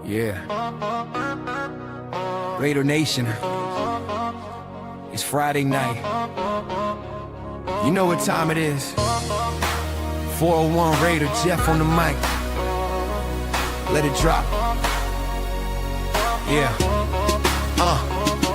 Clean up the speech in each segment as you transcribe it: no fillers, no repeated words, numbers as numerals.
Yeah. Raider Nation. It's Friday night. You know what time it is. 401 Raider, Jeff on the mic. Let it drop. Yeah.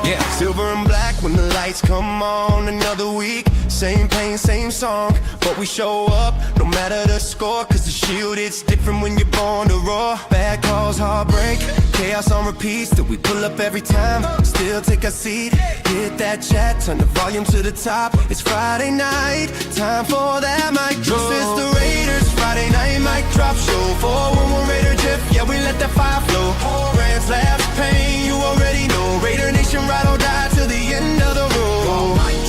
Yeah. Silver and black when the lights come on. Another week, same pain, same song. But we show up, no matter the score. Cause the shield, it's different when you're born to roar. Bad calls, heartbreak, chaos on repeat. Still we pull up every time, still take a seat. Hit that chat, turn the volume to the top. It's Friday night, time for that mic drop. This is the Raiders, Friday night mic drop show. 411 Raider Jeff, yeah we let that fire flow. Rants, laughs, pain, you already know. Raider Nation, ride or die till the end of the road. Mic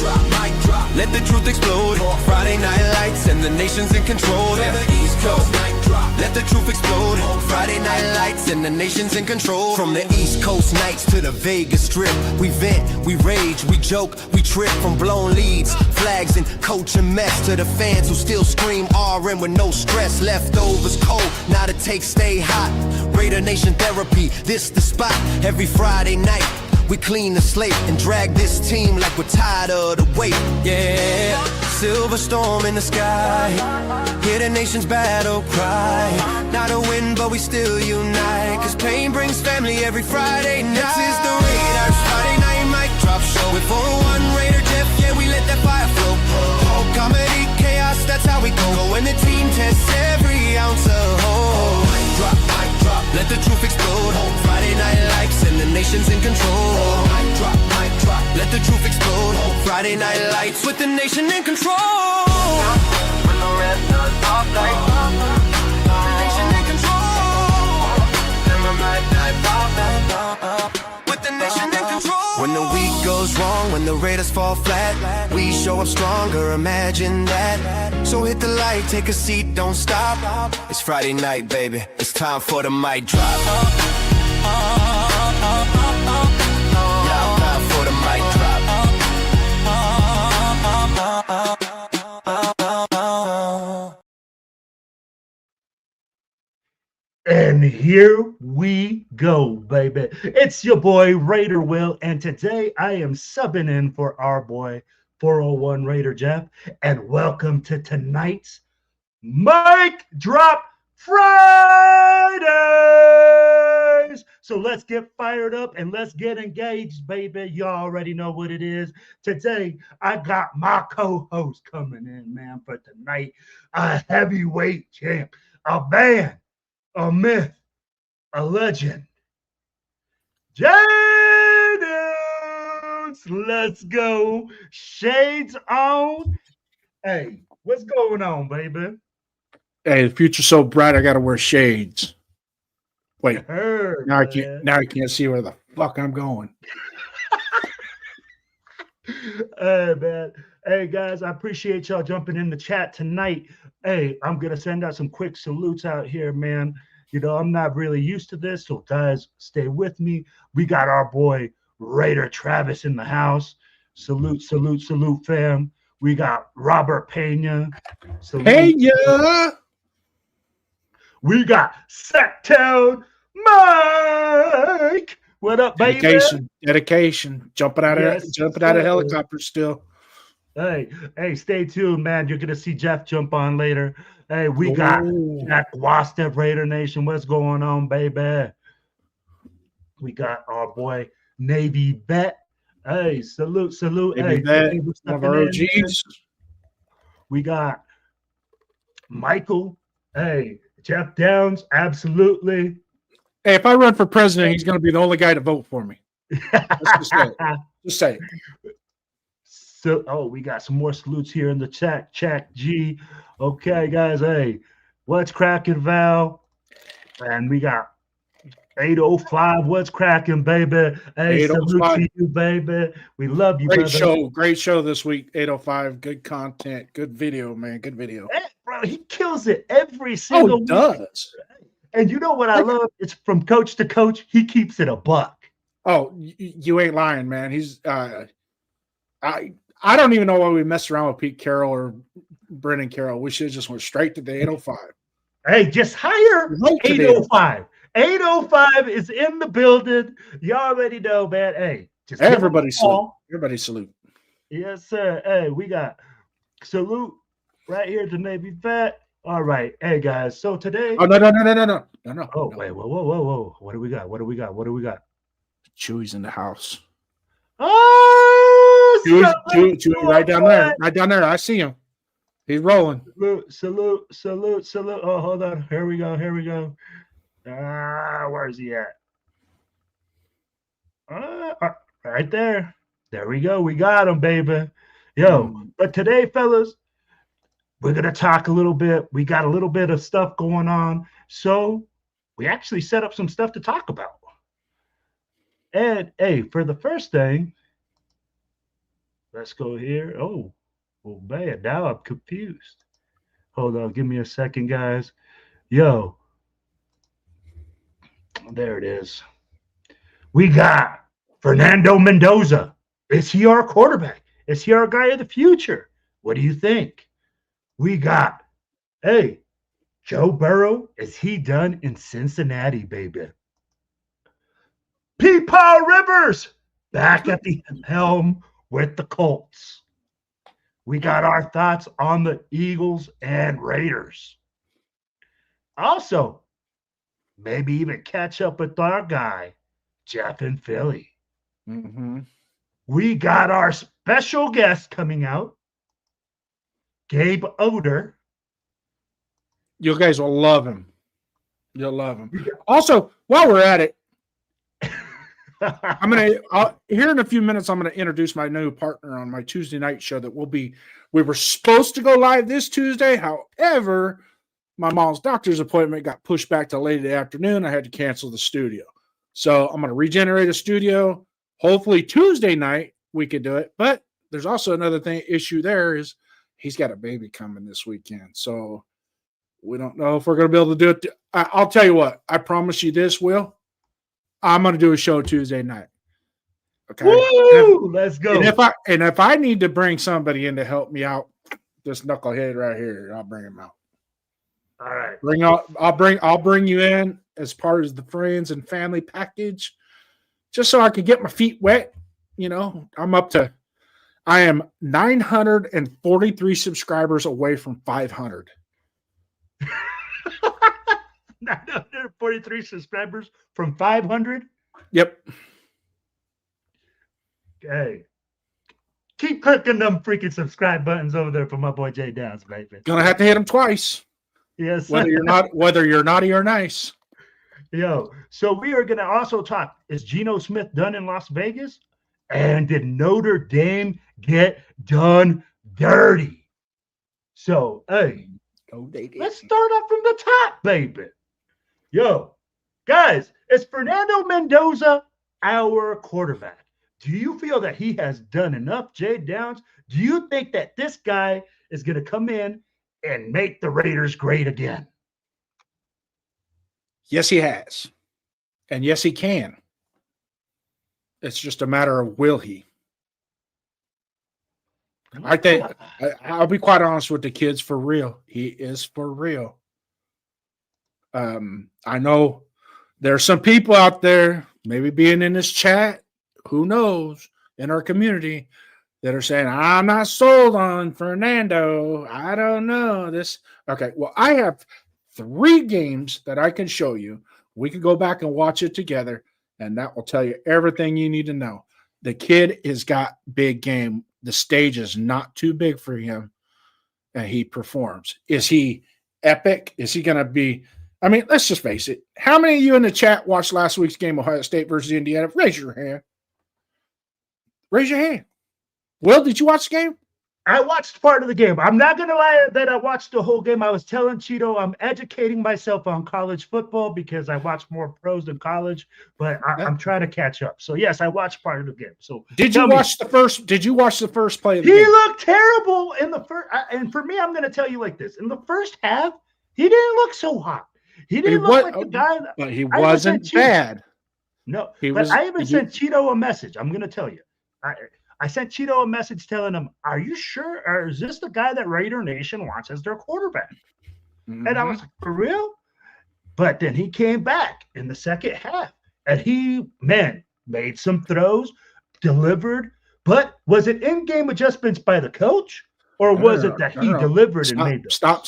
drop, let the truth explode. Friday night lights and the nation's in control. Yeah, the East Coast, mic drop, let the truth explode. Friday night lights and the nation's in control. From the East Coast nights to the Vegas Strip, we vent, we rage, we joke, we trip. From blown leads, flags and coaching mess, to the fans who still scream RM with no stress. Leftovers cold, now the takes stay hot. Raider Nation therapy, this the spot. Every Friday night we clean the slate and drag this team like we're tired of the weight. Yeah, silver storm in the sky, hear the nation's battle cry. Not a win, but we still unite, cause pain brings family every Friday night. This is the Raiders Friday night mic drop show. With 401 Raider Jeff, yeah we let that fire flow. Oh, comedy, chaos, that's how we go. When the team tests every ounce of hope. Mic drop, let the truth explode. Friday night lights and the nation's in control. Mic drop, let the truth explode. Friday night lights with the nation in control. When the red does pop like the nation in control. Never mind, with the nation in control. When the week goes wrong, when the Raiders fall flat, we show up stronger, imagine that. So hit the light, take a seat, don't stop. It's Friday night, baby, it's time for the mic drop. Yeah, time for the mic drop. And here we go, baby. It's your boy, Raider Wil, and today I am subbing in for our boy, 401 Raider Jeff, and welcome to tonight's Mic Drop Fridays. So let's get fired up and let's get engaged, baby. You already know what it is. Today, I got my co-host coming in, man, for tonight. A heavyweight champ, a man, a myth, a legend. Geno, let's go. Shades on. Hey, what's going on, baby? Hey, the future's so bright, I gotta wear shades. Wait, now I can't see where the fuck I'm going. Hey, man. Hey, guys, I appreciate y'all jumping in the chat tonight. Hey, I'm going to send out some quick salutes out here, man. You know, I'm not really used to this, so guys, stay with me. We got our boy Raider Travis in the house. Salute, salute, salute, fam. We got Robert Pena. Salute. Pena! We got Sacktown Mike. What up, baby? Dedication. Jumping out of helicopters still. Hey, stay tuned, man. You're gonna see Jeff jump on later. Hey, we got Jack Wasta, Raider Nation. What's going on, baby? We got our boy Navy Bet. Hey, salute. Navy Bet, one of our OGs. We got Michael. Hey, Jeff Downs, absolutely. Hey, if I run for president, he's going to be the only guy to vote for me. Just say it. So, we got some more salutes here in the chat. Check G. Okay, guys. Hey, what's cracking, Val? And we got 805. What's cracking, baby? Hey, salute to you, baby. We love you, Great show. Great show this week, 805. Good content. Good video, man. Good video. Hey, bro, he kills it every single week. Does. And you know what I love? It's from coach to coach. He keeps it a buck. Oh, you ain't lying, man. He's I don't even know why we messed around with Pete Carroll or Brendan Carroll. We should have just went straight to the 805. Hey, just hire Right to them. 805. 805 is in the building. You already know, man. Hey, just give them a Everybody salute. call. Everybody salute. Yes, sir. Hey, we got salute right here to Navy Vet. All right. Hey, guys. So today. Oh, no. Oh, wait. Whoa. What do we got? What do we got? Chewy's in the house. Oh, Chewy right down there. Right down there. I see him. He's rolling. Salute. Oh, hold on. Here we go. Where is he at? Right there. There we go. We got him, baby. Yo, but today, fellas, we're going to talk a little bit. We got a little bit of stuff going on. So we actually set up some stuff to talk about. And, hey, for the first thing, let's go here. Oh, man, now I'm confused. Hold on. Give me a second, guys. Yo. There it is. We got Fernando Mendoza. Is he our quarterback? Is he our guy of the future? What do you think? We got, hey, Joe Burrow. Is he done in Cincinnati, baby? Peepaw Rivers back at the helm with the Colts. We got our thoughts on the Eagles and Raiders. Also, maybe even catch up with our guy, Jeff in Philly. Mm-hmm. We got our special guest coming out, Gabe Oder. You guys will love him. You'll love him. Also, while we're at it, here in a few minutes, I'm going to introduce my new partner on my Tuesday night show that we were supposed to go live this Tuesday. However, my mom's doctor's appointment got pushed back to late in the afternoon. I had to cancel the studio. So I'm going to regenerate a studio. Hopefully Tuesday night we could do it. But there's also another issue there is he's got a baby coming this weekend. So we don't know if we're going to be able to do it. I'll tell you what. I promise you this, Will. I'm going to do a show Tuesday night. Okay. Woo! Let's go. And if I need to bring somebody in to help me out, this knucklehead right here, I'll bring him out. All right. I'll bring you in as part of the friends and family package, just so I can get my feet wet. You know, I am 943 subscribers away from 500. 943 subscribers from 500. Yep. Okay. Keep clicking them freaking subscribe buttons over there for my boy Jay Downs, baby. Gonna have to hit him twice. Yes. Whether you're naughty or nice. Yo, so we are gonna also talk. Is Geno Smith done in Las Vegas? And did Notre Dame get done dirty? So, hey, let's start off from the top, baby. Yo, guys, is Fernando Mendoza our quarterback? Do you feel that he has done enough, Jay Downs? Do you think that this guy is going to come in and make the Raiders great again? Yes, he has. And yes, he can. It's just a matter of will he. I think I'll be quite honest with the kids, for real. He is for real. I know there's some people out there, maybe being in this chat, who knows, in our community, that are saying, I'm not sold on Fernando. I don't know this. Okay, well, I have 3 games that I can show you. We can go back and watch it together, and that will tell you everything you need to know. The kid has got big game. The stage is not too big for him, and he performs. Is he epic? Is he going to be – I mean, let's just face it. How many of you in the chat watched last week's game, Ohio State versus Indiana? Raise your hand. Raise your hand. Will, did you watch the game? I watched part of the game. I'm not going to lie that I watched the whole game. I was telling Cheeto I'm educating myself on college football because I watch more pros than college, but I'm trying to catch up. So, yes, I watched part of the game. So, Did you watch the first play of the game? He looked terrible in the first. And for me, I'm going to tell you like this. In the first half, he didn't look so hot. He didn't look like the guy. But he wasn't bad. No, I even sent Cheeto a message. I'm going to tell you. I sent Cheeto a message telling him, are you sure? Or is this the guy that Raider Nation wants as their quarterback? And I was like, for real? But then he came back in the second half and he, man, made some throws, delivered. But was it in-game adjustments by the coach or was it that he delivered and made them? Stop.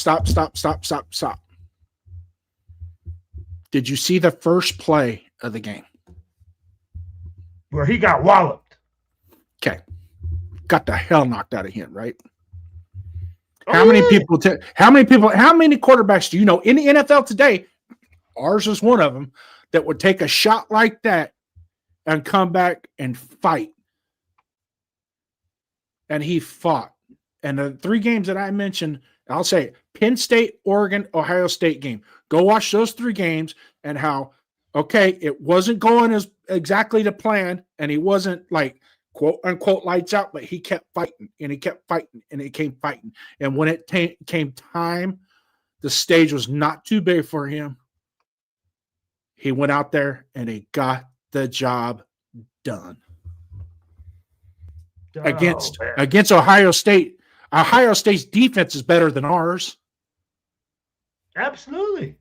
Did you see the first play of the game? Where he got walloped. Okay. Got the hell knocked out of him, right? How many quarterbacks do you know in the NFL today? Ours is one of them that would take a shot like that and come back and fight. And he fought. And the 3 games that I mentioned, I'll say Penn State, Oregon, Ohio State game. Go watch those 3 games and how, okay, it wasn't going as exactly to plan, and he wasn't like quote unquote lights out, but he kept fighting and he kept fighting and he came fighting. And when it came time, the stage was not too big for him. He went out there and he got the job done. Against Ohio State. Ohio State's defense is better than ours. Absolutely.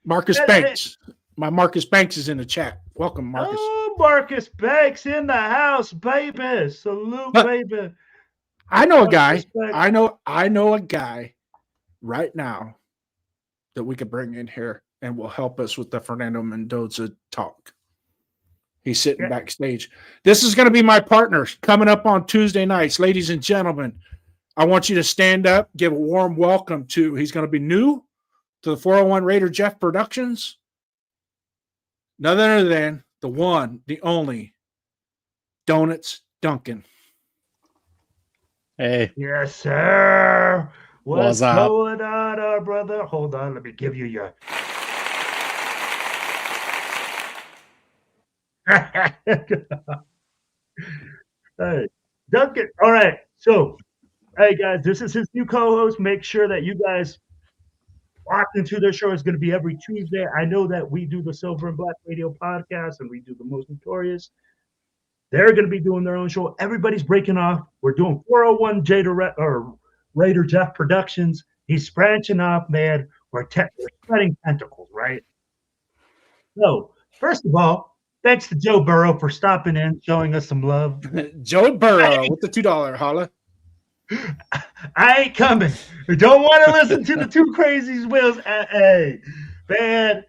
Marcus Banks. My Marcus Banks is in the chat. Welcome, Marcus. Oh, Marcus Banks in the house, baby. Salute, baby. I know a guy. I know a guy right now that we could bring in here and will help us with the Fernando Mendoza talk. He's sitting backstage. This is going to be my partner coming up on Tuesday nights. Ladies and gentlemen, I want you to stand up, give a warm welcome to, he's going to be new to the 401 Raider Jeff Productions. None other than the one, the only, Donuts Duncan. Hey. Yes, sir. What's up? going on, brother? Hold on. Let me give you your. Hey, Duncan. All right. So, hey, guys, this is his new co-host. Make sure that you guys lock into their show. It's going to be every Tuesday. I know that we do the Silver and Black Radio podcast and we do the Most Notorious. They're going to be doing their own show. Everybody's breaking off. We're doing 401 Raider Jeff Productions. He's branching off, man. We're spreading tentacles, right? So, first of all, thanks to Joe Burrow for stopping in, showing us some love. Joe Burrow with the $2 holla. I ain't coming. I don't want to listen to the two crazies, Wills. Hey, man,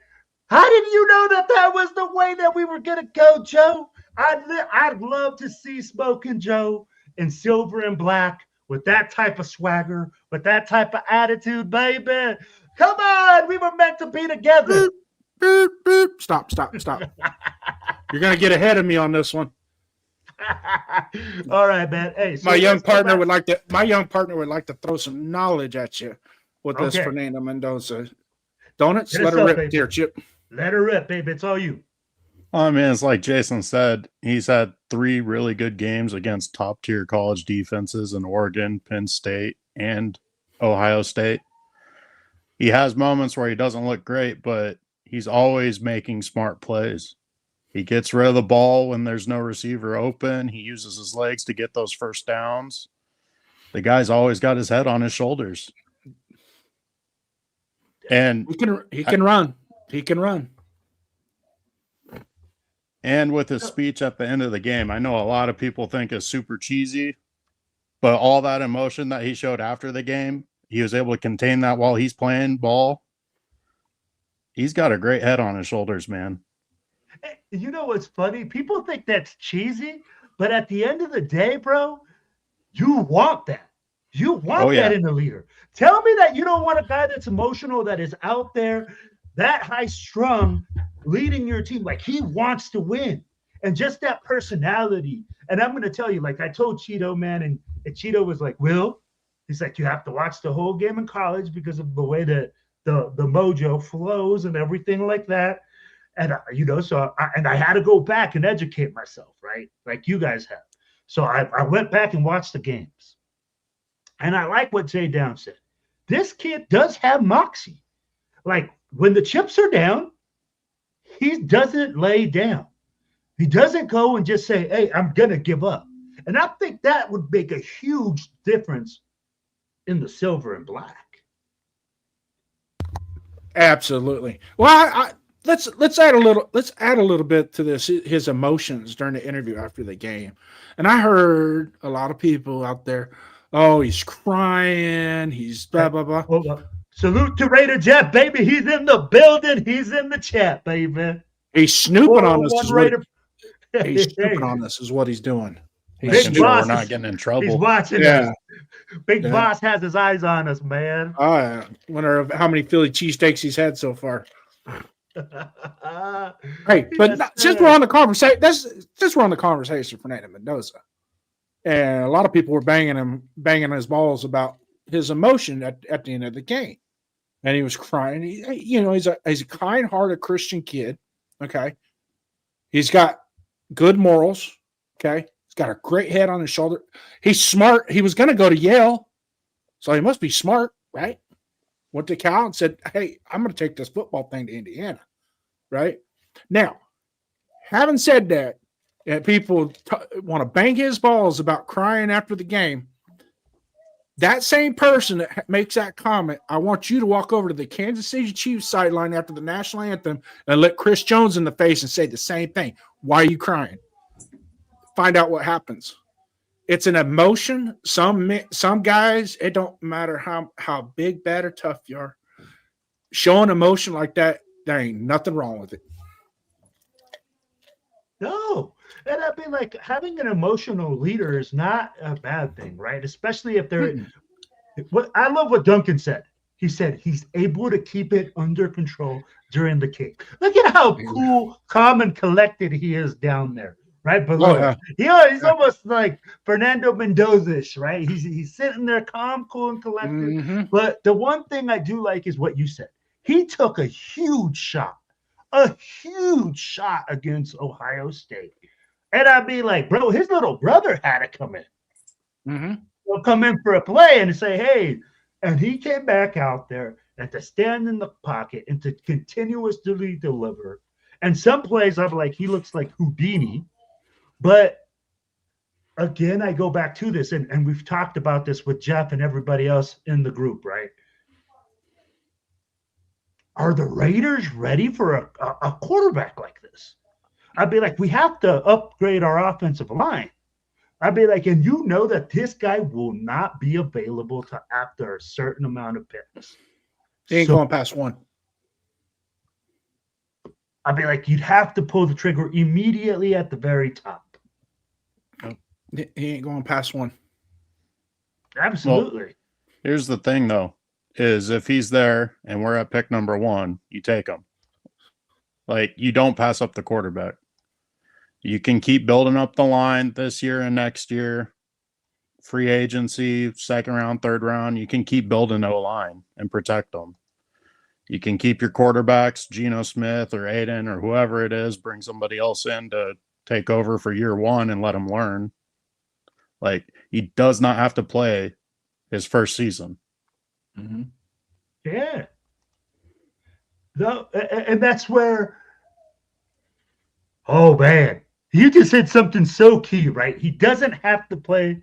how did you know that was the way that we were going to go, Joe? I'd love to see Smoking Joe in silver and black with that type of swagger, with that type of attitude, baby. Come on, we were meant to be together. Boop, boop. Stop. You're going to get ahead of me on this one. All right, man. Hey, so my young partner would like to throw some knowledge at you with this Fernando Mendoza. Donuts, let her rip, dear Chip. Let her rip, baby. It's all you. I mean, it's like Jason said, he's had 3 really good games against top-tier college defenses in Oregon, Penn State, and Ohio State. He has moments where he doesn't look great, but he's always making smart plays. He gets rid of the ball when there's no receiver open. He uses his legs to get those first downs. The guy's always got his head on his shoulders. And he can run. He can run. And with his speech at the end of the game, I know a lot of people think is super cheesy, but all that emotion that he showed after the game, he was able to contain that while he's playing ball. He's got a great head on his shoulders, man. You know what's funny? People think that's cheesy, but at the end of the day, bro, you want that. You want that in a leader. Tell me that you don't want a guy that's emotional, that is out there, that high strung, leading your team. Like, he wants to win. And just that personality. And I'm going to tell you, like I told Cheeto, man, and Cheeto was like, Will, he's like, you have to watch the whole game in college because of the way that the mojo flows and everything like that. And, I had to go back and educate myself, right? Like you guys have. So I went back and watched the games. And I like what Jay Down said. This kid does have moxie. Like, when the chips are down, he doesn't lay down. He doesn't go and just say, hey, I'm going to give up. And I think that would make a huge difference in the silver and black. Absolutely. Well, let's add a little bit to this, his emotions during the interview after the game. And I heard a lot of people out there, oh, he's crying, he's blah blah blah. Well, salute to Raider Jeff, baby. He's in the building. He's in the chat, baby. He's snooping on us. He's Hey, snooping on us is what he's doing. Making sure boss we're not is- getting in he's trouble. watching Yeah. us. Big Yeah. Boss has his eyes on us, man. Oh, yeah. Wonder how many Philly cheesesteaks he's had so far. Hey, but Yes, since sir. we're on the conversation, since we're on the conversation for Fernando Mendoza, and a lot of people were banging his balls about his emotion at the end of the game, and he was crying. He's a kind-hearted Christian kid. Okay, he's got good morals. Okay, he's got a great head on his shoulder. He's smart. He was going to go to Yale, so he must be smart, right? Went to Cal and said, "Hey, I'm going to take this football thing to Indiana." Right now, having said that, and people want to bang his balls about crying after the game. That same person that makes that comment, I want you to walk over to the Kansas City Chiefs sideline after the national anthem and look Chris Jones in the face and say the same thing. Why are you crying? Find out what happens. It's an emotion. Some guys, it don't matter how big, bad, or tough you are. Showing emotion like that, there ain't nothing wrong with it. No. And I mean, like, having an emotional leader is not a bad thing, right? Especially if they're what I love what Duncan said. He said he's able to keep it under control during the kick. Look at how cool, calm, and collected he is down there, right below. Oh, yeah. He's almost like Fernando Mendoza-ish, right? He's sitting there calm, cool, and collected. Mm-hmm. But the one thing I do like is what you said. He took a huge shot against Ohio State. And I'd be like, bro, his little brother had to come in. Mm-hmm. He'll come in for a play and say, hey, and he came back out there and to stand in the pocket and to continuously deliver. And some plays, I'm like, he looks like Houdini. But again, I go back to this, and we've talked about this with Jeff and everybody else in the group, right? Are the Raiders ready for a quarterback like this? I'd be like, we have to upgrade our offensive line. I'd be like, and you know that this guy will not be available to after a certain amount of picks. He ain't going past one. I'd be like, you'd have to pull the trigger immediately at the very top. He ain't going past one. Absolutely. Well, here's the thing, though, is if he's there and we're at pick number 1, you take him. Like, you don't pass up the quarterback. You can keep building up the line this year and next year. Free agency, second round, third round. You can keep building O-line and protect them. You can keep your quarterbacks, Geno Smith or Aiden or whoever it is, bring somebody else in to take over for year 1 and let him learn. Like, he does not have to play his first season. Mm-hmm. Yeah. No, and that's where, oh man, you just said something so key, right? He doesn't have to play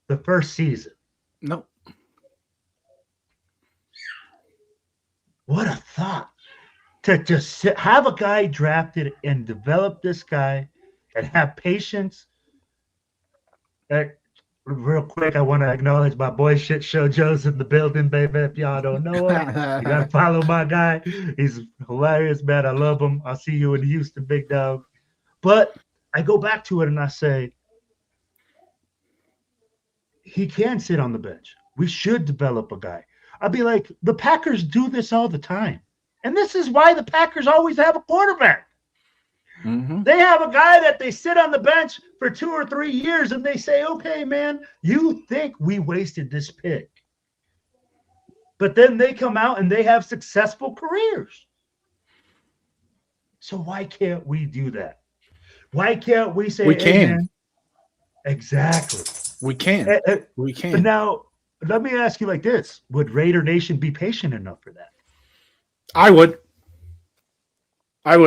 the first season. Nope. What a thought to just have a guy drafted and develop this guy and have patience. Real quick, I want to acknowledge my boy Shit Show Joe's in the building, baby. If y'all don't know him, you gotta follow my guy. He's hilarious, man. I love him. I'll see you in Houston, big dog. But I go back to it and I say, he can sit on the bench. We should develop a guy. I'd be like, the Packers do this all the time. And this is why the Packers always have a quarterback. Mm-hmm. They have a guy that they sit on the bench for 2 or 3 years and they say, okay, man, you think we wasted this pick. But then they come out and they have successful careers. So why can't we do that? Why can't we say, We hey, can. man, exactly. We can. We But can. now, let me ask you like this. Would Raider Nation be patient enough for that? I would.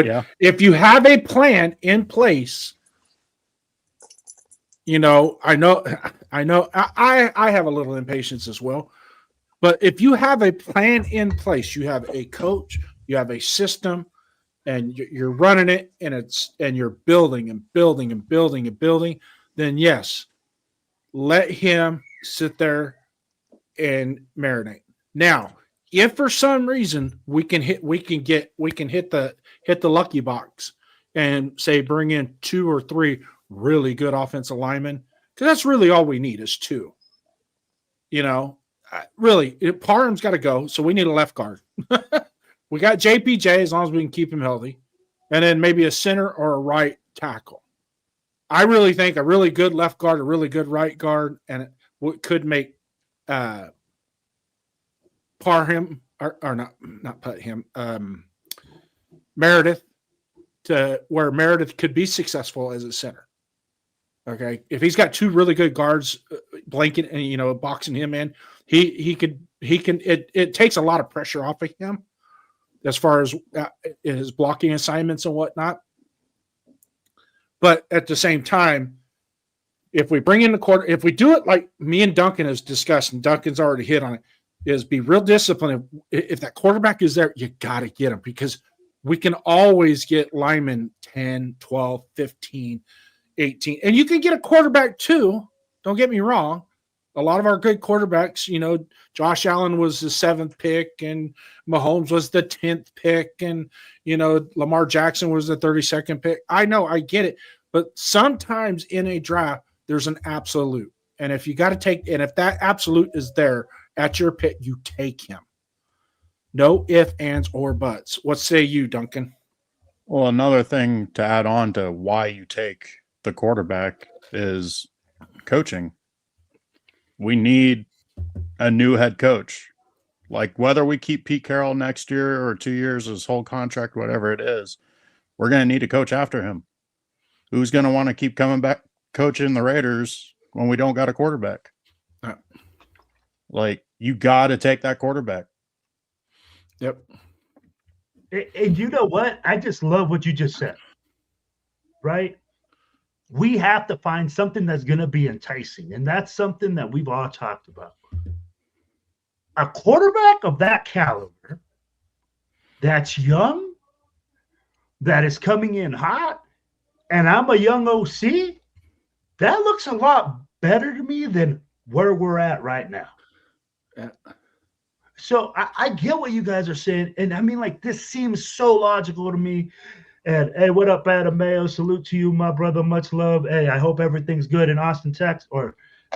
Yeah. If you have a plan in place, I know I have a little impatience as well. But if you have a plan in place, you have a coach, you have a system, and you're running it, and you're building and building and building and building, then yes, let him sit there and marinate. Now, if for some reason we can hit the lucky box and say bring in 2 or 3 really good offensive linemen, because that's really all we need is 2. Really, Parham's got to go, so we need a left guard. We got JPJ as long as we can keep him healthy, and then maybe a center or a right tackle. I really think a really good left guard, a really good right guard, and it could make Parham or not put him Meredith to where Meredith could be successful as a center. Okay, if he's got 2 really good guards blanket and boxing him in, he can. It takes a lot of pressure off of him as far as his blocking assignments and whatnot. But at the same time, if we bring in if we do it like me and Duncan has discussed, and Duncan's already hit on it, is be real disciplined. If that quarterback is there, you got to get him, because we can always get linemen 10, 12, 15, 18. And you can get a quarterback too. Don't get me wrong. A lot of our good quarterbacks, Josh Allen was the 7th pick and Mahomes was the 10th pick and, Lamar Jackson was the 32nd pick. I know, I get it. But sometimes in a draft, there's an absolute. And if you got to take, and if that absolute is there at your pick, you take him. No ifs, ands, or buts. What say you, Duncan? Well, another thing to add on to why you take the quarterback is coaching. We need a new head coach. Like, whether we keep Pete Carroll next year or 2 years, his whole contract, whatever it is, we're going to need a coach after him. Who's going to want to keep coming back coaching the Raiders when we don't got a quarterback? Like, you got to take that quarterback. Yep. And you know what? I just love what you just said, right? We have to find something that's going to be enticing. And that's something that we've all talked about. A quarterback of that caliber, that's young, that is coming in hot, and I'm a young OC, that looks a lot better to me than where we're at right now. Yeah. So I get what you guys are saying. And I mean, like, this seems so logical to me. And hey, what up, Adam Mayo? Salute to you, my brother. Much love. Hey, I hope everything's good in Austin, Texas, or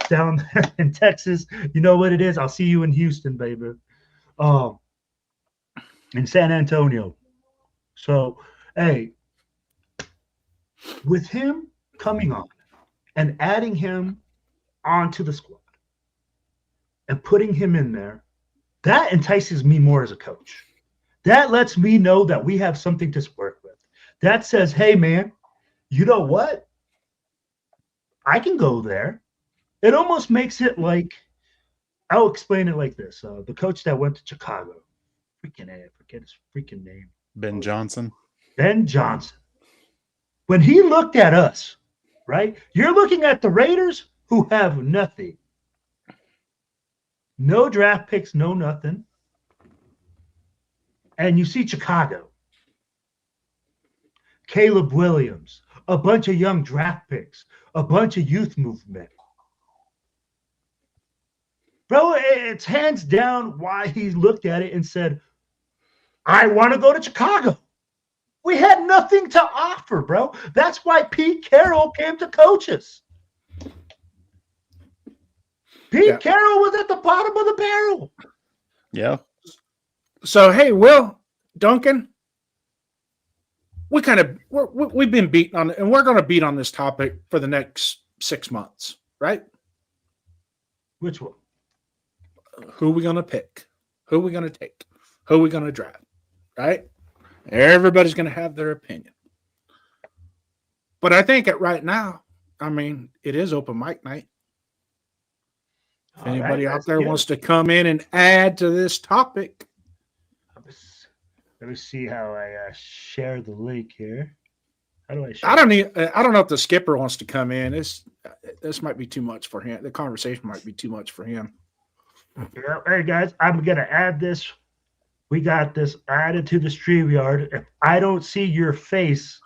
down there in Texas. You know what it is. I'll see you in Houston, baby. In San Antonio. So, hey, with him coming on and adding him onto the squad and putting him in there, that entices me more as a coach. That lets me know that we have something to work with. That says, hey, man, you know what? I can go there. It almost makes it like, I'll explain it like this. The coach that went to Chicago, I forget his freaking name. Ben Johnson. Ben Johnson. When he looked at us, right? You're looking at the Raiders who have nothing. No draft picks, no nothing. And you see Chicago. Caleb Williams, a bunch of young draft picks, a bunch of youth movement. Bro, it's hands down why he looked at it and said, I want to go to Chicago. We had nothing to offer, bro. That's why Pete Carroll came to coach us. Pete Carroll was at the bottom of the barrel. Yeah. So, hey, Will, Duncan, we've been beaten on it, and we're going to beat on this topic for the next 6 months, right? Which one? Who are we going to pick? Who are we going to take? Who are we going to draft? Right? Everybody's going to have their opinion. But I think right now, I mean, it is open mic night. If anybody out there wants to come in and add to this topic. Let me see how I share the link here. How do I share? I don't know if the skipper wants to come in. This might be too much for him. The conversation might be too much for him. Yeah. Hey guys, I'm gonna add this. We got this added to the StreamYard. If I don't see your face,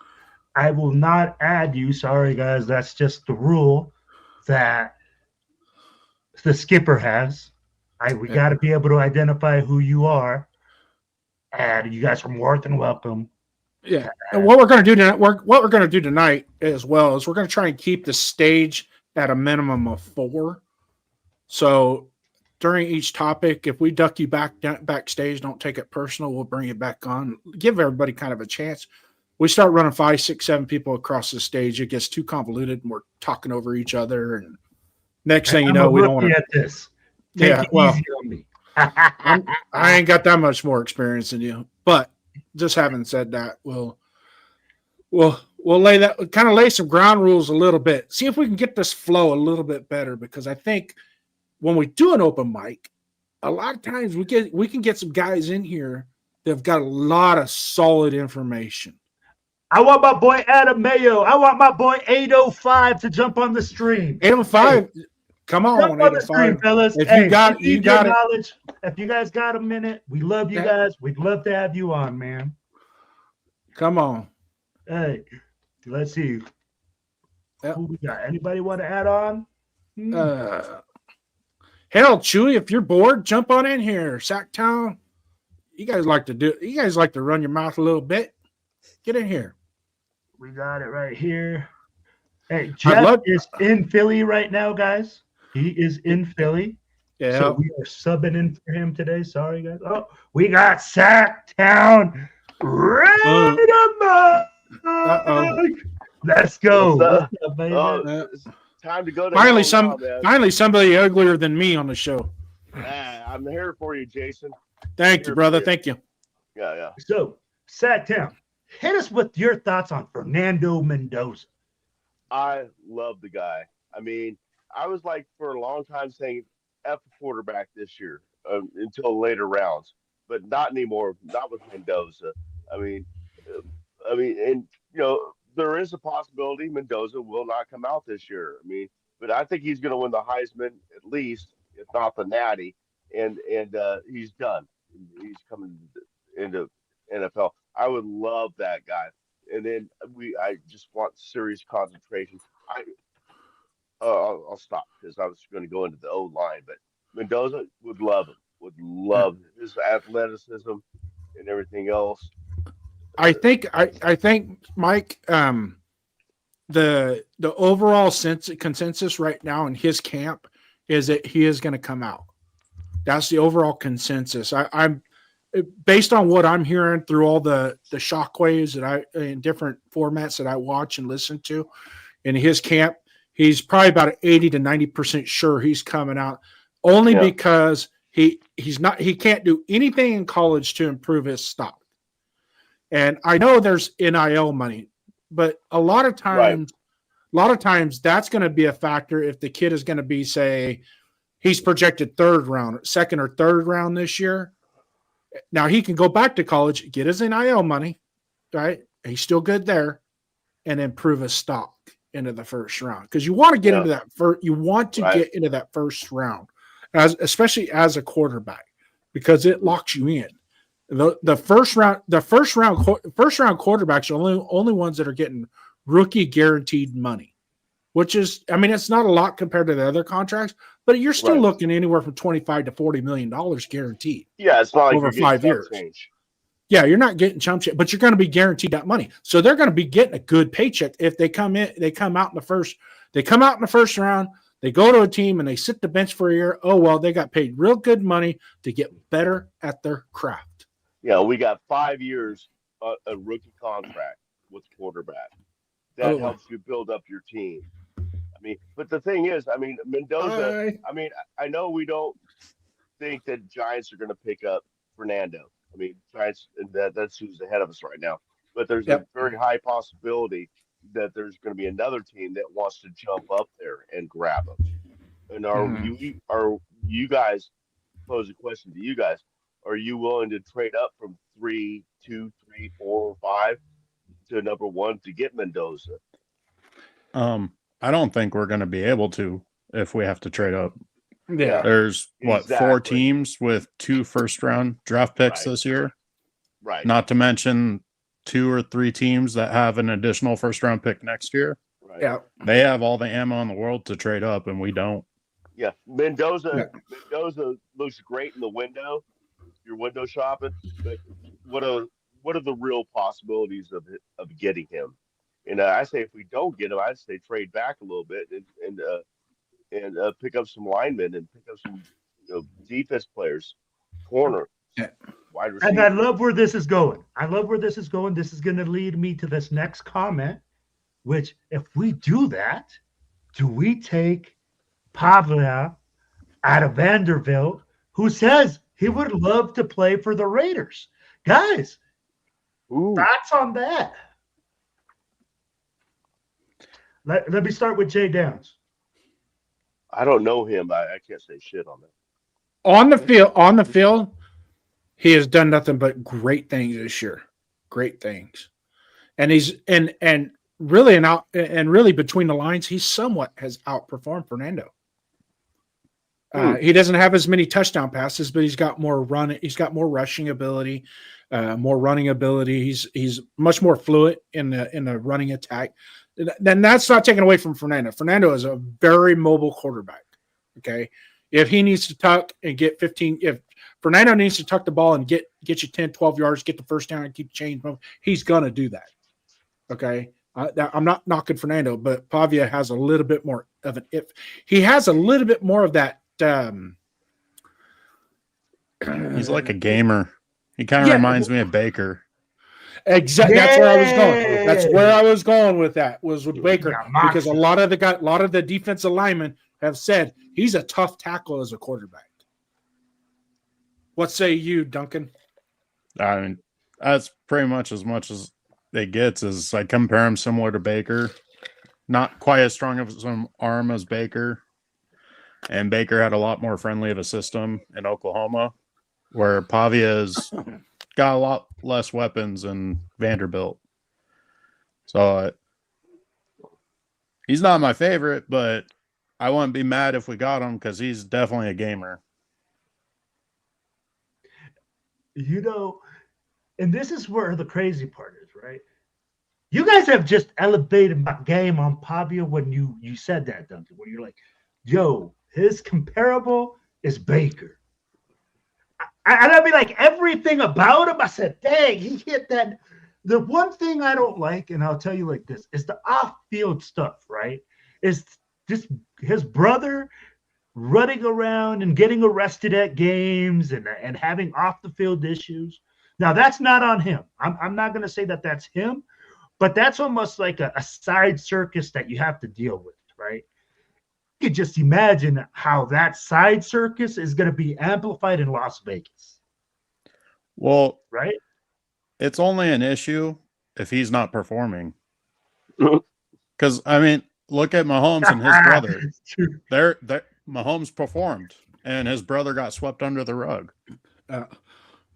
I will not add you. Sorry guys, that's just the rule that the skipper has. We got to be able to identify who you are, and you guys are more than welcome. Yeah. And what we're going to do tonight, what we're going to do tonight as well is we're going to try and keep the stage at a minimum of 4. So during each topic, if we duck you backstage, don't take it personal. We'll bring you back on. Give everybody kind of a chance. We start running 5, 6, 7 people across the stage. It gets too convoluted, and we're talking over each other. And next thing you know, we don't want to. At this. Take it easy on me. I ain't got that much more experience than you, but just having said that, we'll lay some ground rules a little bit. See if we can get this flow a little bit better, because I think when we do an open mic, a lot of times we can get some guys in here that have got a lot of solid information. I want my boy Adam Mayo. I want my boy 805 to jump on the stream. 805, hey, come on, jump on the stream, fellas. If you got knowledge, if you guys got a minute, we love you guys. We'd love to have you on, man. Come on. Hey, let's see. Who we got? Anybody want to add on? Hell, Chewy, if you're bored, jump on in here. Sacktown. You guys like to run your mouth a little bit. Get in here. We got it right here. Hey, Jeff is in Philly right now, guys. He is in Philly. Yeah. So we are subbing in for him today. Sorry, guys. Oh, we got Sacktown. Let's go. It's time to go. Finally, somebody uglier than me on the show. I'm here for you, Jason. Thank you, brother. Thank you. Yeah. So, Sacktown, hit us with your thoughts on Fernando Mendoza. I love the guy. I mean, I was like for a long time saying F quarterback this year until later rounds, but not anymore. Not with Mendoza. I mean, and there is a possibility Mendoza will not come out this year. I mean, but I think he's going to win the Heisman at least, if not the Natty, and he's done. He's coming into NFL. I would love that guy. And then I just want serious concentration. I'll stop because I was going to go into the old line, but Mendoza would love him. Would love his athleticism and everything else. I think Mike, the overall consensus right now in his camp is that he is going to come out. That's the overall consensus. I'm based on what I'm hearing through all the shockwaves that in different formats that I watch and listen to. In his camp, he's probably about 80 to 90% sure he's coming out, only because he can't do anything in college to improve his stock. And I know there's NIL money, but a lot of times that's going to be a factor if the kid is going to be, say, he's projected second or third round this year. Now he can go back to college, get his NIL money, right? He's still good there, and improve his stock into the first round, because you want to get into that first. You want to get into that first round, especially as a quarterback, because it locks you in. The first round quarterbacks are only ones that are getting rookie guaranteed money, which is, I mean, it's not a lot compared to the other contracts, but you're still looking anywhere from $25 to $40 million guaranteed. Yeah, it's not like over 5 years. Yeah, you're not getting chump change, but you're going to be guaranteed that money. So they're going to be getting a good paycheck if they come out in the first round. They go to a team and they sit the bench for a year. Oh, well, they got paid real good money to get better at their craft. Yeah, we got 5 years a rookie contract with quarterback. That helps you build up your team. I mean, but the thing is, I mean, Mendoza, I mean, I know we don't think that Giants are going to pick up Fernando. I mean, Giants, that's who's ahead of us right now. But there's a very high possibility that there's going to be another team that wants to jump up there and grab him. And are you guys, pose a question to you guys, are you willing to trade up from 3, 2, 3, 4, 5 to number 1 to get Mendoza? I don't think we're going to be able to if we have to trade up. Yeah. There's what, Exactly. 4 teams with 2 first-round draft picks Right. this year. Right. Not to mention 2 or 3 teams that have an additional first-round pick next year. Right. Yeah. They have all the ammo in the world to trade up, and we don't. Yeah. Mendoza Yeah. looks great in the window. You're window shopping, but what are the real possibilities of getting him? And I say if we don't get him, I'd say trade back a little bit and pick up some linemen and pick up some defense players, corner, Yeah. wide receiver. And I love where this is going. This is going to lead me to this next comment, which if we do that, do we take Pavia out of Vanderbilt, who says he would love to play for the Raiders? Guys, thoughts on that? Let me start with Jay Downs. I don't know him. I can't say shit on that. On the field, he has done nothing but great things this year. Great things. And he's and really between the lines, he somewhat has outperformed Fernando. He doesn't have as many touchdown passes, but he's got more rushing ability, more running ability. He's much more fluid in the running attack. Then that's not taken away from Fernando. Fernando is a very mobile quarterback. Okay. If he needs to tuck and get 15, if Fernando needs to tuck the ball and get you 10, 12 yards, get the first down and keep the chains moving, he's going to do that. Okay. I'm not knocking Fernando, but Pavia has a little bit more of an if. He has a little bit more of that. He's like a gamer. He kind of reminds me of Baker. Exactly. That's where I was going. That's where I was going with that, was with Baker, because a lot of the defensive linemen have said he's a tough tackle as a quarterback. What say you, Duncan? I mean, that's pretty much as it gets. Is I compare him similar to Baker, not quite as strong of an arm as Baker, and Baker had a lot more friendly of a system in Oklahoma, where Pavia's got a lot less weapons in Vanderbilt. So he's not my favorite, but I wouldn't be mad if we got him because he's definitely a gamer. And this is where the crazy part is, right? You guys have just elevated my game on Pavia when you said that, Duncan, where you're like, yo, his comparable is Baker. And I mean, like, everything about him, I said, dang, he hit that. The one thing I don't like, and I'll tell you like this, is the off-field stuff, right? Is just his brother running around and getting arrested at games and having off-the-field issues. Now, that's not on him. I'm not going to say that that's him, but that's almost like a side circus that you have to deal with, right? You could just imagine how that side circus is going to be amplified in Las Vegas. Well, right? It's only an issue if he's not performing. Because, I mean, look at Mahomes and his brother. Mahomes performed, and his brother got swept under the rug.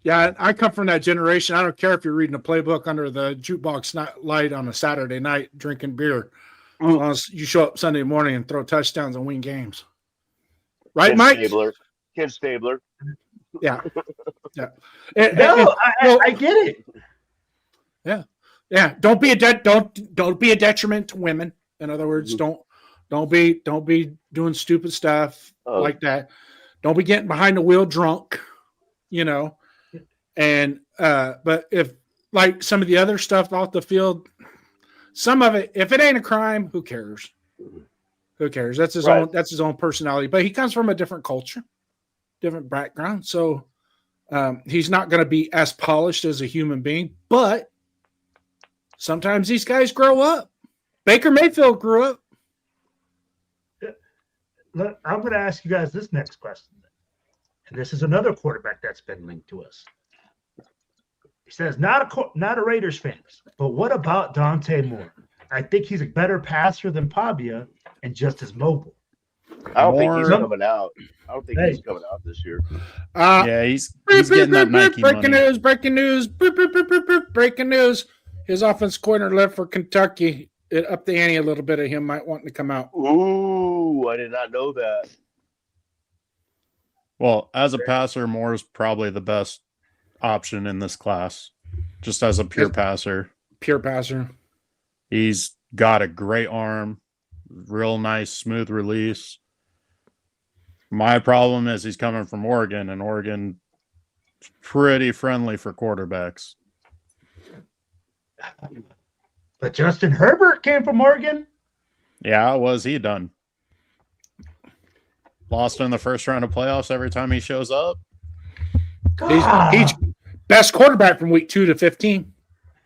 Yeah, I come from that generation. I don't care if you're reading a playbook under the jukebox light on a Saturday night drinking beer. As long as you show up Sunday morning and throw touchdowns and win games. Right, Ken Mike? Ken Stabler. Yeah. Yeah. I get it. Yeah. Yeah. Don't be a detriment to women. In other words, don't be doing stupid stuff like that. Don't be getting behind the wheel drunk, And but if like some of the other stuff off the field, some of it, if it ain't a crime, who cares? Who cares? That's his own. That's his own personality. But he comes from a different culture, different background, so he's not going to be as polished as a human being. But sometimes these guys grow up. Baker Mayfield grew up. Look, I'm going to ask you guys this next question, and this is another quarterback that's been linked to us. He says, not a Raiders fan, but what about Dante Moore? I think he's a better passer than Pavia and just as mobile. I don't think he's coming out. I don't think he's coming out this year. Yeah, he's getting that Nike breaking money. Breaking news. His offense coordinator left for Kentucky. It upped the ante a little bit of him might want to come out. Ooh, I did not know that. Well, as a passer, Moore's probably the best option in this class, just as a pure passer. Pure passer. He's got a great arm, real nice, smooth release. My problem is he's coming from Oregon, and Oregon's pretty friendly for quarterbacks. But Justin Herbert came from Oregon. Yeah, what has he done? Lost in the first round of playoffs every time he shows up. He's best quarterback from week 2 to 15.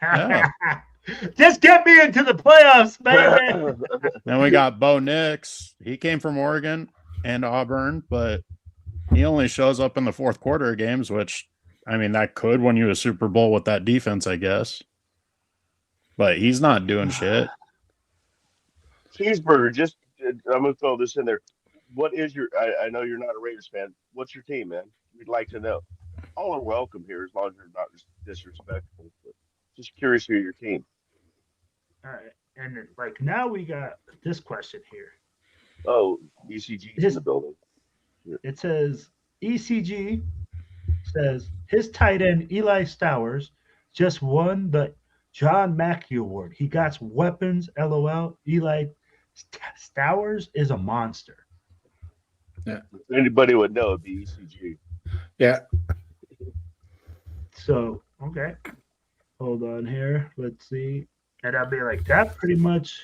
Yeah. Just get me into the playoffs, baby. Then we got Bo Nix. He came from Oregon and Auburn, but he only shows up in the fourth quarter of games, which, I mean, that could win you a Super Bowl with that defense, I guess. But he's not doing shit. Cheeseburger, I'm going to throw this in there. What is your, I know you're not a Raiders fan. What's your team, man? We'd like to know. All are welcome here as long as you're not disrespectful. But just curious who your team. All right. And then, like, now we got this question here. Oh, ECG in the building. It says, ECG says his tight end, Eli Stowers, just won the John Mackey Award. He got weapons, LOL. Eli Stowers is a monster. Yeah. If anybody would know, it'd be ECG. Yeah. So, okay. Hold on here. Let's see. And I'll be like, that pretty much.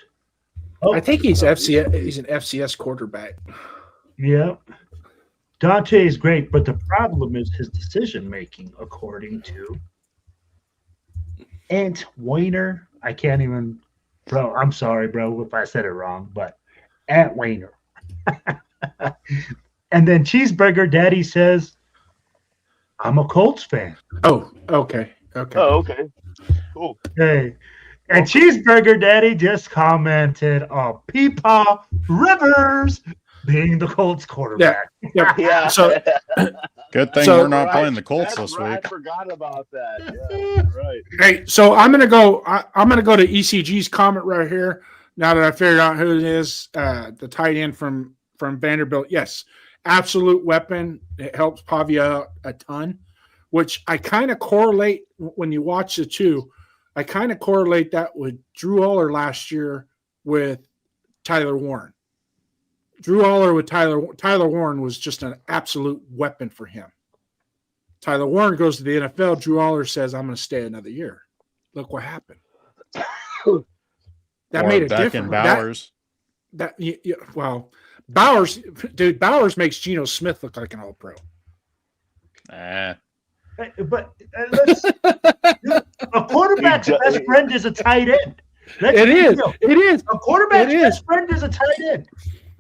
Oh, I think he's FCS. He's an FCS quarterback. Yeah. Dante is great, but the problem is his decision making, according to Ant Weiner. I can't even, bro. I'm sorry, bro, if I said it wrong, but Ant Weiner. And then Cheeseburger Daddy says, I'm a Colts fan. Oh, okay. Okay. Oh, okay. Cool. Hey. And Cheeseburger Daddy just commented on Peepaw Rivers being the Colts quarterback. Yeah. Yeah. So Good thing So- we're not playing the Colts That's this right. week. I forgot about that. Yeah, right. hey, so I'm gonna go. I'm gonna go to ECG's comment right here. Now that I figured out who it is, the tight end from Vanderbilt. Yes, absolute weapon. It helps Pavia out a ton, which I kind of correlate when you watch the two. I kind of correlate that with Drew Aller last year with Tyler Warren. Drew Aller with Tyler Warren was just an absolute weapon for him. Tyler Warren goes to the NFL. Drew Aller says, I'm going to stay another year. Look what happened. That Or made a Beck difference. and Bowers. Well, Bowers makes Geno Smith look like an all-pro. But a quarterback's best friend is a tight end. It is. A quarterback's It is. best friend is a tight end.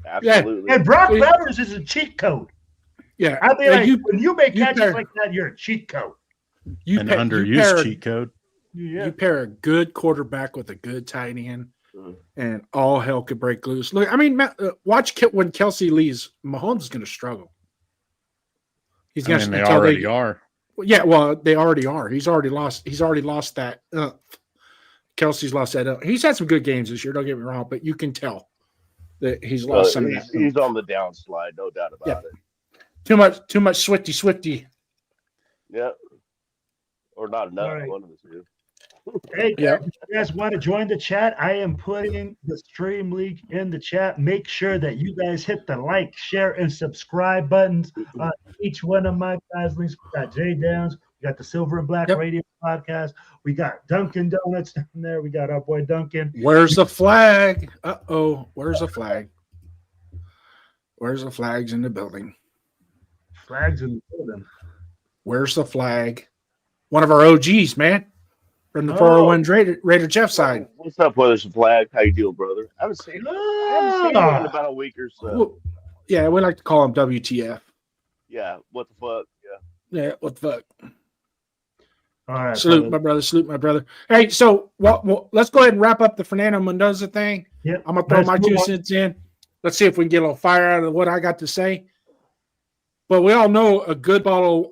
Absolutely. And Brock Bowers is a cheat code. Yeah. I mean, like, when you make you catches pair- like that, you're a cheat code. An underused pair, cheat code. Yeah. You pair a good quarterback with a good tight end, Mhm. and all hell could break loose. Look, I mean, watch when Kelsey leaves. Mahomes is going to struggle. He's I going mean, to they already are. Yeah, well, they already are. He's already lost that. Kelsey's lost that. He's had some good games this year. Don't get me wrong, but you can tell that he's lost some of that. He's on the downslide, no doubt about it. Too much Swifty. Yeah. Or not enough. All right. One of the two. Hey, Yeah. guys, if you guys want to join the chat, I am putting the stream link in the chat. Make sure that you guys hit the like, share, and subscribe buttons on each one of my guys' links. We got Jay Downs. We got the Silver and Black Yep. Radio podcast. We got Dunkin' Donuts down there. We got our boy Dunkin'. Where's the flag? Uh-oh. Where's the flag? Where's the flags in the building? Flags in the building. Where's the flag? One of our OGs, man. From the 401 Raider Jeff side. What's up, Weathers and Flag? How you doing, brother? I haven't seen you in about a week or so. Well, yeah, we like to call him WTF. Yeah. What the fuck? Yeah. Yeah, what the fuck? All right. Salute, brother. my brother. Salute, my brother. Hey, so let's go ahead and wrap up the Fernando Mendoza thing. Yep. I'm going to throw Let's my move 2 on. cents in. Let's see if we can get a little fire out of what I got to say. But we all know a good meal,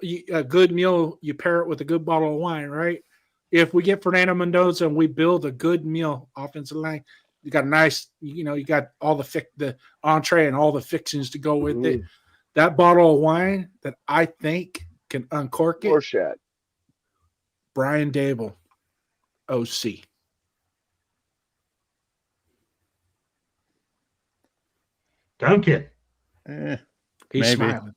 you pair it with a good bottle of wine, right? If we get Fernando Mendoza and we build a good meal, offensive line, you got a nice, you got all the entree and all the fixings to go with it. that bottle of wine that I think can uncork it. Rorschach. Brian Dable, OC. Duncan. Eh, He's maybe. smiling.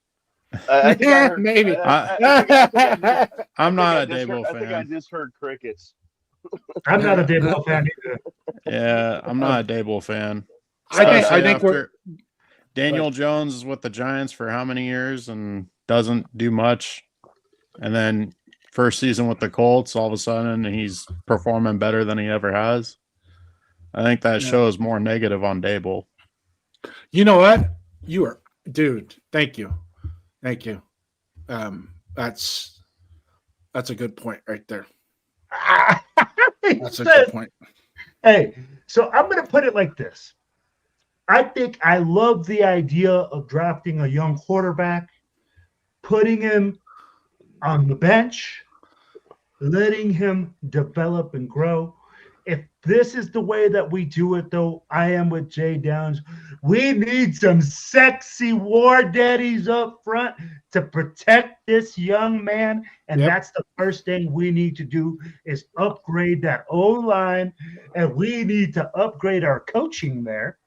I think I heard, Maybe. I'm not a I think Dable I think I fan. just heard crickets. I'm not a Dable fan either. Yeah, I'm not a Dable fan. I Especially think we're after Daniel Jones is with the Giants for how many years and doesn't do much. And then first season with the Colts, all of a sudden he's performing better than he ever has. I think that shows more negative on Dable. You know what? You are, dude. Thank you. That's a good point right there. That's a good point. Hey, so I'm going to put it like this. I think I love the idea of drafting a young quarterback, putting him on the bench, letting him develop and grow. If this is the way that we do it, though, I am with Jay Downs. We need some sexy war daddies up front to protect this young man. And that's the first thing we need to do is upgrade that O-line. And we need to upgrade our coaching there.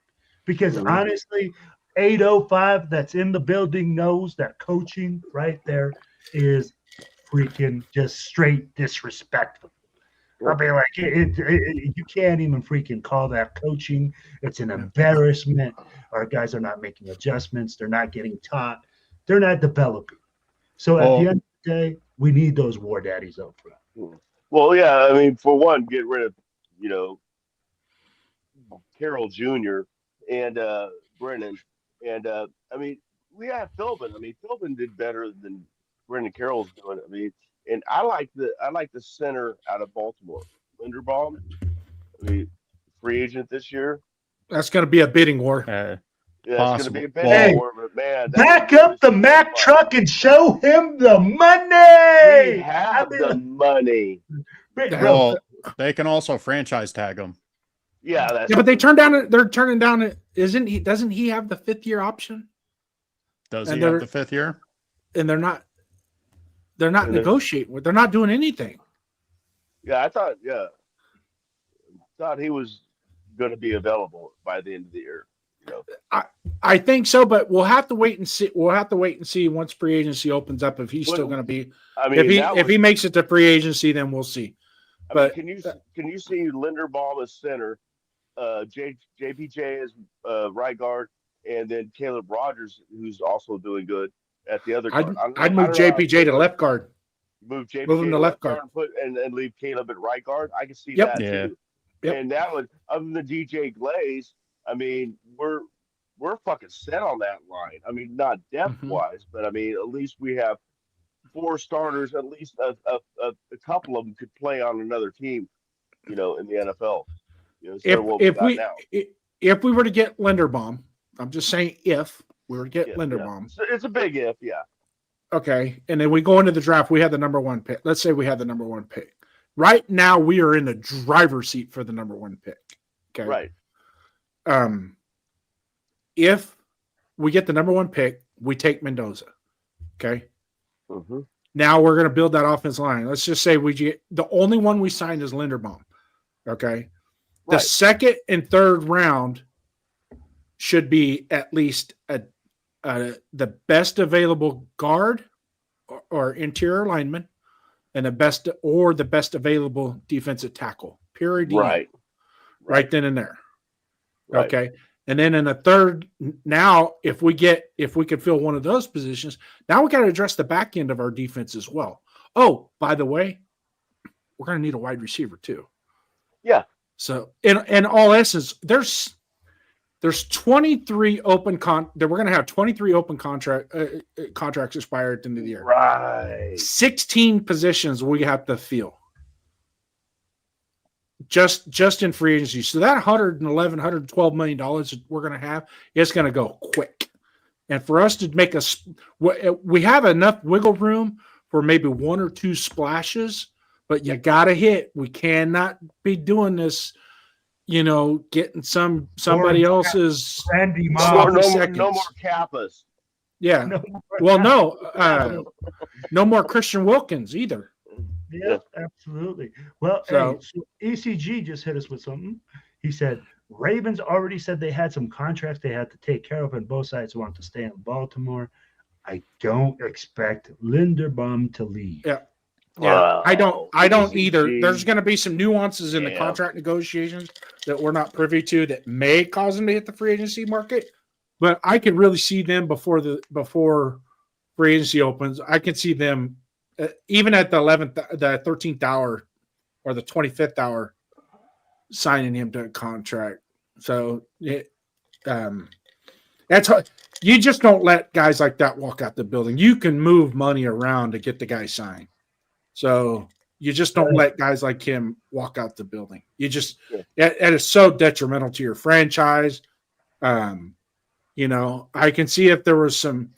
Because honestly, 805 that's in the building knows that coaching right there is freaking just straight disrespectful. I'll be like, you can't even freaking call that coaching. It's an embarrassment. Our guys are not making adjustments. They're not getting taught. They're not developing. So at the end of the day, we need those war daddies up front. Well, yeah, I mean, for one, get rid of, Carroll Jr. and Brennan. And, I mean, we have Philbin. I mean, Philbin did better than Brendan Carroll's doing. I mean, and I like the center out of Baltimore, Linderbaum. I mean, free agent this year. That's going to be a bidding war. Yeah, it's going to be a bidding Hey, war, but man, back up the Mack truck and show him the money. We have the money. Well, they can also franchise tag him. Yeah, but they turned down. They're turning down it. Doesn't he have the 5th-year option? Does he have the 5th year? And they're not negotiating with. They're not doing anything. Yeah, I thought he was going to be available by the end of the year. I think so, but we'll have to wait and see. We'll have to wait and see once free agency opens up if he's still going to be. I mean, if he makes it to free agency, then we'll see. But can you see Linderbaum as center, JPJ as right guard, and then Caleb Rogers, who's also doing good at the other guard? I'd move JPJ to left guard. Move JPJ him to left guard and leave Caleb at right guard. I can see that too. Yep. And that would, other than DJ Glaze, I mean, we're fucking set on that line. I mean, not depth wise, but I mean, at least we have 4 starters. At least a couple of them could play on another team, in the NFL. If we were to get Linderbaum, I'm just saying if we were to get Linderbaum, it's a big if, Okay, and then we go into the draft. We had the number 1 pick. Let's say we had the number 1 pick. Right now, we are in the driver's seat for the number 1 pick. Okay, right. If we get the number 1 pick, we take Mendoza. Okay. Now we're going to build that offensive line. Let's just say the only one we signed is Linderbaum. Okay. The 2nd and 3rd round should be at least the best available guard or interior lineman and the best available defensive tackle. Period. Right then and there. Right. Okay. And then in the 3rd, now if we could fill one of those positions, now we got to address the back end of our defense as well. Oh, by the way, we're going to need a wide receiver too. Yeah. So in all essence, there's 23 open we're going to have 23 open contracts expire at the end of the year. Right. 16 positions we have to fill. Just in free agency. So that $112 million that we're going to have, it's going to go quick. And for us to make we have enough wiggle room for maybe 1 or 2 splashes, but you got to hit. We cannot be doing this, getting somebody else's no more Kappas. Yeah. No more Well, capital. no more Christian Wilkins either. Yeah, absolutely. Well, So- so ECG just hit us with something. He said Ravens already said they had some contracts they had to take care of, and both sides want to stay in Baltimore. I don't expect Linderbaum to leave. Yeah. Wow. I don't either. ECG. There's going to be some nuances in the Yeah. contract negotiations that we're not privy to that may cause them to hit the free agency market. But I could really see them before free agency opens. I can see them even at the 13th hour or the 25th hour signing him to a contract. So that's hard. You just don't let guys like that walk out the building. You can move money around to get the guy signed. So you just don't let guys like him walk out the building. You just that is so detrimental to your franchise. You know, I can see if there was some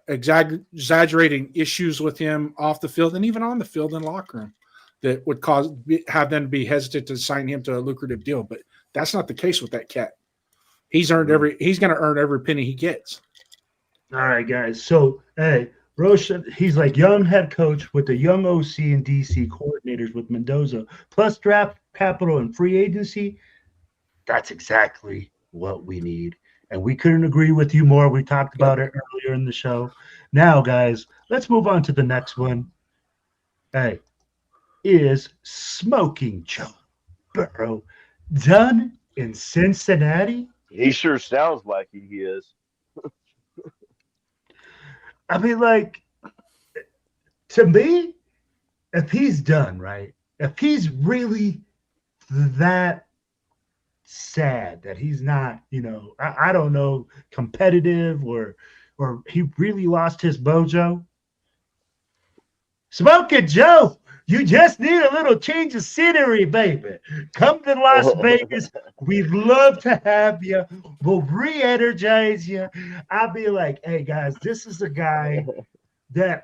exaggerating issues with him off the field and even on the field and locker room that would have them be hesitant to sign him to a lucrative deal. But that's not the case with that cat. He's going to earn every penny he gets. All right, guys. So, hey, Roshan, he's like young head coach with the young OC and DC coordinators with Mendoza, plus draft capital and free agency. That's exactly what we need. And we couldn't agree with you more. We talked about it earlier in the show. Now, guys, let's move on to the next one. Hey, is Smoking Joe Burrow done in Cincinnati? He sure sounds like he is. I mean, like, to me, if he's done, right, if he's really that sad that he's not, you know, I don't know, competitive or he really lost his mojo. Smoking Joe, you just need a little change of scenery, baby. Come to Las Vegas. We'd love to have you. We'll re-energize you. I'll be like, hey, guys, this is a guy that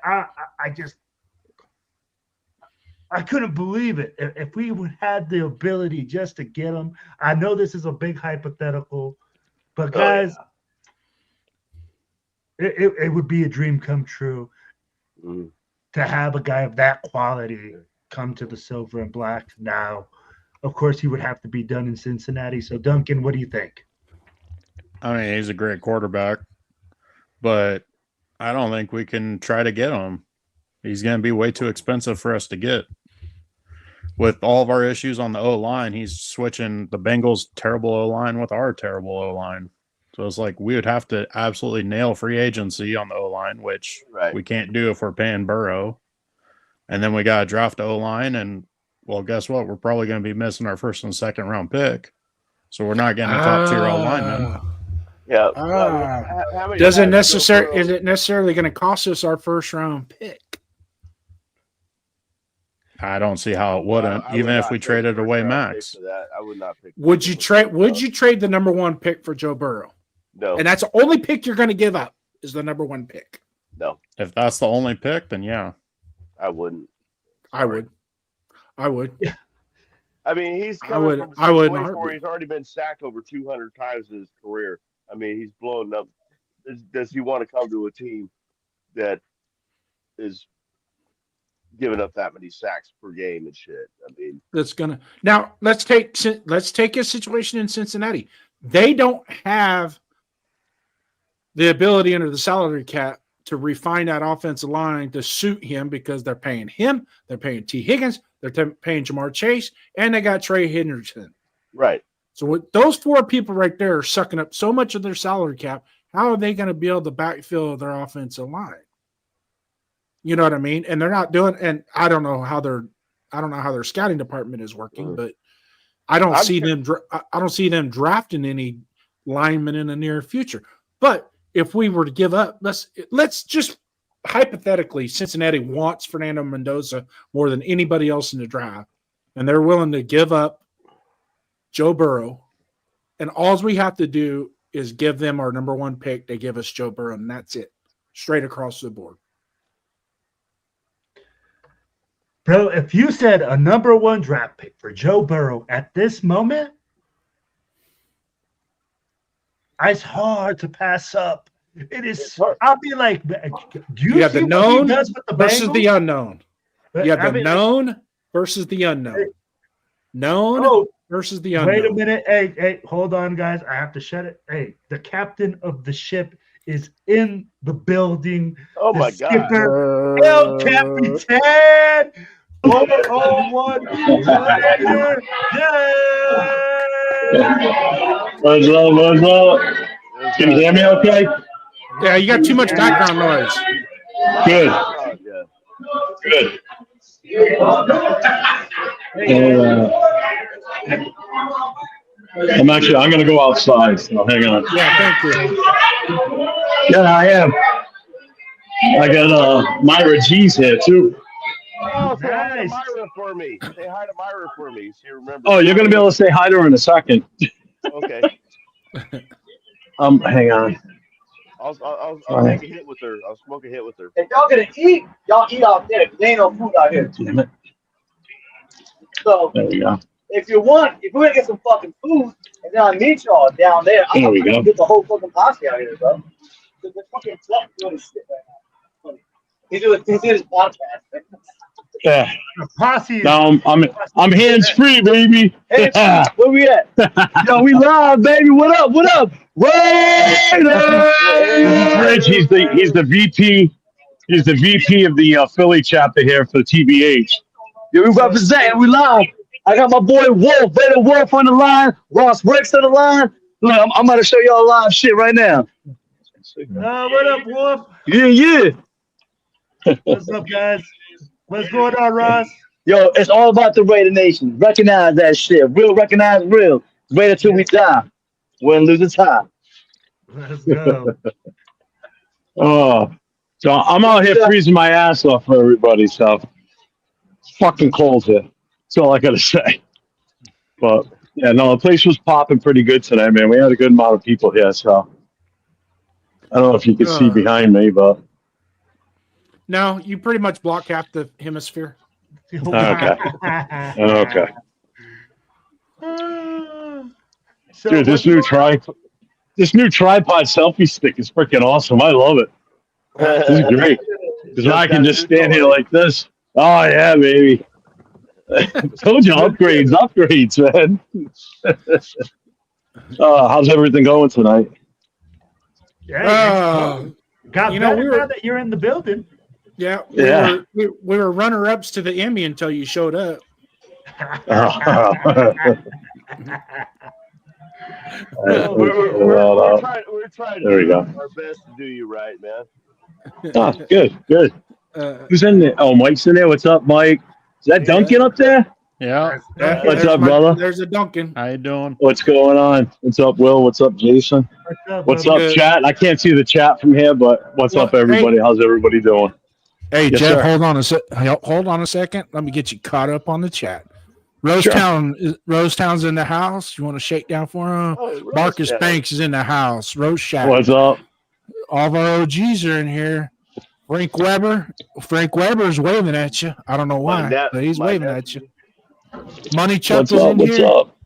I couldn't believe it. If we would had the ability just to get him, I know this is a big hypothetical, but guys, it would be a dream come true to have a guy of that quality come to the silver and black. Now, of course, he would have to be done in Cincinnati. So, Duncan, what do you think? I mean, he's a great quarterback, but I don't think we can try to get him. He's going to be way too expensive for us to get. With all of our issues on the O-line, he's switching the Bengals' terrible O-line with our terrible O-line. So it's like we would have to absolutely nail free agency on the O-line, which we can't do if we're paying Burrow. And then we got to draft the O-line, and, well, guess what? We're probably going to be missing our first and second round pick. So we're not getting a top-tier O-lineman. Yeah. Is it necessarily going to cost us our first round pick? I don't see how it wouldn't, even if we traded away Max. I would not pick. Would you trade the number one pick for Joe Burrow? No. And that's the only pick you're going to give up is the number one pick. No. If that's the only pick, then yeah. I wouldn't. I would. Yeah. I mean, he's coming from a situation where he's already been sacked over 200 times in his career. I mean, he's blown up. Does he want to come to a team that is giving up that many sacks per game and shit? I mean, that's gonna. Now let's take a situation in Cincinnati. They don't have the ability under the salary cap to refine that offensive line to suit him because they're paying him, they're paying T. Higgins, they're paying Jamar Chase, and they got Trey Henderson. Right. So with those four people right there are sucking up so much of their salary cap, how are they going to be able to backfill their offensive line? You know what I mean? And they're not doing. And I don't know how their scouting department is working, but I don't see them drafting any linemen in the near future. But if we were to give up, let's just hypothetically, Cincinnati wants Fernando Mendoza more than anybody else in the draft, and they're willing to give up Joe Burrow, and all we have to do is give them our number one pick. They give us Joe Burrow, and that's it, straight across the board. Bro, if you said a number one draft pick for Joe Burrow at this moment, it's hard to pass up It is. I'll be like, do You have see the what he known does with the versus Bengals? the unknown. You have I the mean, known versus the unknown. Known Oh, versus the unknown. wait a minute. Hey, hold on, guys. I have to shut it. Hey, the captain of the ship is in the building. Oh The my God. skipper, El Capitan. 101 Raider. What's up? What's up? Can you hear me okay? Yeah, you got too much background noise. Good. Oh, yeah. Good. I'm going to go outside, so hang on. Yeah, thank you. Yeah, I am. I got Myra G's here, too. Oh, say hi to Nice. Myra for me. Say hi to Myra for me. She remembers. Oh, you're going to be able to say hi to her in a second. Okay. Hang on. I'll take a hit with her. I'll smoke a hit with her. If y'all gonna eat, y'all eat out there. There ain't no food out here. Damn it. So There we go. if we're gonna get some fucking food, and then I meet y'all down there, I'm There we gonna go. get the whole fucking posse out here, bro. The fucking truck doing his shit right now. He's doing his podcast. Yeah. The posse. is- Now I'm hands free, baby. Hey, where we at? Yo, we live, baby. What up? What up? Raider! Rich, he's the VP. He's the VP of the Philly chapter here for TBH. Yeah, we represent. We live. I got my boy Wolf, Raider Wolf on the line. Ross Bricks on the line. Look, I'm about to show y'all live shit right now. what up, Wolf? Yeah. What's up, guys? What's going on, Ross? Yo, it's all about the Raider Nation. Recognize that shit. Real recognize real. Raider till we die. Win, lose, it's tie. Let's go. Oh, so I'm out here freezing my ass off for everybody. So it's fucking cold here. That's all I gotta say. But yeah, no, the place was popping pretty good today, man. We had a good amount of people here. So I don't know if you can see behind me, but No, you pretty much block half the hemisphere. okay. Okay. So Dude, this new tripod selfie stick is freaking awesome. I love it. This is great. Because I can just stand here like this. Oh yeah, baby. Told you upgrades, man. How's everything going tonight? Yeah, got you know, better now that you're in the building. Yeah, Yeah. we were runner-ups to the Emmy until you showed up. We're trying There we to go. do our best to do you right, man. Oh, good. Who's in there? Oh, Mike's in there. What's up, Mike? Is that Duncan up there? Yeah. What's up, brother? There's a Duncan. How you doing? What's going on? What's up, Will? What's up, Jason? What's up, Good. chat? I can't see the chat from here, but what's up, everybody? How's everybody doing? Hey, Yes, Jeff, sir. hold on a second. Let me get you caught up on the chat. Rosetown's in the house. You want to shake down for him? Marcus Banks is in the house. Rose Shack. What's up? All of our OGs are in here. Frank Weber's waving at you. I don't know why, but he's waving at you. Money Chuck What's is up? in What's here. up?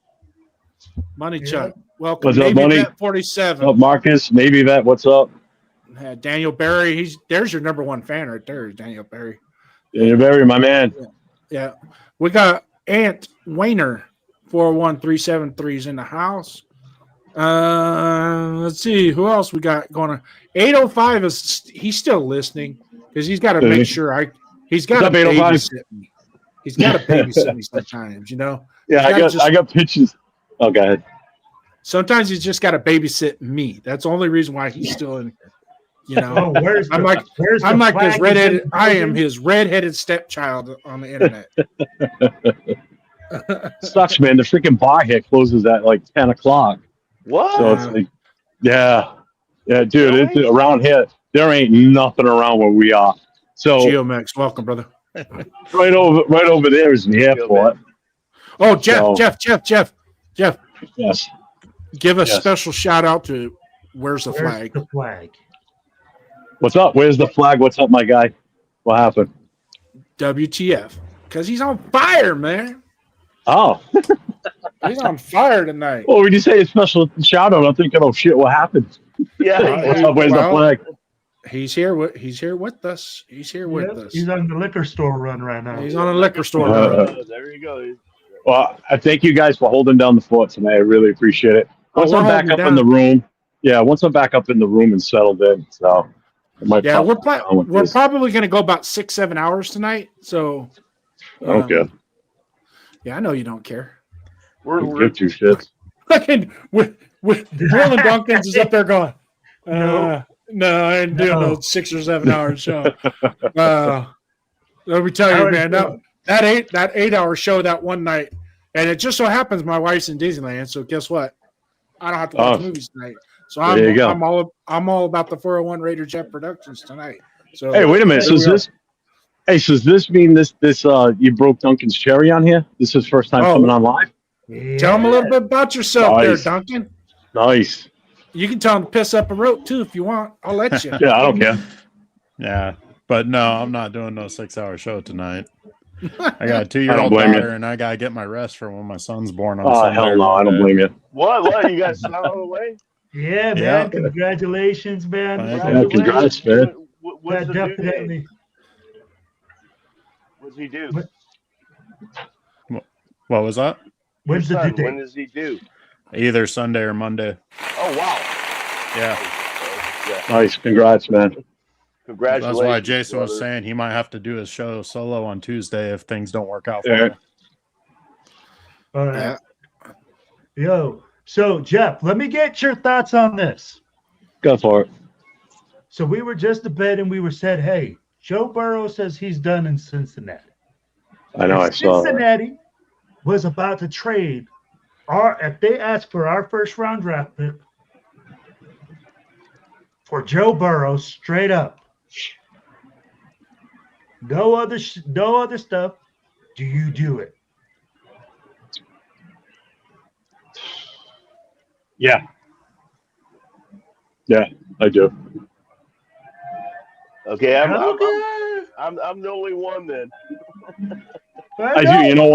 Money Chuck. Welcome. What's up, Navy Money? Vet 47. What's up, Marcus? Navy Vet. What's up? Daniel Barry. There's your number one fan right there, Daniel Barry. Daniel Barry, my man. Yeah. We got Ant Wayner 41373 is in the house. Let's see who else we got going on. 805 he's still listening because he's got to make sure he's got to babysit me. He's got to babysit me sometimes, you know. Yeah, I got pictures. Oh, go ahead. Sometimes he's just got to babysit me. That's the only reason why he's still in. You know, I'm like this redheaded. I am his redheaded stepchild on the internet. Sucks, man. The freaking bar here closes at like 10 o'clock. What? So it's like, yeah, dude. It's around here. There ain't nothing around where we are. So Geomex, welcome, brother. right over there is the airport. Oh, Jeff. Yes. Give a special shout out to Where's the Flag? The flag. What's up? Where's the flag? What's up, my guy? What happened? WTF? Because he's on fire, man. Oh. He's on fire tonight. Well, when you say a special shout out, I'm thinking, oh shit, what happened? Yeah. What's up? Where's the flag? He's here with us. He's here with us. He's on the liquor store run right now. He's on a liquor store run. There you go. Well, I thank you guys for holding down the fort tonight. I really appreciate it. Once I'm back up in the room, once I'm back up in the room and settled in, so we're probably going to go about 6-7 hours tonight. So I don't care. Yeah, I know you don't care. We're give two shits. with Will and Duncans is up there going, no, I ain't doing no 6 or 7 hours show. Let me tell you, man, that 8-hour show that one night, and it just so happens my wife's in Disneyland. So guess what? I don't have to watch movies tonight. So I'm all about the 401 Raider Jet Productions tonight. So hey, wait a minute. So does this mean this you broke Duncan's cherry on here? This is his first time coming on live? Yeah. Tell him a little bit about yourself there, Duncan. Nice. You can tell him to piss up a rope too if you want. I'll let you. Yeah, I don't care. Yeah, but no, I'm not doing no 6-hour show tonight. I got a 2-year-old daughter, and I gotta get my rest for when my son's born on Sunday. Hell no, I don't blame you. What? You guys not on the way? Yeah, man. Yeah. Congratulations, man. Congrats, man. What's the definitely. due date? What's he do? What was that? When's the due date? When is he due? Either Sunday or Monday. Oh wow! Yeah. Nice. Congrats, man. Congratulations. That's why Jason was saying he might have to do his show solo on Tuesday if things don't work out for him. All right. Yo, so Jeff, let me get your thoughts on this. Go for it. So we were just debating. We were said, hey, Joe Burrow says he's done in Cincinnati. I know. I saw that. Cincinnati was about to trade if they asked for our first round draft pick for Joe Burrow straight up. No other stuff. Do you do it? Yeah. Yeah, I do. Okay, I'm the only one then. I do. You know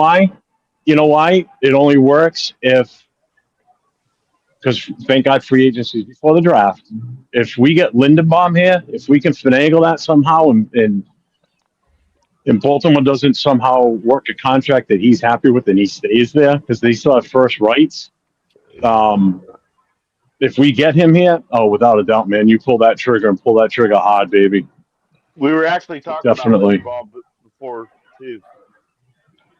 why? It only works because thank God free agency before the draft. If we get Lindenbaum here, if we can finagle that somehow and Baltimore doesn't somehow work a contract that he's happy with and he stays there because they still have first rights. If we get him here, without a doubt, man, you pull that trigger and pull that trigger hard, baby. We were actually talking about Lindenbaum before too.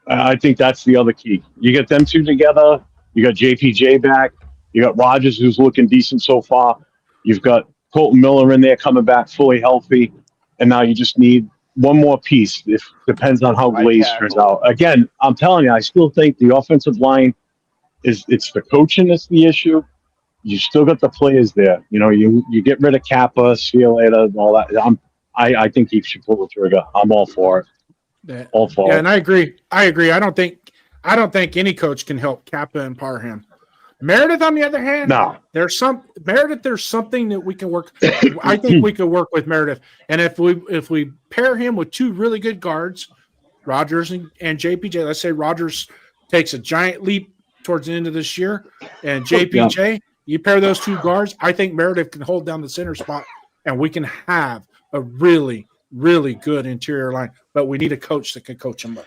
I think that's the other key. You get them two together. You got JPJ back. You got Rodgers, who's looking decent so far. You've got Colton Miller in there coming back fully healthy. And now you just need one more piece. It depends on how Glaze turns out. Again, I'm telling you, I still think the offensive line it's the coaching that's the issue. You still got the players there. You know, you get rid of Kappa, see you later, all that. I think he should pull the trigger. I'm all for it. All for it. Yeah, and I agree. I don't think any coach can help Kappa and Parham. Meredith, on the other hand, there's something that we can work. I think we could work with Meredith, and if we pair him with two really good guards, Rodgers and JPJ. Let's say Rodgers takes a giant leap towards the end of this year, and JPJ, you pair those two guards. I think Meredith can hold down the center spot, and we can have a really, really good interior line. But we need a coach that can coach them up.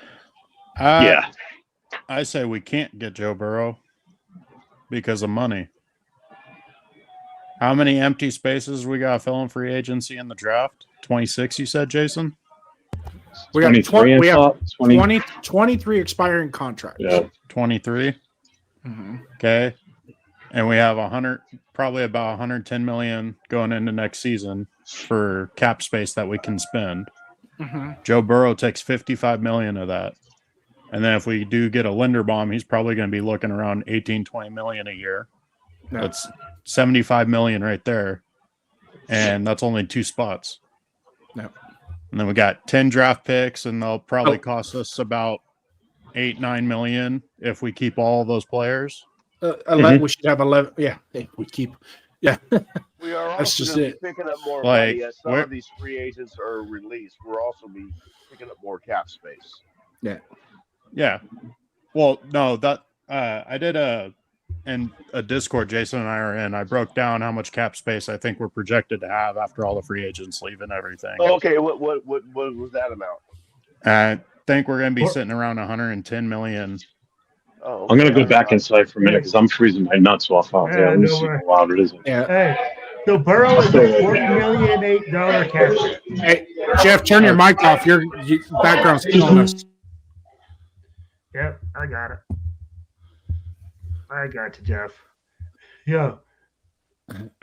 I say we can't get Joe Burrow because of money. How many empty spaces we got filling free agency in the draft? 26, you said, Jason? We have 23 expiring contracts. Yeah. 23? Mm-hmm. Okay. And we have probably about 110 million going into next season for cap space that we can spend. Mm-hmm. Joe Burrow takes 55 million of that. And then if we do get a Linderbaum, he's probably going to be looking around 18, 20 million a year. Yeah. That's 75 million right there. And that's only 2 spots. Yeah. And then we got 10 draft picks, and they'll probably cost us about 8-9 million if we keep all of those players. 11. We should have 11. Yeah, we keep. Yeah, We are that's also just gonna it. be picking up more Like, money as some of these free agents are released. We're also be picking up more cap space. Yeah. Well, no, that I did a in a Discord Jason and I are in, I broke down how much cap space I think we're projected to have after all the free agents leave and everything. Okay, what was that amount? I think we're going to be sitting around 110 million. Oh, I'm gonna go back inside for a minute because I'm freezing my nuts off out there. Let me see how loud it is. Yeah. Hey, so Burrow is a $40.8 million cap hit. Hey, Jeff, turn your mic off. Your background's killing us. Yep, I got it. I got you, Jeff. Yo.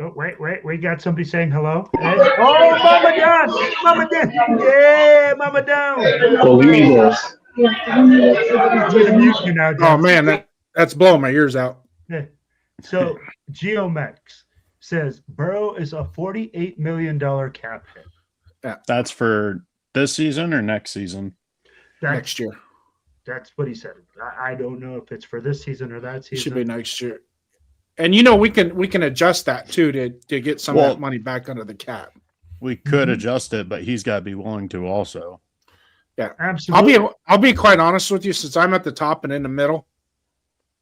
Oh, wait. We got somebody saying hello. Hey. Oh, Mama Down. Mama Down. Yeah, Mama Down. Believe me this. I'm gonna mute you now, Jeff. Oh, man, that's blowing my ears out. Yeah. So, Geomax says Burrow is a $48 million cap hit. That's for this season or next season? Next year. That's what he said. I don't know if it's for this season or that season. It should be next year. And we can adjust that too to get some of that money back under the cap. We could adjust it, but he's got to be willing to also. Yeah, absolutely. I'll be quite honest with you, since I'm at the top and in the middle,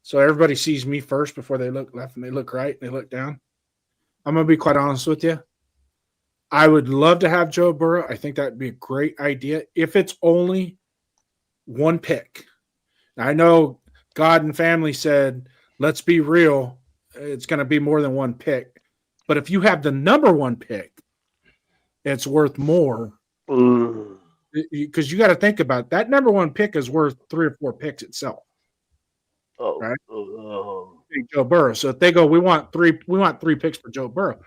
so everybody sees me first before they look left and they look right and they look down. I'm gonna be quite honest with you. I would love to have Joe Burrow. I think that'd be a great idea if it's only one pick. I know God and family said, let's be real, it's going to be more than one pick. But if you have the number one pick, it's worth more. Because you got to think about it. That number one pick is worth 3 or 4 picks itself. Oh, right? Joe Burrow. So if they go, we want 3 picks for Joe Burrow,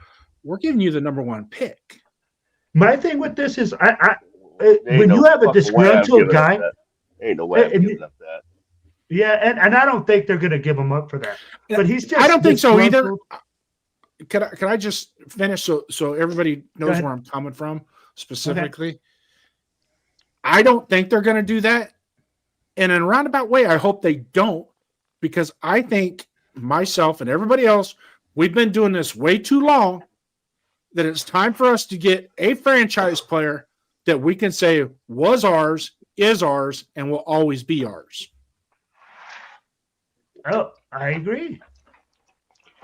we're giving you the number one pick. My thing with this is when you have a disgruntled guy, ain't no way I'm giving up that. Yeah, and I don't think they're going to give him up for that. But he's just. I don't think so either. Can I just finish so everybody knows where I'm coming from specifically? Okay. I don't think they're going to do that. And in a roundabout way, I hope they don't, because I think myself and everybody else, we've been doing this way too long, that it's time for us to get a franchise player that we can say was ours, is ours, and will always be ours. Oh, I agree.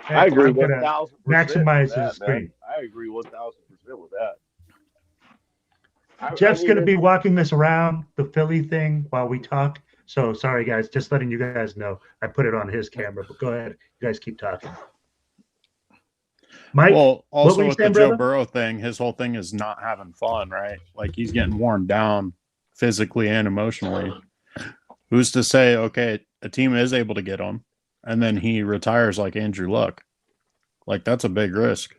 I agree 1,000%. Maximize his screen. I agree 1,000% with that. Jeff's going to be walking this around the Philly thing while we talk. So sorry, guys. Just letting you guys know. I put it on his camera, but go ahead. You guys keep talking. Mike, well, also with the brother? Joe Burrow thing, his whole thing is not having fun, right? Like, he's getting worn down physically and emotionally. Who's to say, okay, a team is able to get him, and then he retires like Andrew Luck? Like, that's a big risk.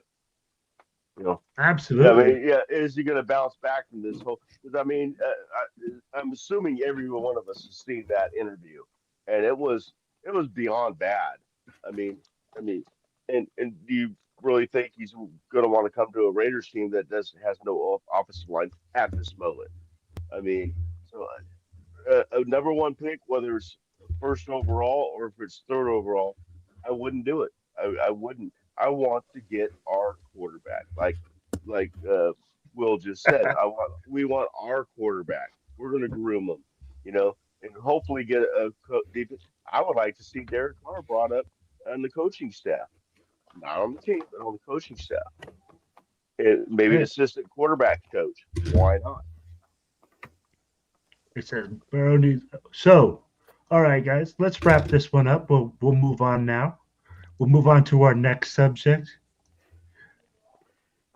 You know, absolutely. I mean, yeah, is he going to bounce back from this whole? Because I mean, I'm assuming every one of us has seen that interview, and it was beyond bad. I mean, and do you really think he's going to want to come to a Raiders team that has no offensive line at this moment? I mean, so a number one pick, whether it's first overall or if it's third overall, I wouldn't do it. I wouldn't. I want to get our quarterback, like Will just said. We want our quarterback. We're going to groom him, and hopefully get a. I would like to see Derek Carr brought up on the coaching staff, not on the team, but on the coaching staff. And maybe an assistant quarterback coach. Why not? It says Burrow needs. So, all right, guys, let's wrap this one up. We'll move on now. We'll move on to our next subject.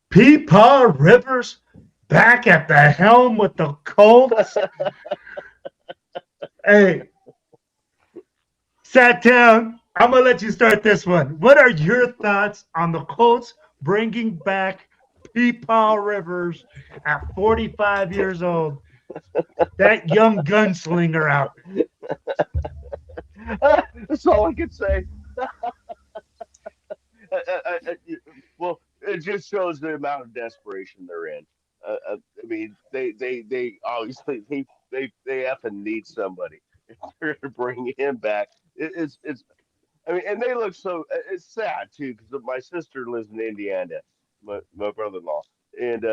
Peepaw Rivers back at the helm with the Colts. Hey, sat down. I'm going to let you start this one. What are your thoughts on the Colts bringing back Peepaw Rivers at 45 years old? That young gunslinger out. That's all I can say. Well, it just shows the amount of desperation they're in. I mean, they obviously they effing need somebody. If they're gonna bring him back, it's. I mean, and they look so. It's sad too, because my sister lives in Indiana, my brother-in-law, and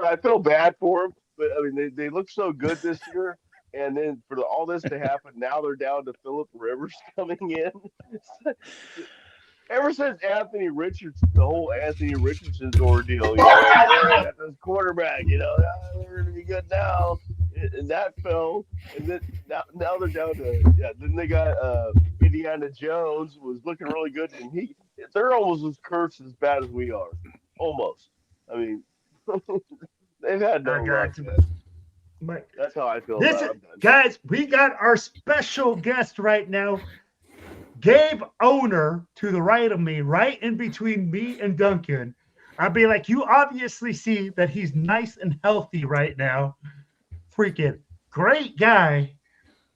I feel bad for him. But I mean, they look so good this year. And then for all this to happen, now they're down to Phillip Rivers coming in. Ever since Anthony Richardson, the whole Anthony Richardson's ordeal, this quarterback, they're going to be good now. And that fell. And then now they're down to, then they got Indiana Jones was looking really good. And they're almost as cursed as bad as we are. Almost. I mean, they've had no luck. That's how I feel about it. Guys, we got our special guest right now. Gabe Owner to the right of me, right in between me and Duncan. I'd be like, you obviously see that he's nice and healthy right now. Freaking great guy.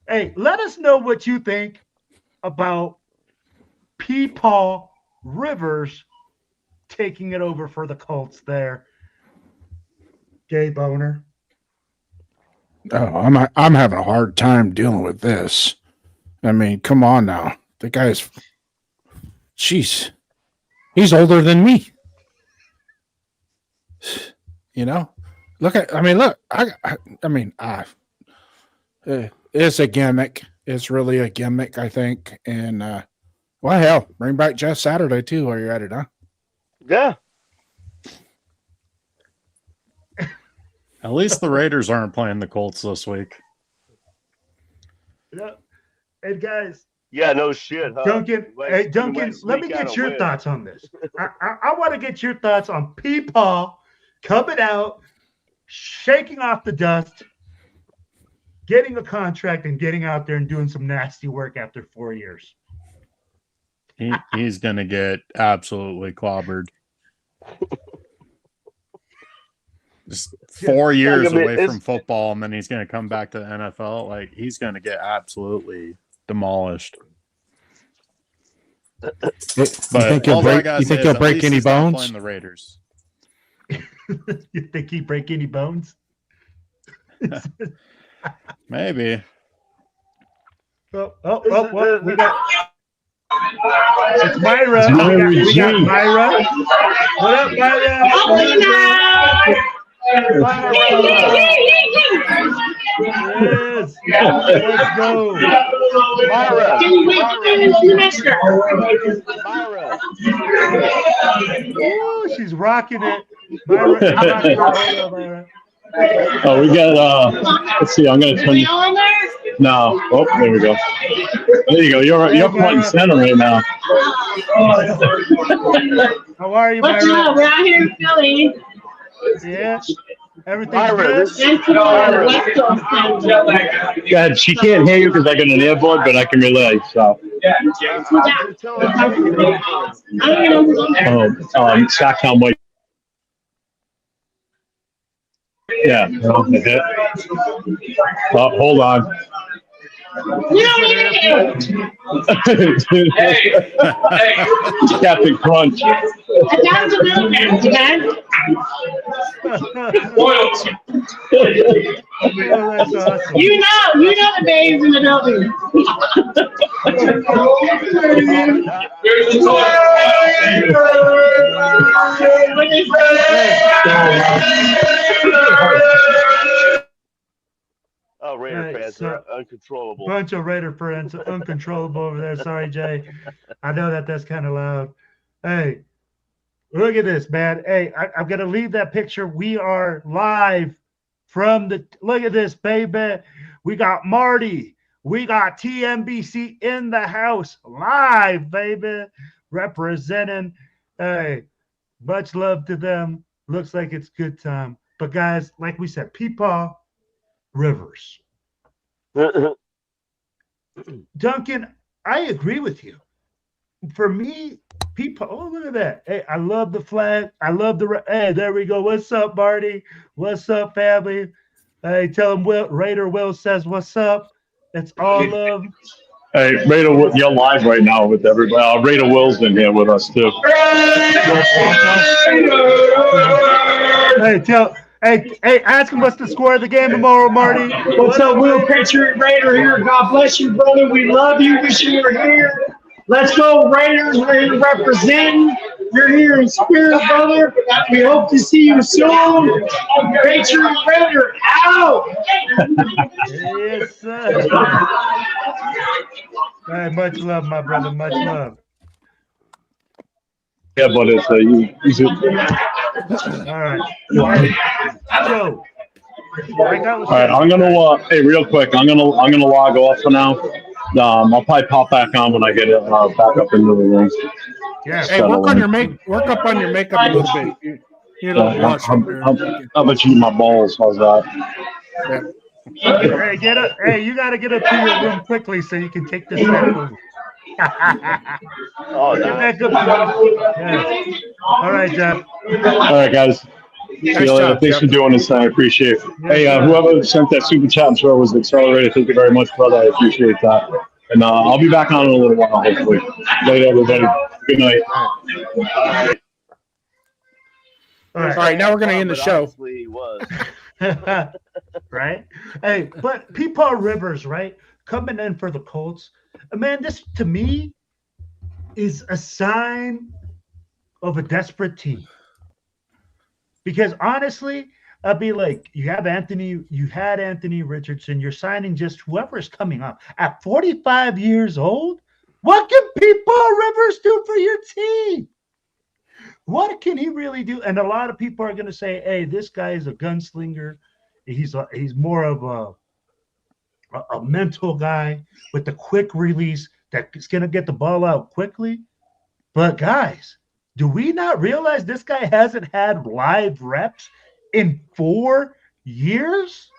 Hey, let us know what you think about Peepaw Rivers taking it over for the Colts there. Gabe Owner. Oh, I'm having a hard time dealing with this. I mean, come on now. The guy's, jeez, he's older than me. Look, it's a gimmick. It's really a gimmick, I think. And, well, hell, bring back Jeff Saturday, too, while you're at it, huh? Yeah. At least the Raiders aren't playing the Colts this week. Yeah. And, guys. Yeah, no shit, huh? Duncan, let me get your thoughts on this. I want to get your thoughts on Peepaw coming out, shaking off the dust, getting a contract, and getting out there and doing some nasty work after 4 years. He's going to get absolutely clobbered. Just 4 years away from football, and then he's going to come back to the NFL. Like, he's going to get absolutely demolished. You think he'll break any bones? Playing the Raiders. You think he break any bones? Maybe. Oh, we got. It's Myra. We got Myra. What up, Myra? Yes. Let's go. Myra. Ooh, she's rocking it. Myra. Oh, we got, let's see, I'm going to turn. No. Oh, there we go. There you go. You're front and center right now. How are you, Myra? What's up? We're out here in Philly. Yeah. Everything's good? God, she can't hear you because I got an earbud, but I can relay, so. Stocktown White. Yeah. Hold on. Captain Crunch. That's awesome. You know the babes in the building. Oh, Raider fans are uncontrollable. Bunch of Raider fans uncontrollable over there. Sorry, Jay. I know that's kind of loud. Hey, look at this, man. Hey, I'm going to leave that picture. We are live from the – look at this, baby. We got Marty. We got TMBC in the house live, baby, representing. Hey, much love to them. Looks like it's good time. But, guys, like we said, Peepaw Rivers. Duncan, I agree with you. For me, people, oh, look at that. Hey, I love the flag. I love the, hey, there we go. What's up, Marty? What's up, family? Hey, tell them Raider Will says what's up. It's all love. Hey, Raider, you're live right now with everybody. Raider Will's in here with us, too. Hey, ask him what's the score of the game tomorrow, Marty. What's up, Will? Patriot Raider here. God bless you, brother. We love you. Wish you were here. Let's go, Raiders. We're here representing. You're here in spirit, brother. We hope to see you soon. Patriot Raider out. Yes, sir. Hey, much love, my brother. Much love. Yeah, but it's All right. Hey, Joe. All right, I'm gonna hey, real quick, I'm gonna log off for now. I'll probably pop back on when I get it back up into the room. Yeah. Hey, work up on your makeup a little bit. You know, blush up there. How about you, my balls? How's that? Yeah. Hey, get up. Hey, you got to get up to your room quickly so you can take this back over. Oh, Get nice. back up. Yeah. All right, Jeff. All right, guys. See you later. Thanks for doing this. I appreciate it. Hey, whoever sent that super chat, I'm sure it was accelerated. Thank you very much, brother. I appreciate that. And I'll be back on in a little while, hopefully. Later, everybody. Good night. All right, now we're going to end the show. Right? Hey, but Peepaw Rivers, right? Coming in for the Colts. Man, this to me is a sign of a desperate team. Because honestly, I'd be like, you had Anthony Richardson, you're signing just whoever is coming up. At 45 years old, what can Peepaw Rivers do for your team? What can he really do? And a lot of people are going to say, hey, this guy is a gunslinger. He's more of a mental guy with the quick release that's going to get the ball out quickly. But guys, do we not realize this guy hasn't had live reps in 4 years?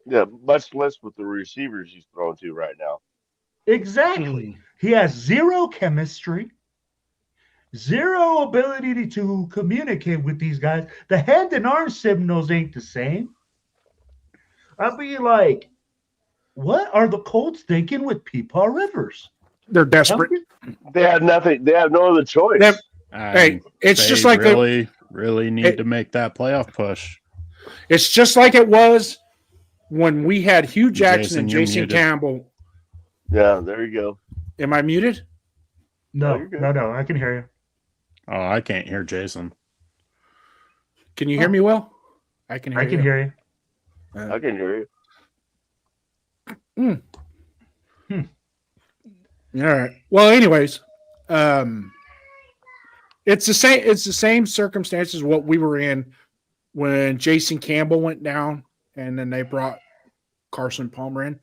Yeah, much less with the receivers he's throwing to right now. Exactly. He has zero chemistry, zero ability to communicate with these guys. The hand and arm signals ain't the same. I'd be like, what are the Colts thinking with Peepaw Rivers? They're desperate. They have nothing. They have no other choice. Hey, it's just like really need to make that playoff push. It's just like it was when we had Hugh Jackson and Jason Campbell. Yeah, there you go. Am I muted? No, I can hear you. Oh, I can't hear Jason. Can you hear me well? I can hear you. I can hear you. All right. Well, anyways, it's the same. It's the same circumstances what we were in when Jason Campbell went down, and then they brought Carson Palmer in.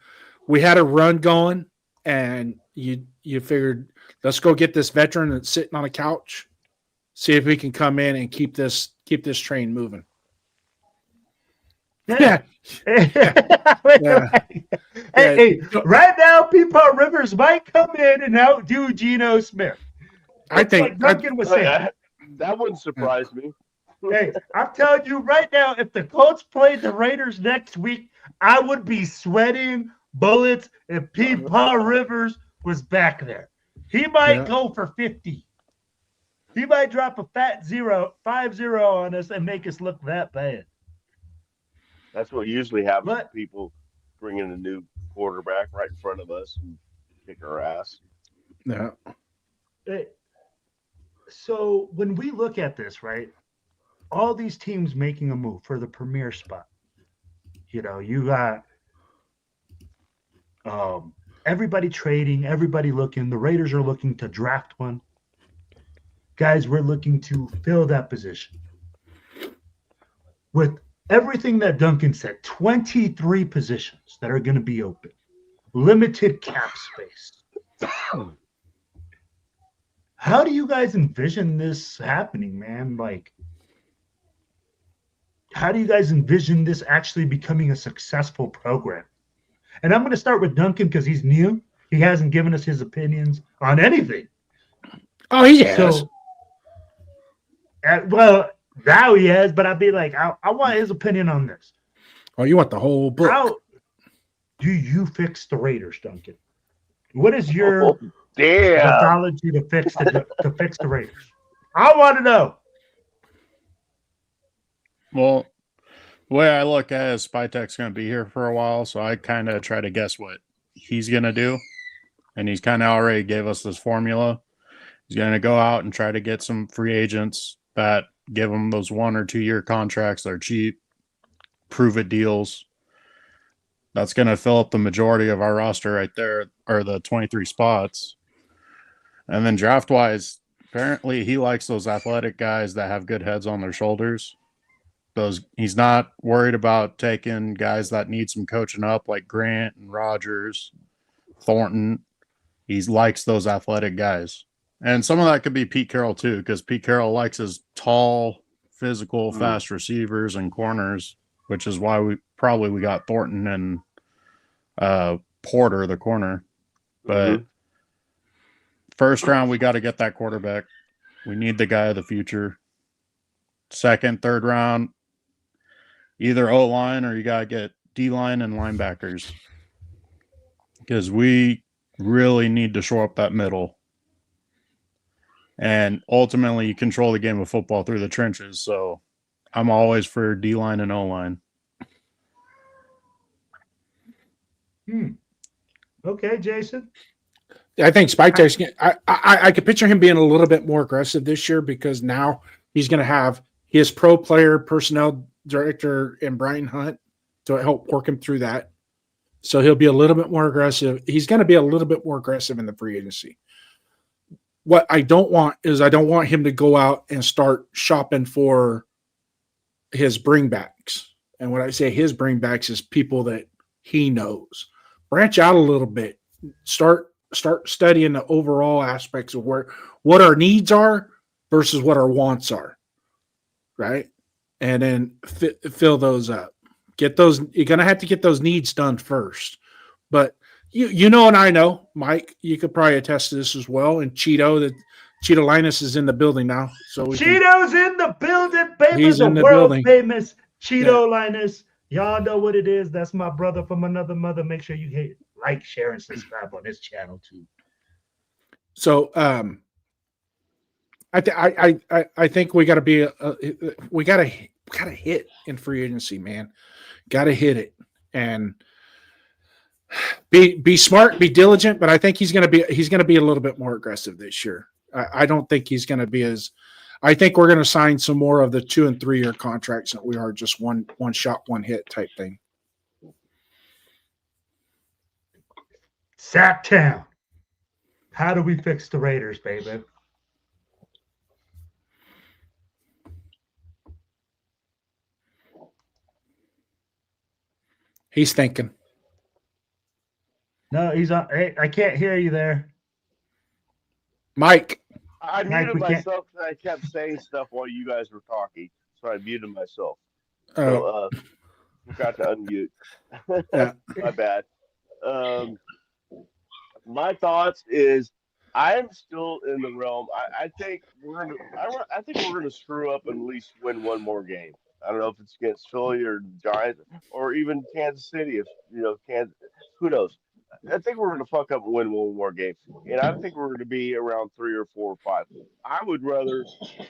We had a run going, and you figured, let's go get this veteran that's sitting on a couch, see if we can come in and keep this train moving. Yeah. Hey, right now, Peepaw Rivers might come in and outdo Geno Smith. I think like Duncan was saying. That wouldn't surprise me. Hey, I'm telling you right now, if the Colts played the Raiders next week, I would be sweating bullets if Peepaw Rivers was back there. He might go for 50. He might drop a fat 5-0 on us and make us look that bad. That's what usually happens to people bringing a new quarterback right in front of us and kick our ass. Yeah. So when we look at this, right, all these teams making a move for the premier spot, you know, you got everybody trading, everybody looking. The Raiders are looking to draft one. Guys, we're looking to fill that position. With everything that Duncan said, 23 positions that are going to be open, limited cap space. How do you guys envision this happening, man? Like, how do you guys envision this actually becoming a successful program? And I'm going to start with Duncan because he's new. He hasn't given us his opinions on anything. Oh, he has. So, well, now he has, but I'd be like, I want his opinion on this. Oh, you want the whole book? How do you fix the Raiders, Duncan? What is your methodology to fix the Raiders? I want to know. Well, the way I look at it is Spytek's going to be here for a while, so I kind of try to guess what he's going to do. And he's kind of already gave us this formula. He's going to go out and try to get some free agents that give him those 1 or 2 year contracts that are cheap, prove it deals. That's going to fill up the majority of our roster right there, or the 23 spots. And then draft wise, apparently he likes those athletic guys that have good heads on their shoulders. He's not worried about taking guys that need some coaching up like Grant and Rogers, Thornton. He likes those athletic guys. And some of that could be Pete Carroll too, because Pete Carroll likes his tall, physical, fast receivers and corners, which is why we got Thornton and Porter, the corner. But first round, we got to get that quarterback. We need the guy of the future. Second, third round, either O-line or you got to get D-line and linebackers, because we really need to shore up that middle. And ultimately, you control the game of football through the trenches. So I'm always for D-line and O-line. Okay, Jason. I think Spike I could picture him being a little bit more aggressive this year, because now he's going to have his pro player personnel director and Brian Hunt to help work him through that. So he'll be a little bit more aggressive. He's going to be a little bit more aggressive in the free agency. What I don't want is I don't want him to go out and start shopping for his bringbacks. And when I say his bringbacks is people that he knows. Branch out a little bit. Start studying the overall aspects of what our needs are versus what our wants are, right? And then fill those up. Get those. You're gonna have to get those needs done first. But you know, and I know, Mike, you could probably attest to this as well. And Cheeto Linus is in the building now. So Cheeto's in the building, baby. He's in the world building. Famous Cheeto Linus. Y'all know what it is. That's my brother from another mother. Make sure you like, share, and subscribe on his channel too. So I think we got to be we got to hit in free agency, man. Got to hit it and be smart, be diligent. But I think he's going to be a little bit more aggressive this year. I don't think he's going to be as. I think we're going to sign some more of the 2 and 3 year contracts that we are just one shot, one hit type thing. Sacktown. How do we fix the Raiders, baby? He's thinking. No, he's on. Hey, I can't hear you there. Mike. I muted myself because I kept saying stuff while you guys were talking, so I muted myself. So, forgot to unmute. My bad. My thoughts is I'm still in the realm. I think we're gonna screw up and at least win one more game. I don't know if it's against Philly or Giants or even Kansas City. If Kansas, who knows? I think we're going to fuck up and win one more game. And I think we're going to be around 3 or 4 or 5. I would rather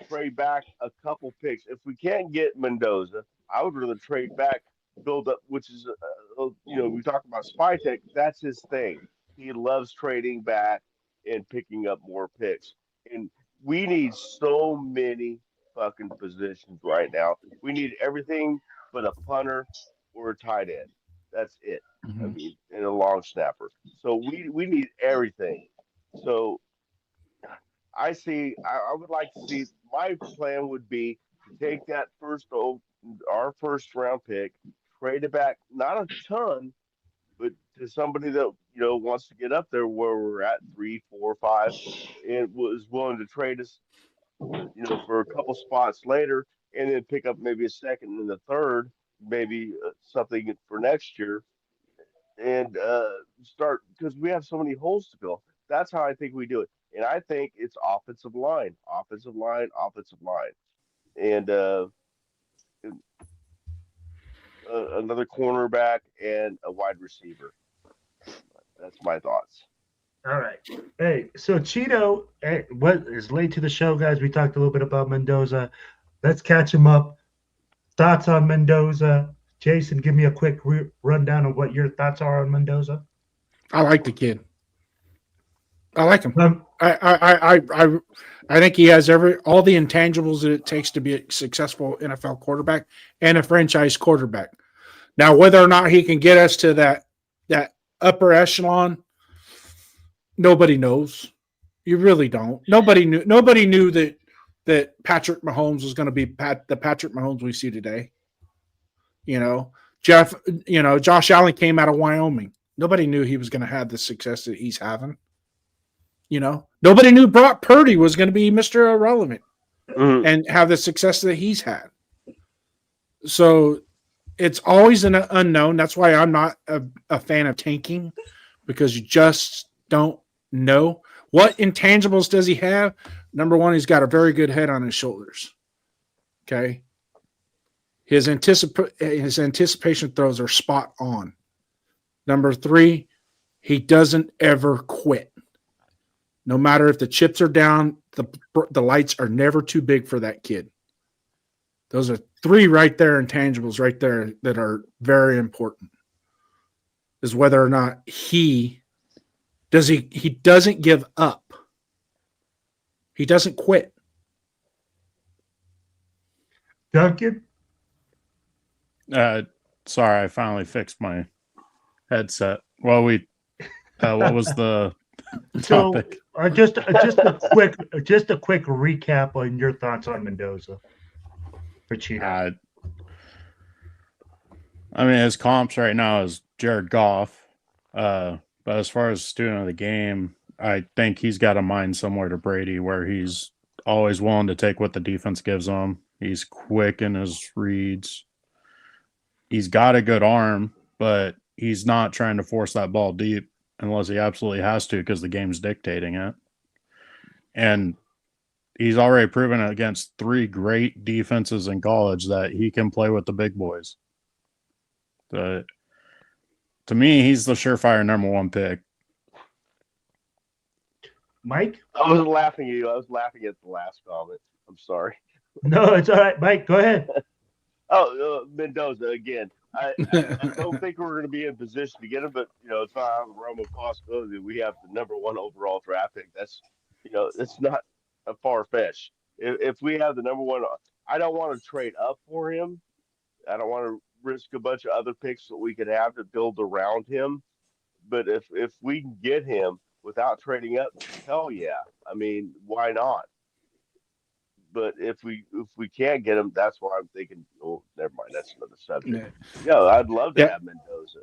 trade back a couple picks. If we can't get Mendoza, I would rather trade back, build up, which is, we talk about Spytek. That's his thing. He loves trading back and picking up more picks. And we need so many fucking positions right now. We need everything but a punter or a tight end. That's it. I mean, and a long snapper. So we need everything. So I would like to see, my plan would be to take that our first round pick, trade it back, not a ton, but to somebody that wants to get up there where we're at 3, 4, 5, and was willing to trade us, for a couple spots later, and then pick up maybe a second and a third, maybe something for next year, and start, because we have so many holes to fill. That's how I think we do it. And I think it's offensive line, and another cornerback and a wide receiver. That's my thoughts. All right. Hey, so Cheeto, what is late to the show, guys? We talked a little bit about Mendoza. Let's catch him up. Thoughts on Mendoza? Jason, give me a quick rundown of what your thoughts are on Mendoza. I like the kid. I like him. I think he has all the intangibles that it takes to be a successful NFL quarterback and a franchise quarterback. Now, whether or not he can get us to that upper echelon, nobody knows. You really don't. Nobody knew that Patrick Mahomes was going to be the Patrick Mahomes we see today. Josh Allen came out of Wyoming. Nobody knew he was going to have the success that he's having. Nobody knew Brock Purdy was going to be Mr. Irrelevant and have the success that he's had. So it's always an unknown. That's why I'm not a fan of tanking, because you just don't know. What intangibles does he have? Number one, he's got a very good head on his shoulders. Okay. His anticipation throws are spot on. Number three, he doesn't ever quit. No matter if the chips are down, the lights are never too big for that kid. Those are three right there, intangibles right there that are very important. Is whether or not he doesn't give up. He doesn't quit. Duncan? Sorry, I finally fixed my headset. Well, what was the topic? So, just a quick recap on your thoughts on Mendoza for Cheetah. I mean, his comps right now is Jared Goff. But as far as student of the game, I think he's got a mind somewhere to Brady, where he's always willing to take what the defense gives him. He's quick in his reads. He's got a good arm, but he's not trying to force that ball deep unless he absolutely has to, because the game's dictating it. And he's already proven it against three great defenses in college that he can play with the big boys. To me, he's the surefire number one pick. Mike? I wasn't laughing at you. I was laughing at the last comment. I'm sorry. No, it's all right. Mike, go ahead. Mendoza again. I don't think we're going to be in position to get him, but it's not out of the realm of possibility that we have the number one overall draft pick. That's it's not a far fetch. If we have the number one, I don't want to trade up for him. I don't want to risk a bunch of other picks that we could have to build around him. But if we can get him without trading up, hell yeah. I mean, why not? But if we can't get him, that's why I'm thinking. Oh, never mind. That's another subject. Yeah, I'd love to have Mendoza.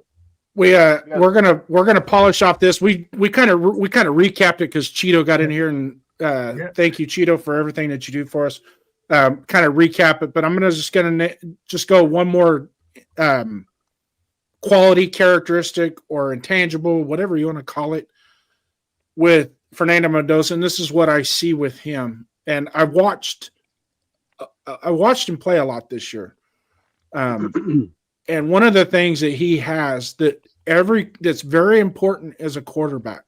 We're gonna polish off this. We kind of recapped it because Cheeto got in here, and thank you, Cheeto, for everything that you do for us. Kind of recap it, but I'm gonna go one more quality characteristic or intangible, whatever you want to call it, with Fernando Mendoza, and this is what I see with him. And I watched him play a lot this year. And one of the things that he has that's very important as a quarterback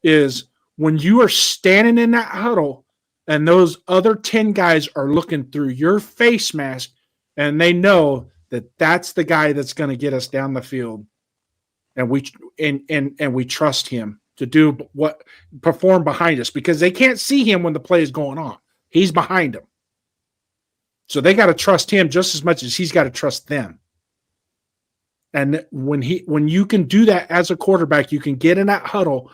is when you are standing in that huddle and those other 10 guys are looking through your face mask and they know that that's the guy that's going to get us down the field. And we trust him to perform behind us, because they can't see him when the play is going on. He's behind them. So they got to trust him just as much as he's got to trust them. And when you can do that as a quarterback, you can get in that huddle.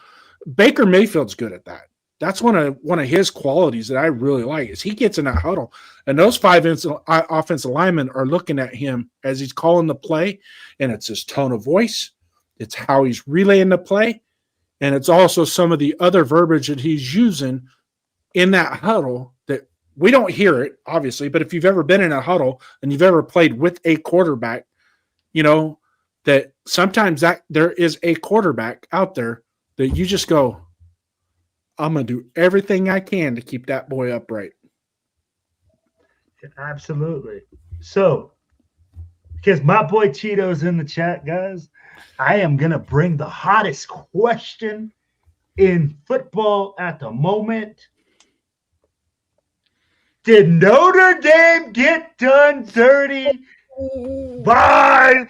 Baker Mayfield's good at that. That's one of his qualities that I really like, is he gets in that huddle, and those 5 offensive linemen are looking at him as he's calling the play, and it's his tone of voice, it's how he's relaying the play, and it's also some of the other verbiage that he's using in that huddle that we don't hear it, obviously, but if you've ever been in a huddle and you've ever played with a quarterback, that sometimes that there is a quarterback out there that you just go, I'm going to do everything I can to keep that boy upright. Absolutely. So, because my boy Cheeto's in the chat, guys, I am going to bring the hottest question in football at the moment. Did Notre Dame get done dirty by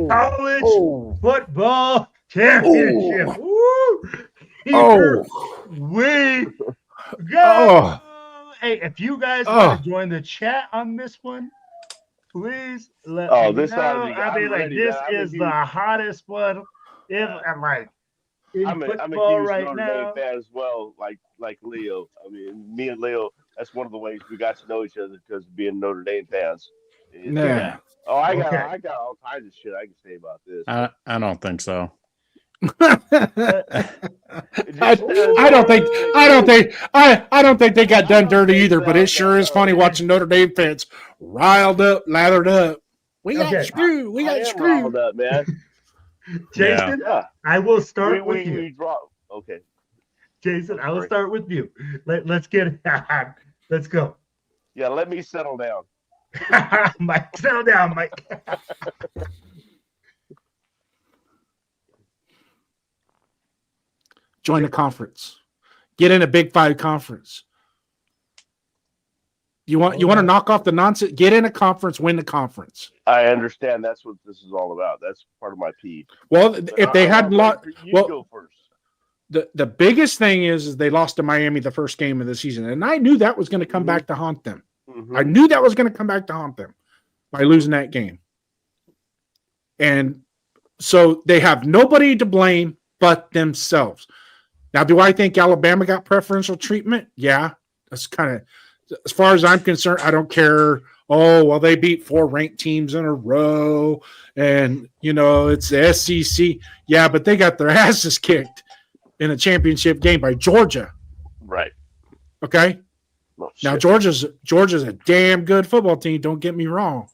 college football championship? we go. Oh. Hey, if you guys want to join the chat on this one, please let me this know. ought to be. I mean, I'm like ready, this man. is the hottest one in I'm a football huge right Notre now. Dame fan as well, like Leo. I mean, me and Leo. That's one of the ways we got to know each other because of being Notre Dame fans. Yeah. Oh, I got Okay. all kinds of shit I can say about this. I don't think so. I don't think they got done dirty either, but it sure is funny watching Notre Dame fans riled up, lathered up. We got screwed. We I got am riled screwed. up, man. Jason, Yeah. I will start with you. We draw. Okay. Jason, I will start with you. Let's get it. Let's go. Yeah, let me settle down. Mike, settle down, Mike. Join the conference. Get in a Big Five conference. You want to knock off the nonsense? Get in a conference, win the conference. I understand. That's what this is all about. That's part of my peeve. Well, if they hadn't lost, well, go first. The biggest thing is they lost to Miami the first game of the season, and I knew that was going to come back to haunt them. I knew that was going to come back to haunt them by losing that game. And so they have nobody to blame but themselves. Now, do I think Alabama got preferential treatment? Yeah. That's kind of, as far as I'm concerned, I don't care. Oh, well, they beat 4 ranked teams in a row. And, it's the SEC. Yeah, but they got their asses kicked in a championship game by Georgia. Right. Okay. Now, Georgia's a damn good football team. Don't get me wrong.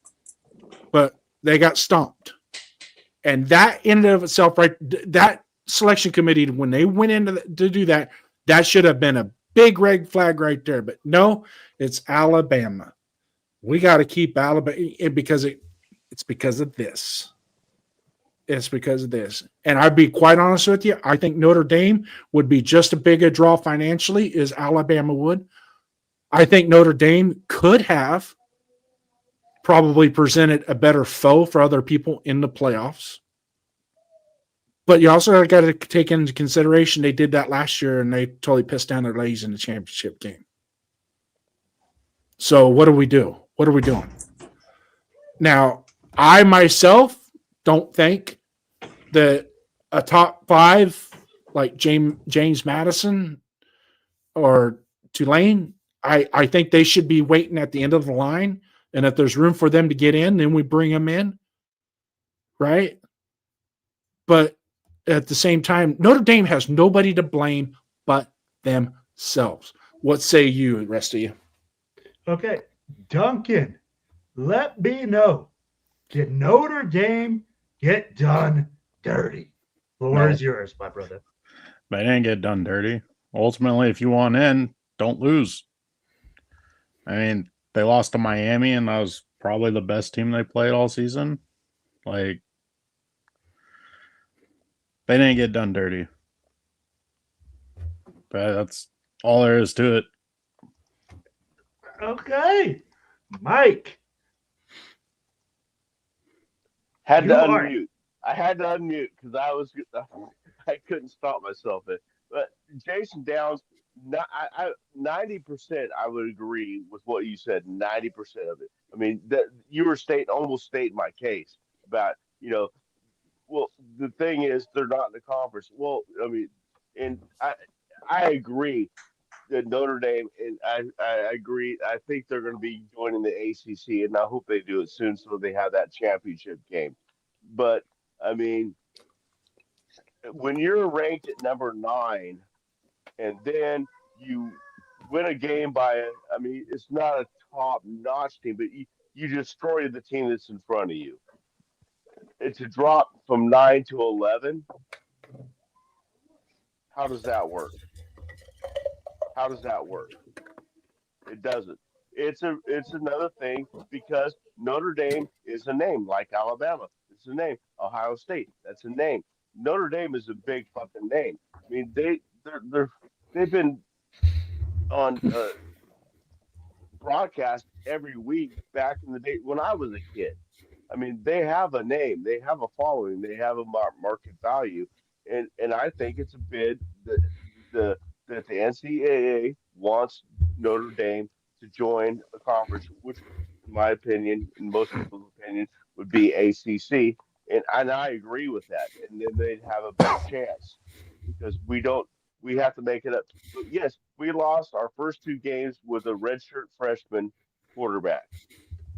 But they got stomped. And that in and of itself, right, that selection committee, when they went in to do that, that should have been a big red flag right there. But no, it's Alabama. We got to keep Alabama because it's because of this. It's because of this. And I'd be quite honest with you, I think Notre Dame would be just as big a draw financially as Alabama would. I think Notre Dame could have probably presented a better foe for other people in the playoffs. But you also got to take into consideration they did that last year and they totally pissed down their legs in the championship game. So what do we do? What are we doing? Now, I myself don't think that a top 5 like James Madison or Tulane, I think they should be waiting at the end of the line. And if there's room for them to get in, then we bring them in. Right? But at the same time, Notre Dame has nobody to blame but themselves. What say you, the rest of you? Okay. Duncan, let me know. Did Notre Dame get done dirty? Floor is yours, my brother. They didn't get done dirty. Ultimately, if you want in, don't lose. I mean, they lost to Miami, and that was probably the best team they played all season. Like, they didn't get done dirty. But that's all there is to it. Okay. Mike. Had to unmute. I had to unmute because I couldn't stop myself. But Jason Downs, 90% I would agree with what you said. 90% of it. I mean, you were almost stating my case about, well, the thing is they're not in the conference. Well, I mean, and I agree that Notre Dame, and I agree. I think they're going to be joining the ACC, and I hope they do it soon so they have that championship game. But I mean, when you're ranked at number 9, and then you win a game I mean, it's not a top-notch team, but you destroy the team that's in front of you. It's a drop from 9 to 11. How does that work? How does that work? It doesn't. It's another thing because Notre Dame is a name like Alabama. It's a name. Ohio State. That's a name. Notre Dame is a big fucking name. I mean, they've been on broadcast every week back in the day when I was a kid. I mean, they have a name. They have a following. They have a market value, and I think it's a bid. The that the NCAA wants Notre Dame to join a conference, which, in my opinion, in most people's opinion, would be ACC, and I agree with that. And then they'd have a better chance because we have to make it up. Yes, we lost our first 2 games with a redshirt freshman quarterback.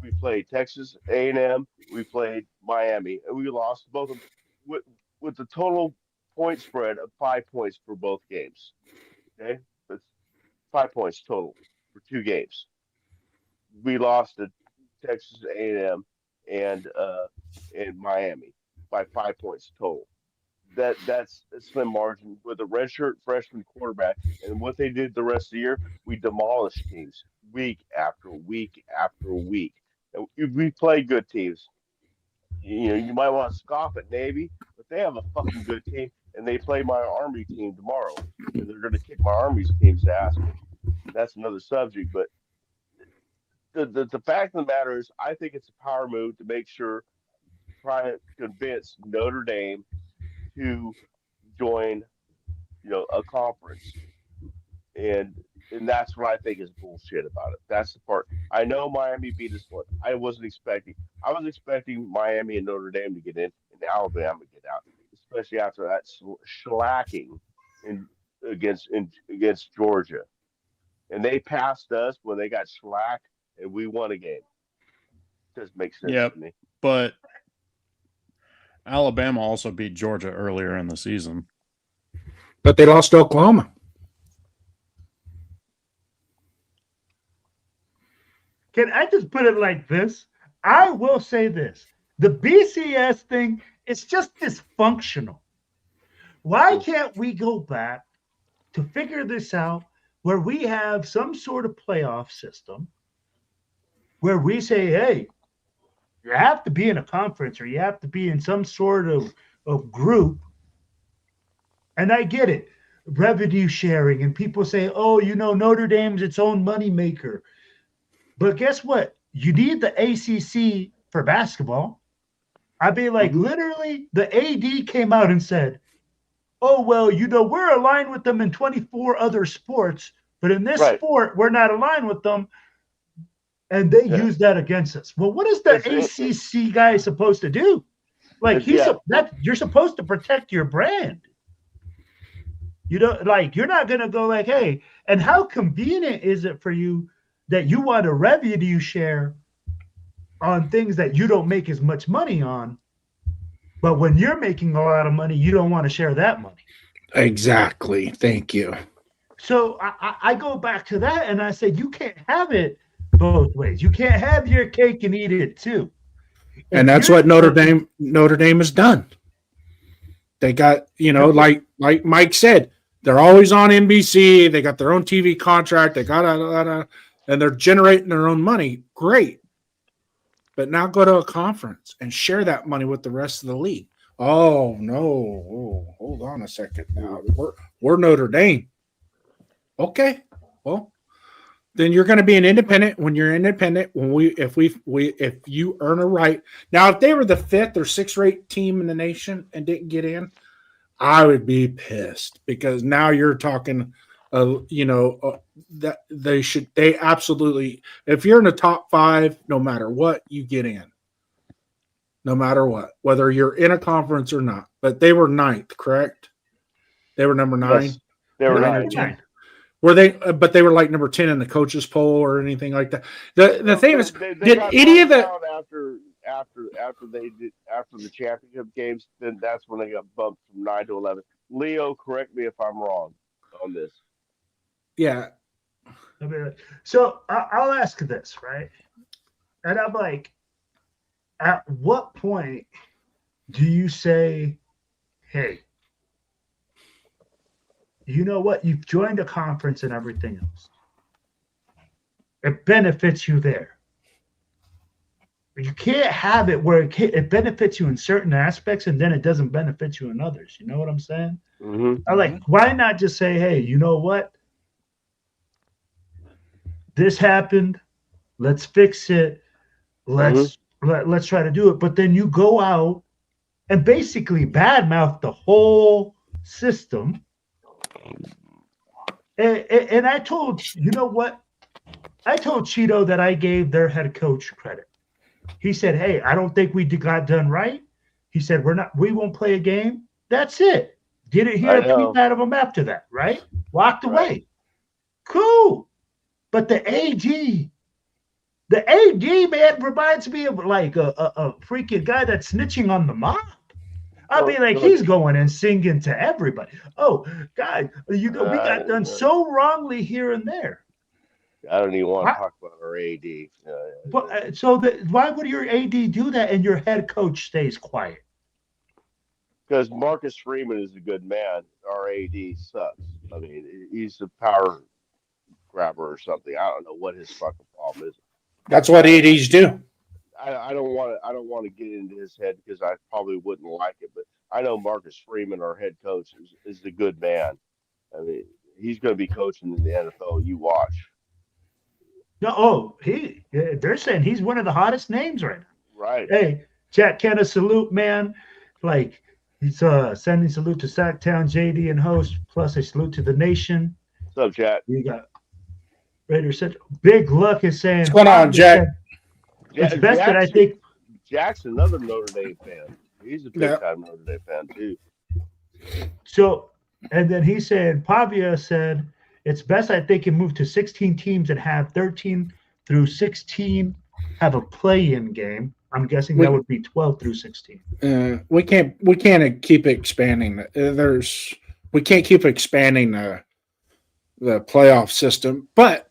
We played Texas A&M, we played Miami, and we lost both of them with the total point spread of 5 points for both games. Okay, that's 5 points total for 2 games. We lost to Texas A&M and Miami by 5 points total. That's a slim margin with a redshirt freshman quarterback. And what they did the rest of the year, we demolished teams week after week after week. And we played good teams. You might want to scoff at Navy, but they have a fucking good team, and they play my Army team tomorrow, and they're going to kick my Army's team's ass. That's another subject, but the fact of the matter is, I think it's a power move to make sure, try to convince Notre Dame to join, a conference, and that's what I think is bullshit about it. That's the part. I know Miami beat us one. I was expecting Miami and Notre Dame to get in, and Alabama to get out, especially after that shellacking against Georgia, and they passed us when they got shellacked, and we won a game. Doesn't make sense to me. But Alabama also beat Georgia earlier in the season. But they lost to Oklahoma. Can I just put it like this? I will say this. The BCS thing is just dysfunctional. Why can't we go back to figure this out where we have some sort of playoff system where we say, hey, you have to be in a conference or you have to be in some sort of group. And I get it. Revenue sharing. And people say, oh, Notre Dame's its own moneymaker. But guess what? You need the ACC for basketball. I mean, literally, the AD came out and said, oh, well, we're aligned with them in 24 other sports, but in this sport, we're not aligned with them. And they use that against us. Well, what is the ACC guy supposed to do? You're supposed to protect your brand. You're not going to go hey, and how convenient is it for you that you want a revenue share on things that you don't make as much money on, but when you're making a lot of money, you don't want to share that money. Exactly. Thank you. So I go back to that and I say, you can't have it both ways. You can't have your cake and eat it too. And that's what Notre Dame has done. They got, like Mike said, they're always on NBC. They got their own TV contract. They got and they're generating their own money. Great. But now go to a conference and share that money with the rest of the league. Oh, no. Oh, hold on a second. Now we're Notre Dame. Okay. Well, then you're going to be an independent. When you're independent, if you earn a right. Now, if they were the 5th or 6th rate team in the nation and didn't get in, I would be pissed because now you're talking that they absolutely, if you're in the top 5, no matter what, you get in. No matter what, whether you're in a conference or not. But they were 9th, correct? They were number 9. Yes, they were 9. Were they? But they were number 10 in the coaches poll or anything like that. The thing is, did any of the after the championship games, then that's when they got bumped from 9 to 11. Leo, correct me if I'm wrong on this. Yeah. So I'll ask this, right? And I'm like, at what point do you say, hey, you know what? You've joined a conference and everything else. It benefits you there. You can't have it where it benefits you in certain aspects and then it doesn't benefit you in others. You know what I'm saying? Mm-hmm. I like, why not just say, hey, you know what? This happened. Let's fix it. Let's try to do it. But then you go out and basically badmouth the whole system And I told, you know what? I told Cheeto that I gave their head coach credit. He said, "Hey, I don't think we got done right." He said, "We won't play a game." That's it. Didn't hear a peep out of him after that, right? Walked away. Cool. But the AD, man, reminds me of like a freaking guy that's snitching on the mob. I mean, like he's going and singing to everybody. Oh, God, we got done so wrongly here and there. I don't even want to talk about our AD. But why would your AD do that and your head coach stays quiet? Because Marcus Freeman is a good man. Our AD sucks. I mean, he's a power grabber or something. I don't know what his fucking problem is. That's what ADs do. I don't want to get into his head because I probably wouldn't like it. But I know Marcus Freeman, our head coach, is a good man. I mean, he's going to be coaching in the NFL. You watch. No, they're saying he's one of the hottest names right now. Right. Hey, Jack Kenna, salute, man. Like, he's sending salute to Sacktown, JD, and host, plus a salute to the nation. What's up, Jack? We got Raider said, Big Luck is saying, what's going on, Jack? It's best that I think. Jack's another Notre Dame fan. He's a big time Notre Dame fan, too. So, and then he said, Pavia said, it's best I think you move to 16 teams and have 13 through 16 have a play-in game. I'm guessing that would be 12 through 16. We can't keep expanding. We can't keep expanding the playoff system. But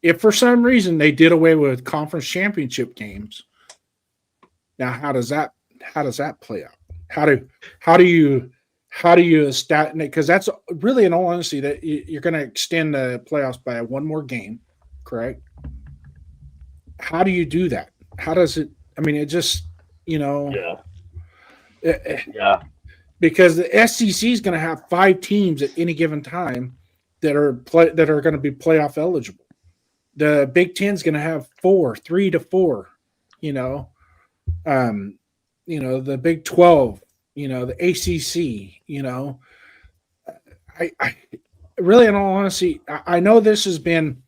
if for some reason they did away with conference championship games, now how does that play out? How do you establish? Because that's really, in all honesty, that you're going to extend the playoffs by one more game, correct? How do you do that? How does it? I mean, it just, Yeah. Because the SEC is going to have 5 teams at any given time that are going to be playoff eligible. The Big Ten is going to have 3 to 4. The Big 12. The ACC. I really, in all honesty, I know this has been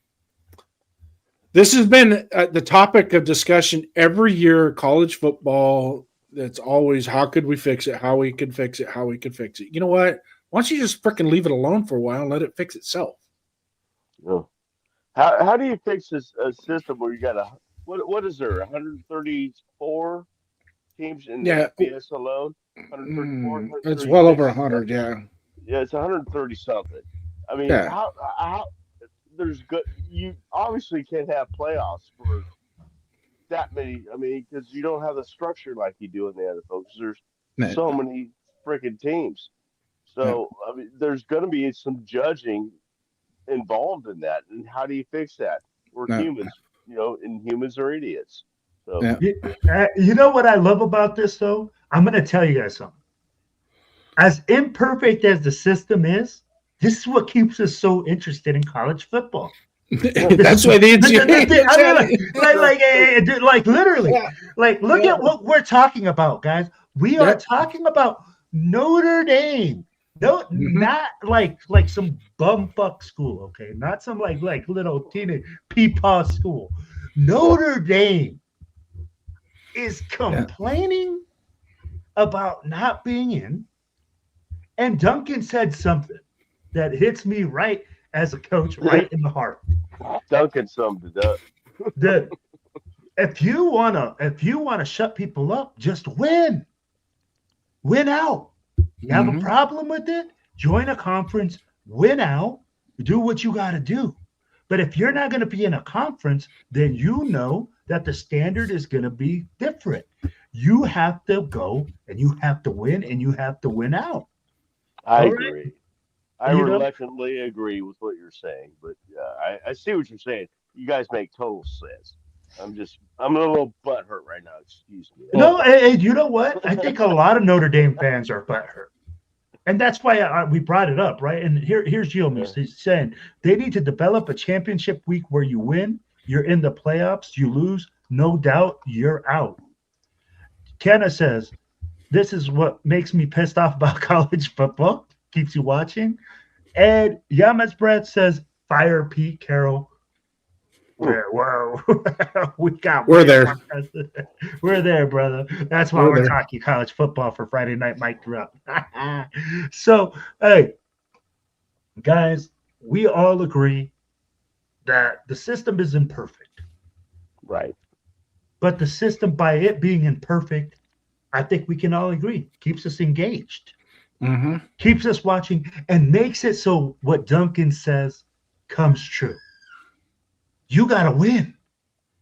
the topic of discussion every year. College football. That's always how could we fix it? How we could fix it? How we could fix it? You know what? Why don't you just freaking leave it alone for a while and let it fix itself? Yeah. How do you fix this system where you got what is there 134 teams in the FBS alone? 134. It's well over 100. Yeah. Yeah, it's 130 something. I mean, how there's good. You obviously can't have playoffs for that many. I mean, because you don't have the structure like you do in the NFL. Because there's so many freaking teams. So I mean, there's going to be some judging involved in that. And how do you fix that? We're humans, and humans are idiots. So you know what I love about this, though? I'm going to tell you guys something. As imperfect as the system is, this is what keeps us so interested in college football. That's why the NCAA. Like literally, look at what we're talking about, guys. We are talking about Notre Dame. No, not like some bumfuck school, okay? Not some like little teenage peepaw school. Notre Dame is complaining about not being in, and Duncan said something that hits me right as a coach, right in the heart. Duncan summed it up. If you wanna shut people up, just win out. You have a problem with it? Join a conference, win out, do what you got to do. But if you're not going to be in a conference, then you know that the standard is going to be different. You have to go and you have to win and you have to win out. I agree. I reluctantly agree with what you're saying, but I see what you're saying. You guys make total sense. I'm a little butthurt right now. Excuse me. No, and you know what? I think a lot of Notre Dame fans are butthurt. And that's why we brought it up, right? And here's Gilmus. He's saying they need to develop a championship week where you win, you're in the playoffs, you lose, no doubt you're out. Kenna says, this is what makes me pissed off about college football, keeps you watching. And Yamas Brett says, fire Pete Carroll. Whoa. We're there. We're there, brother. That's why we're talking college football for Friday Night Mike Drop. So, hey, guys, we all agree that the system is imperfect. Right. But the system, by it being imperfect, I think we can all agree, keeps us engaged, keeps us watching, and makes it so what Duncan says comes true. You got to win,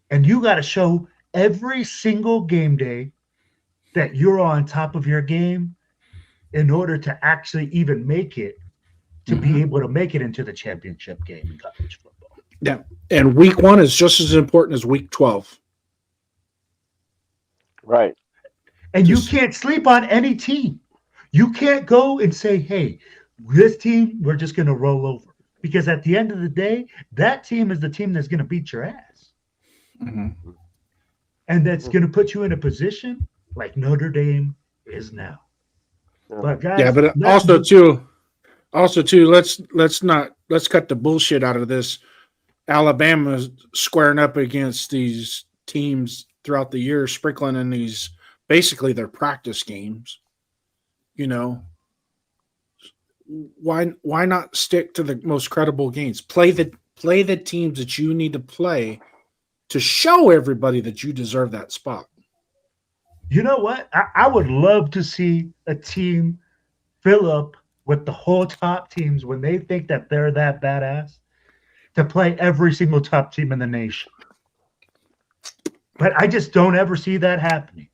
and you got to show every single game day that you're on top of your game in order to actually even make it, to be able to make it into the championship game in college football. Yeah, and week 1 is just as important as week 12. Right. And you can't sleep on any team. You can't go and say, hey, this team, we're just going to roll over. Because at the end of the day, that team is the team that's going to beat your ass. And that's going to put you in a position like Notre Dame is now. But guys, yeah, but also too, let's cut the bullshit out of this. Alabama squaring up against these teams throughout the year, sprinkling in these basically their practice games. You know, why not stick to the most credible games? Play the teams that you need to play to show everybody that you deserve that spot. You know what? I would love to see a team fill up with the whole top teams when they think that they're that badass to play every single top team in the nation. But I just don't ever see that happening.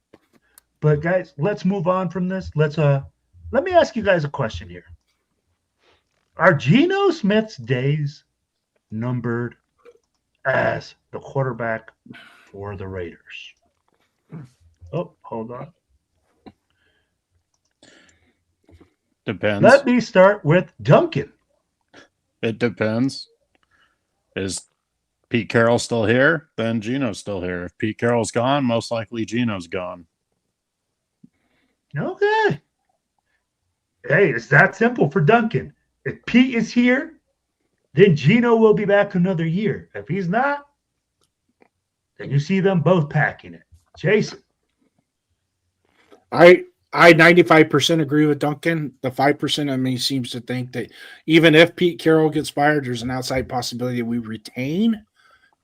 But guys, let's move on from this. Let me ask you guys a question here. Are Geno Smith's days numbered as the quarterback for the Raiders? Oh, hold on. Depends. Let me start with Duncan. It depends. Is Pete Carroll still here? Then Geno's still here. If Pete Carroll's gone, most likely Geno's gone. Okay. Hey, it's that simple for Duncan. If Pete is here, then Geno will be back another year. If he's not, then you see them both packing it. Jason. I 95% agree with Duncan. The 5% of me seems to think that even if Pete Carroll gets fired, there's an outside possibility that we retain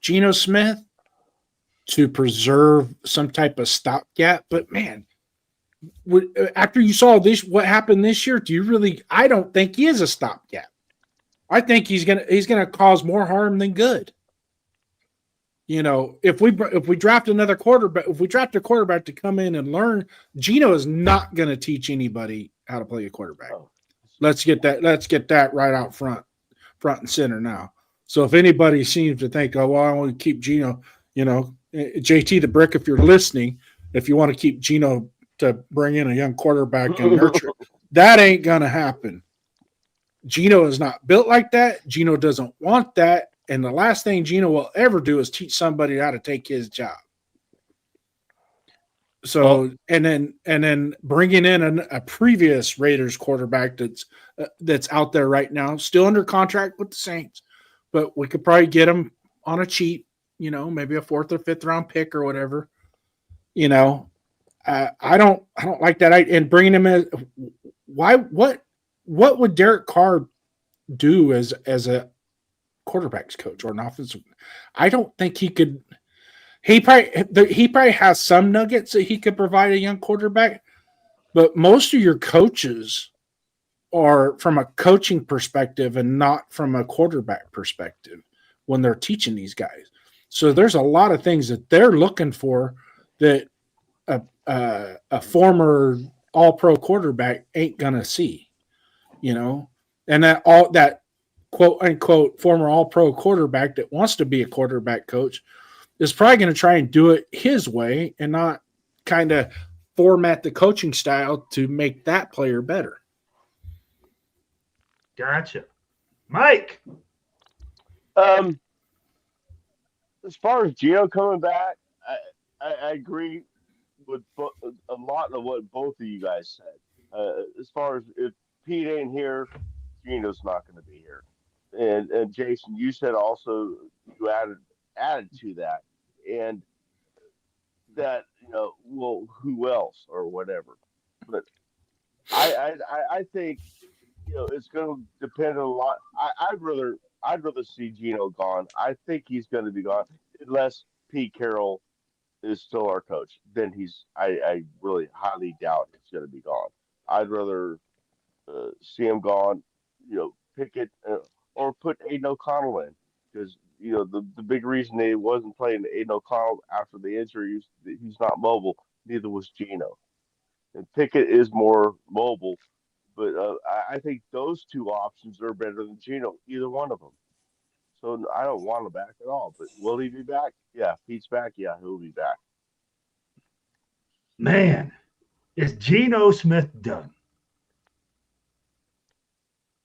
Geno Smith to preserve some type of stopgap. But man, after you saw this, what happened this year, do you really? I don't think he is a stopgap. I think he's gonna cause more harm than good. You know, if we draft another quarterback, if we draft a quarterback to come in and learn, Geno is not going to teach anybody how to play a quarterback. Let's get that right out front and center now. So if anybody seems to think, oh well, I want to keep Geno, you know, JT the Brick, if you're listening, if you want to keep Geno to bring in a young quarterback and nurture, that ain't going to happen. Geno is not built like that. Geno doesn't want that. And the last thing Geno will ever do is teach somebody how to take his job. So, and then bringing in a previous Raiders quarterback that's out there right now, still under contract with the Saints, but we could probably get him on a cheap, you know, maybe a 4th or 5th round pick or whatever. You know, I don't like that. And bringing him in, what would Derek Carr do as a quarterback's coach or an offensive? I don't think he could. He probably has some nuggets that he could provide a young quarterback, but most of your coaches are from a coaching perspective and not from a quarterback perspective when they're teaching these guys. So there's a lot of things that they're looking for that a former all-pro quarterback ain't gonna see, you know, and that quote unquote former all-pro quarterback that wants to be a quarterback coach is probably going to try and do it his way and not kind of format the coaching style to make that player better. Gotcha. Mike. As far as Geno coming back, I agree with a lot of what both of you guys said. As far as if Pete ain't here, Geno's not going to be here. And Jason, you said also you added to that, and that well, who else or whatever. But I think it's going to depend a lot. I'd rather see Geno gone. I think he's going to be gone unless Pete Carroll is still our coach. Then I really highly doubt he's going to be gone. I'd rather see him gone. Pickett or put Aiden O'Connell in, because the big reason they wasn't playing Aiden O'Connell after the injury is that he's not mobile. Neither was Geno. And Pickett is more mobile, but I think those two options are better than Geno, either one of them. So I don't want him back at all. But will he be back? Yeah, Pete's back. Yeah, he'll be back. Man, is Geno Smith done?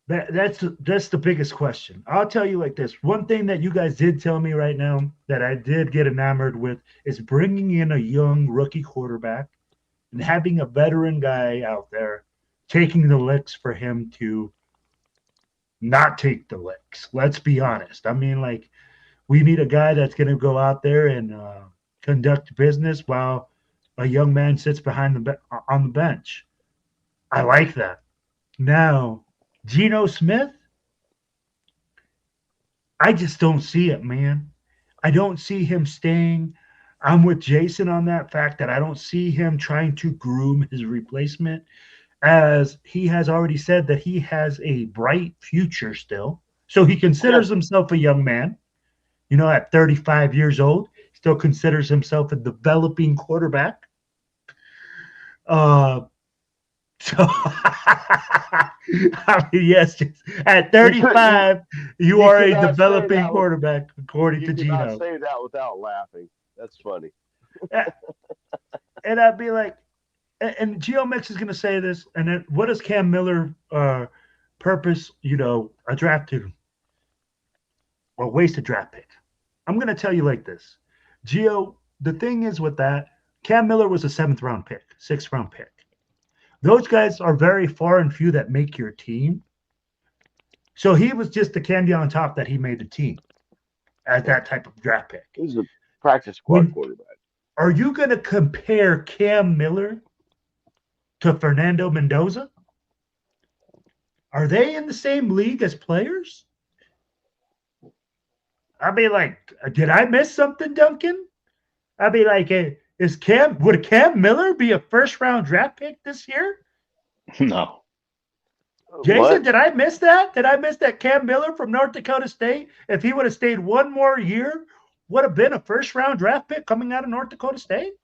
That's the biggest question. I'll tell you like this. One thing that you guys did tell me right now that I did get enamored with is bringing in a young rookie quarterback and having a veteran guy out there taking the licks for him to not take the licks. Let's be honest. I mean, like, we need a guy that's going to go out there and conduct business while a young man sits behind on the bench. I like that. Now, Geno Smith, I just don't see it, man. I don't see him staying. I'm with Jason on that fact that I don't see him trying to groom his replacement, as he has already said that he has a bright future still. So he considers himself a young man. At 35 years old, still considers himself a developing quarterback. So, I mean, yes, at 35, you are a developing quarterback, according to Geno. You cannot say that without laughing. That's funny. And I'd be like, and Geo Mix is going to say this, and then what does Cam Miller purpose, a wasted draft pick? I'm going to tell you like this. Geo, the thing is with that, Cam Miller was a 7th-round pick, 6th-round pick. Those guys are very far and few that make your team. So he was just the candy on top that he made the team as that type of draft pick. He's a practice squad quarterback. Are you going to compare Cam Miller to Fernando Mendoza? Are they in the same league as players? I mean, like, did I miss something, Duncan? I mean, like, would Cam Miller be a 1st-round draft pick this year? No. Jason, What? did I miss that? Did I miss that Cam Miller from North Dakota State, if he would have stayed one more year, would have been a 1st-round draft pick coming out of North Dakota State?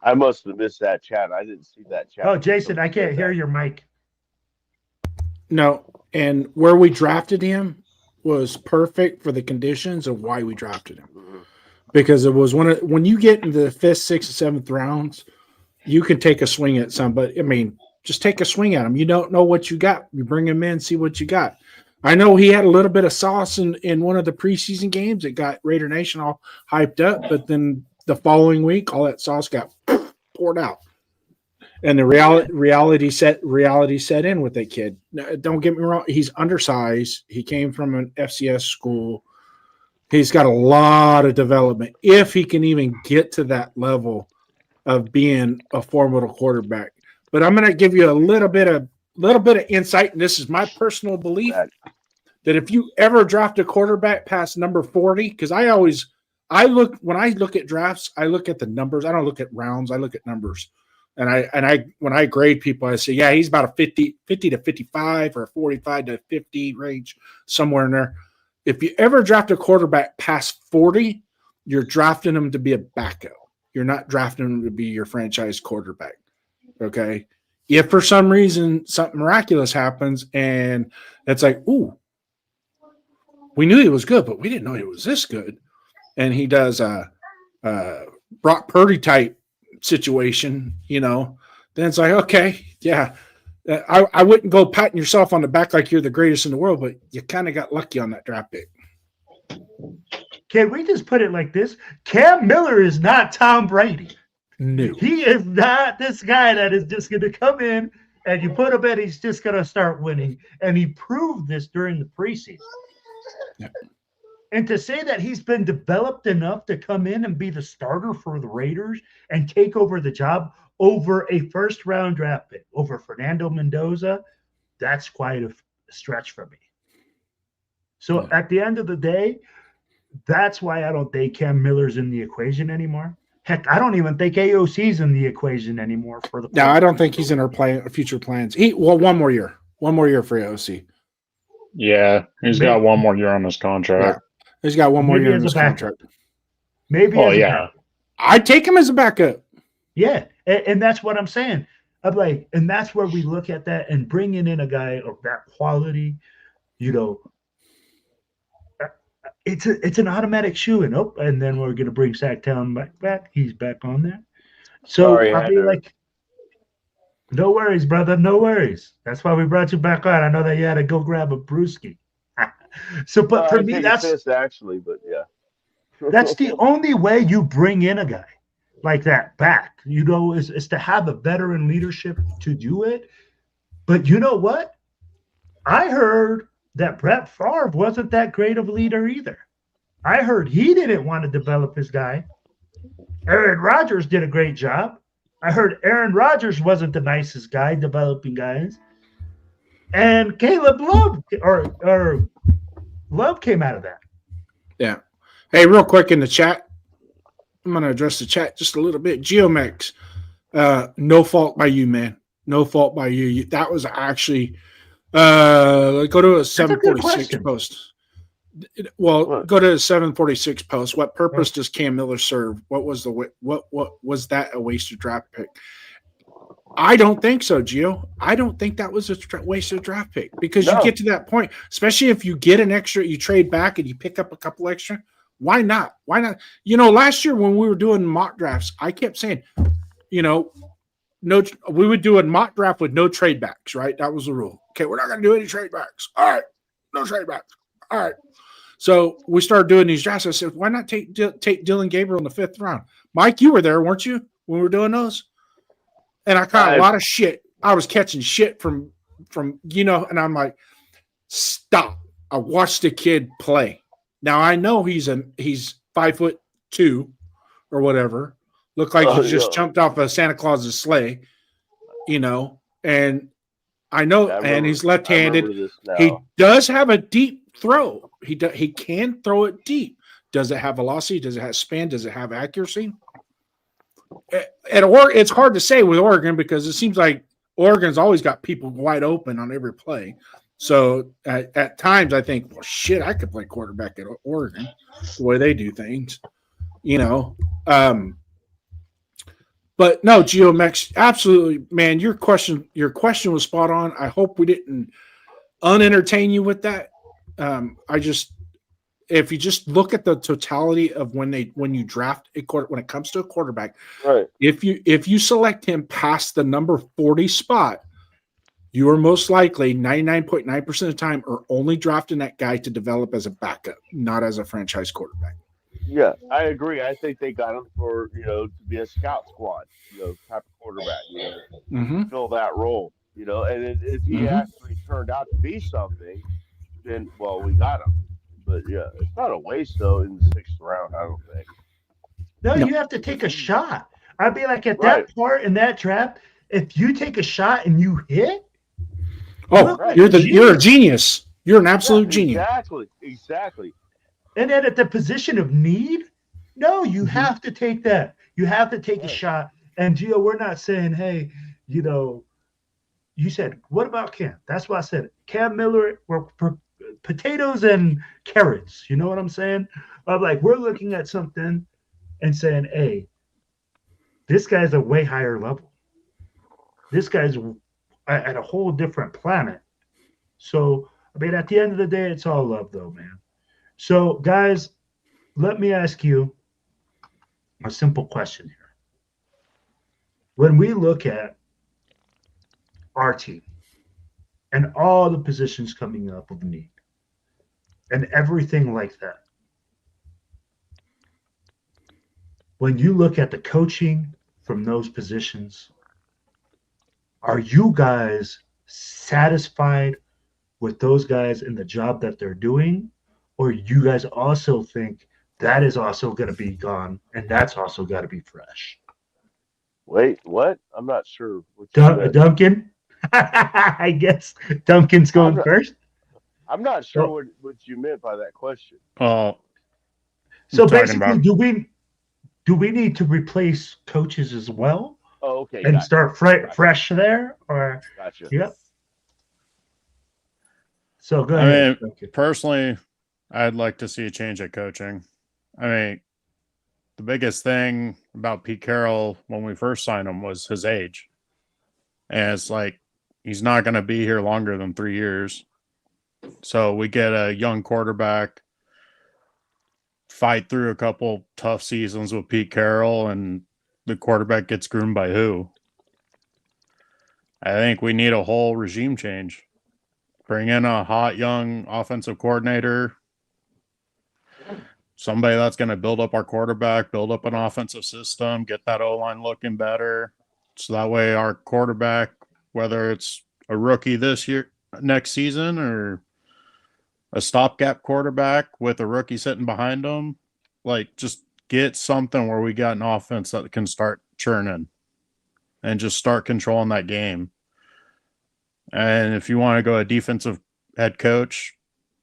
I must have missed that chat. I didn't see that chat. Oh, Jason, I can't hear your mic. No, and where we drafted him was perfect for the conditions of why we drafted him. Because it was when you get into the 5th, 6th, and 7th rounds, you can take a swing at somebody. I mean, just take a swing at him. You don't know what you got. You bring him in, see what you got. I know he had a little bit of sauce in one of the preseason games. It got Raider Nation all hyped up, but then the following week, all that sauce got poured out. And the reality set in with that kid. Now, don't get me wrong. He's undersized. He came from an FCS school. He's got a lot of development if he can even get to that level of being a formidable quarterback. But I'm going to give you a little bit of insight, and this is my personal belief, that if you ever draft a quarterback past number 40, because when I look at drafts, I look at the numbers. I don't look at rounds. I look at numbers. And when I grade people, I say, yeah, he's about a 50 to 55 or 45 to 50 range, somewhere in there. If you ever draft a quarterback past 40, you're drafting him to be a backup. You're not drafting him to be your franchise quarterback. Okay? If for some reason something miraculous happens and it's like, ooh, we knew he was good, but we didn't know he was this good. And he does a Brock Purdy type situation, then it's like, okay, yeah. I wouldn't go patting yourself on the back like you're the greatest in the world, but you kind of got lucky on that draft pick. Can we just put it like this? Cam Miller is not Tom Brady. No. He is not this guy that is just going to come in, and you put him in, he's just going to start winning. And he proved this during the preseason. Yeah. And to say that he's been developed enough to come in and be the starter for the Raiders and take over the job over a first-round draft pick, over Fernando Mendoza, that's quite a stretch for me. So at the end of the day, that's why I don't think Cam Miller's in the equation anymore. Heck, I don't even think AOC's in the equation anymore for the. No, I don't think he's in our future plans. One more year for AOC. Yeah, he's got one more year on his contract. Yeah. He's got one more year on his contract. Maybe. Oh yeah, I'd take him as a backup. Yeah, and that's what I'm saying. I'm like, and that's where we look at that and bringing in a guy of that quality, it's an automatic shoe-in. Oh, and then we're gonna bring Sacktown back. He's back on there. So I'll be like, no worries, brother. No worries. That's why we brought you back on. I know that you had to go grab a brewski. So, but for me, that's actually, but yeah, that's the only way you bring in a guy like that back, is to have a veteran leadership to do it. But you know what? I heard that Brett Favre wasn't that great of a leader either. I heard he didn't want to develop his guy. Aaron Rodgers did a great job. I heard Aaron Rodgers wasn't the nicest guy developing guys. And Caleb Love or Love came out of that. Yeah. Hey, real quick in the chat, I'm going to address the chat just a little bit. Geomex, no fault by you, man. No fault by you. That was actually go to a 746 post. Well, go to a 746 post. What purpose does Cam Miller serve? What was was that a wasted draft pick? I don't think so, Gio. I don't think that was a wasted draft pick because you get to that point, especially if you get an extra, you trade back and you pick up a couple extra. Why not? Why not? Last year when we were doing mock drafts, I kept saying, no, we would do a mock draft with no trade backs, right? That was the rule. Okay, we're not going to do any trade backs. All right, no trade backs. All right. So we started doing these drafts. I said, why not take Dylan Gabriel in the 5th round? Mike, you were there, weren't you, when we were doing those? And I caught a lot of shit. I was catching shit from and I'm like, stop. I watched the kid play. Now I know he's 5'2" or whatever. Looked like he just jumped off of Santa Claus's sleigh, and I know, and he's left-handed. He does have a deep throw. He can throw it deep. Does it have velocity? Does it have span? Does it have accuracy? It's hard to say with Oregon because it seems like Oregon's always got people wide open on every play. So at times I think, well, shit, I could play quarterback at Oregon the way they do things, But no, GeoMex, absolutely, man. Your question was spot on. I hope we didn't unentertain you with that. If you just look at the totality of when you draft when it comes to a quarterback, right? If you select him past the number 40 spot, you are most likely 99.9% of the time are only drafting that guy to develop as a backup, not as a franchise quarterback. Yeah, I agree. I think they got him for to be a scout squad, type of quarterback, fill that role, And if he actually turned out to be something, then we got him. But yeah, it's not a waste though in the 6th round. I don't think. No, you have to take a shot. I'd be like at that part in that draft, if you take a shot and you hit, you're a genius. You're an absolute genius. Exactly. And then at the position of need, no, you have to take that. You have to take a shot. And Gio, we're not saying, hey, you said, what about Cam? That's why I said it. Cam Miller, we're potatoes and carrots. You know what I'm saying? I'm like, we're looking at something and saying, hey, this guy's a way higher level. This guy's at a whole different planet. So, at the end of the day, it's all love though, man. So, guys, let me ask you a simple question here. When we look at our team and all the positions coming up of need and everything like that, when you look at the coaching from those positions, Are you guys satisfied with those guys in the job that they're doing? Or you guys also think that is also going to be gone and that's also got to be fresh? Wait, what? I'm not sure what you said. Duncan? I guess Duncan's I'm going not. first. I'm not sure what you meant by that question. Oh, So talking basically, about do we need to replace coaches as well Oh, okay, and gotcha. start Gotcha. fresh there? Or Gotcha. yep. So go I ahead. mean, Duncan. personally, I'd like to see a change at coaching. I mean, the biggest thing about Pete Carroll when we first signed him was his age. And it's like he's not going to be here longer than 3 years. So we get a young quarterback, fight through a couple tough seasons with Pete Carroll, and the quarterback gets groomed by who? I think we need a whole regime change. Bring in a hot young offensive coordinator, somebody that's going to build up our quarterback, build up an offensive system, get that O-line looking better. So that way our quarterback, whether it's a rookie this year, next season, or a stopgap quarterback with a rookie sitting behind him, like just get something where we got an offense that can start churning and just start controlling that game. And if you want to go a defensive head coach,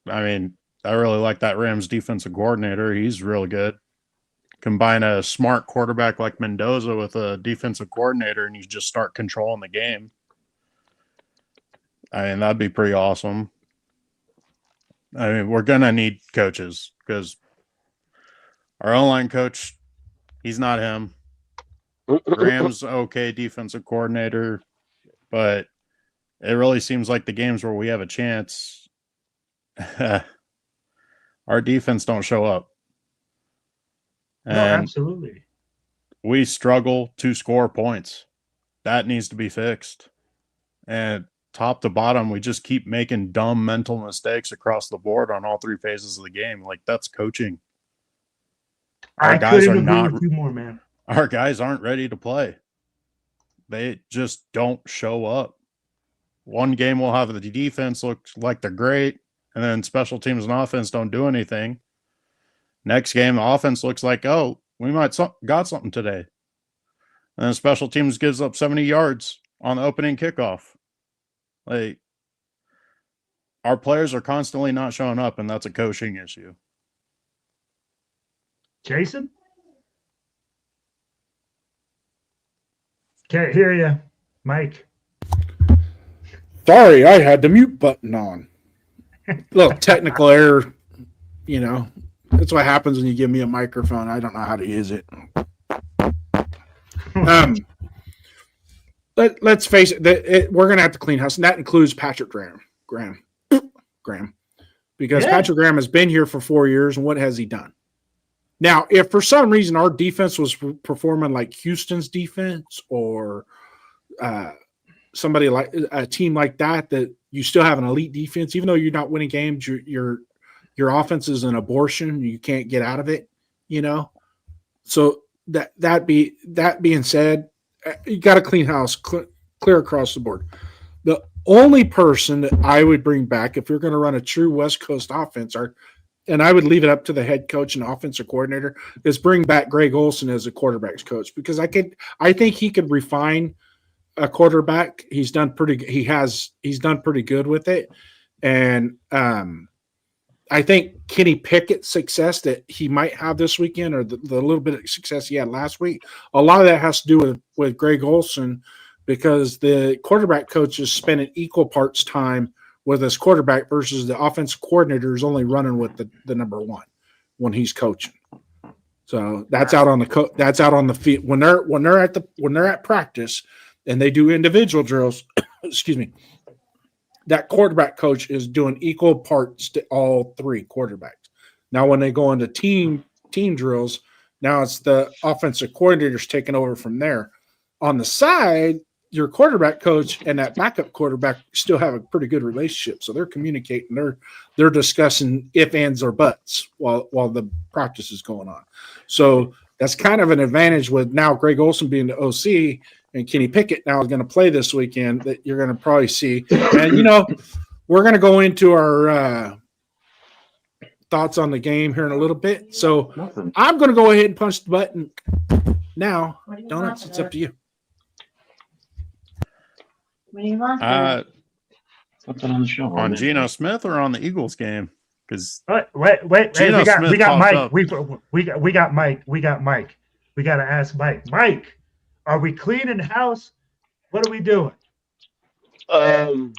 I mean, I really like that Rams defensive coordinator. He's really good. Combine a smart quarterback like Mendoza with a defensive coordinator, and you just start controlling the game. I mean, that'd be pretty awesome. I mean, we're going to need coaches because our online coach, he's not him. Rams, okay, defensive coordinator, but it really seems like the games where we have a chance, our defense don't show up. No, And absolutely. we struggle to score points. That needs to be fixed. And top to bottom, we just keep making dumb mental mistakes across the board on all three phases of the game. Like, that's coaching. Our guys are not with you more, man. Our guys aren't ready to play. They just don't show up. One game we'll have the defense look like they're great, and then special teams and offense don't do anything. Next game, the offense looks like, oh, we might got something today. And then special teams gives up 70 yards on the opening kickoff. Like, our players are constantly not showing up, and that's a coaching issue. Jason? Can't hear you. Mike. Sorry, I had the mute button on. Look, technical error, you know. That's what happens when you give me a microphone. I don't know how to use it. Let's face it, we're going to have to clean house, and that includes Patrick Graham. Because Patrick Graham has been here for 4 years, and what has he done? Now, if for some reason our defense was performing like Houston's defense or somebody like a team like that you still have an elite defense, even though you're not winning games, your offense is an abortion. You can't get out of it, you know. So that being said, you got to clean house, clear across the board. The only person that I would bring back if you're going to run a true West Coast offense and I would leave it up to the head coach and offensive coordinator, is bring back Greg Olson as a quarterback's coach, because I think he could refine a quarterback. He's done pretty good with it. And I think Kenny Pickett's success that he might have this weekend, or the little bit of success he had last week, a lot of that has to do with Greg Olson, because the quarterback coach is spending equal parts time with his quarterback versus the offensive coordinator is only running with the number one when he's coaching. So that's out on the field when they're at practice and they do individual drills. Excuse me. That quarterback coach is doing equal parts to all three quarterbacks. Now, when they go into team drills, now it's the offensive coordinators taking over from there. On the side, your quarterback coach and that backup quarterback still have a pretty good relationship. So they're communicating, they're discussing if, ands, or buts while the practice is going on. So that's kind of an advantage with now Greg Olson being the OC and Kenny Pickett now is going to play this weekend that you're going to probably see. And, we're going to go into our thoughts on the game here in a little bit. So I'm going to go ahead and punch the button now. Donuts, it's up to you. What do you want? Something on the show. On Geno Smith or on the Eagles game? Because wait. Geno We got Smith Mike. popped We got Mike. We got Mike. We got to ask Mike. Mike, are we cleaning house? What are we doing? I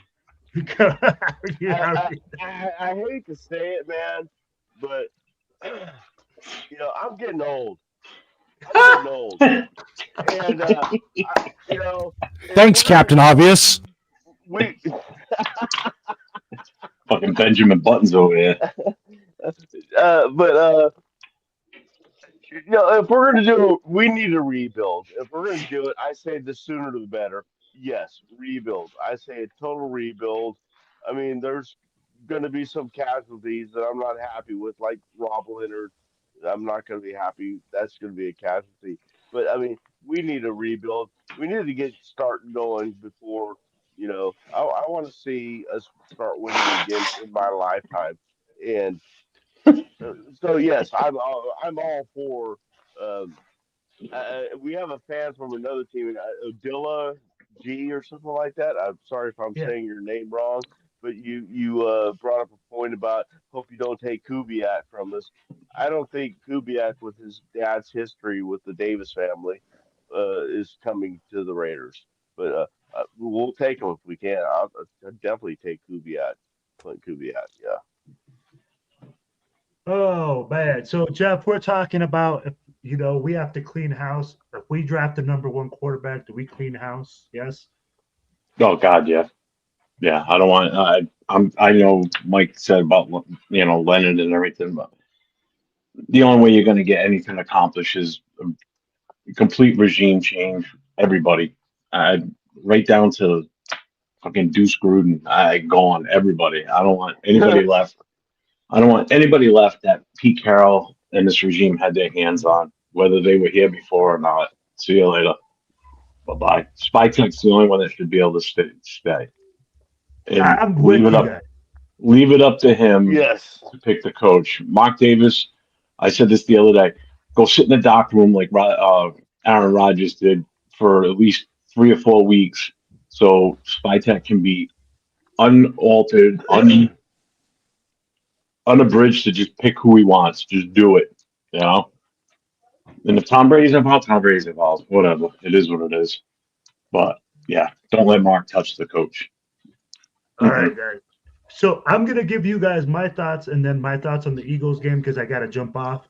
Yeah. hate to say it, man, but I'm getting old. I'm getting old, and Thanks, Captain Obvious. We Fucking Benjamin Buttons over here. but if we're gonna do it, we need to rebuild. If we're gonna do it, I say the sooner the better. Yes, rebuild. I say a total rebuild. I mean, there's going to be some casualties that I'm not happy with, like Rob Leonard. I'm not going to be happy. That's going to be a casualty. But I mean, we need a rebuild. We need to get starting going before. I want to see us start winning again in my lifetime. And so yes, I'm all for. We have a fan from another team, Odilla G or something like that. I'm sorry if I'm saying your name wrong, but you brought up a point about hope you don't take Kubiak from us. I don't think Kubiak, with his dad's history with the Davis family, is coming to the Raiders. But we'll take him if we can. I'll definitely take Kubiak, Clint Kubiak. Yeah. Oh man. So Jeff, we're talking about if we have to clean house. If we draft the number one quarterback, do we clean house? Yes. Oh God, yeah. I don't want. I know Mike said about Leonard and everything, but the only way you're going to get anything accomplished is a complete regime change. Everybody, right down to fucking Deuce Gruden. I go on everybody. I don't want anybody left. I don't want anybody left that Pete Carroll and this regime had their hands on, whether they were here before or not. See you later. Bye-bye. Spytek's the only one that should be able to stay. And I'm with you guys. Leave it up to him to pick the coach. Mark Davis, I said this the other day, go sit in the dock room like Aaron Rodgers did for at least 3 or 4 weeks so Spytek can be unaltered, unabridged to just pick who he wants. Just do it, And if Tom Brady's involved, Tom Brady's involved. Whatever. It is what it is. But, don't let Mark touch the coach. All right, guys. So I'm going to give you guys my thoughts and then my thoughts on the Eagles game because I got to jump off.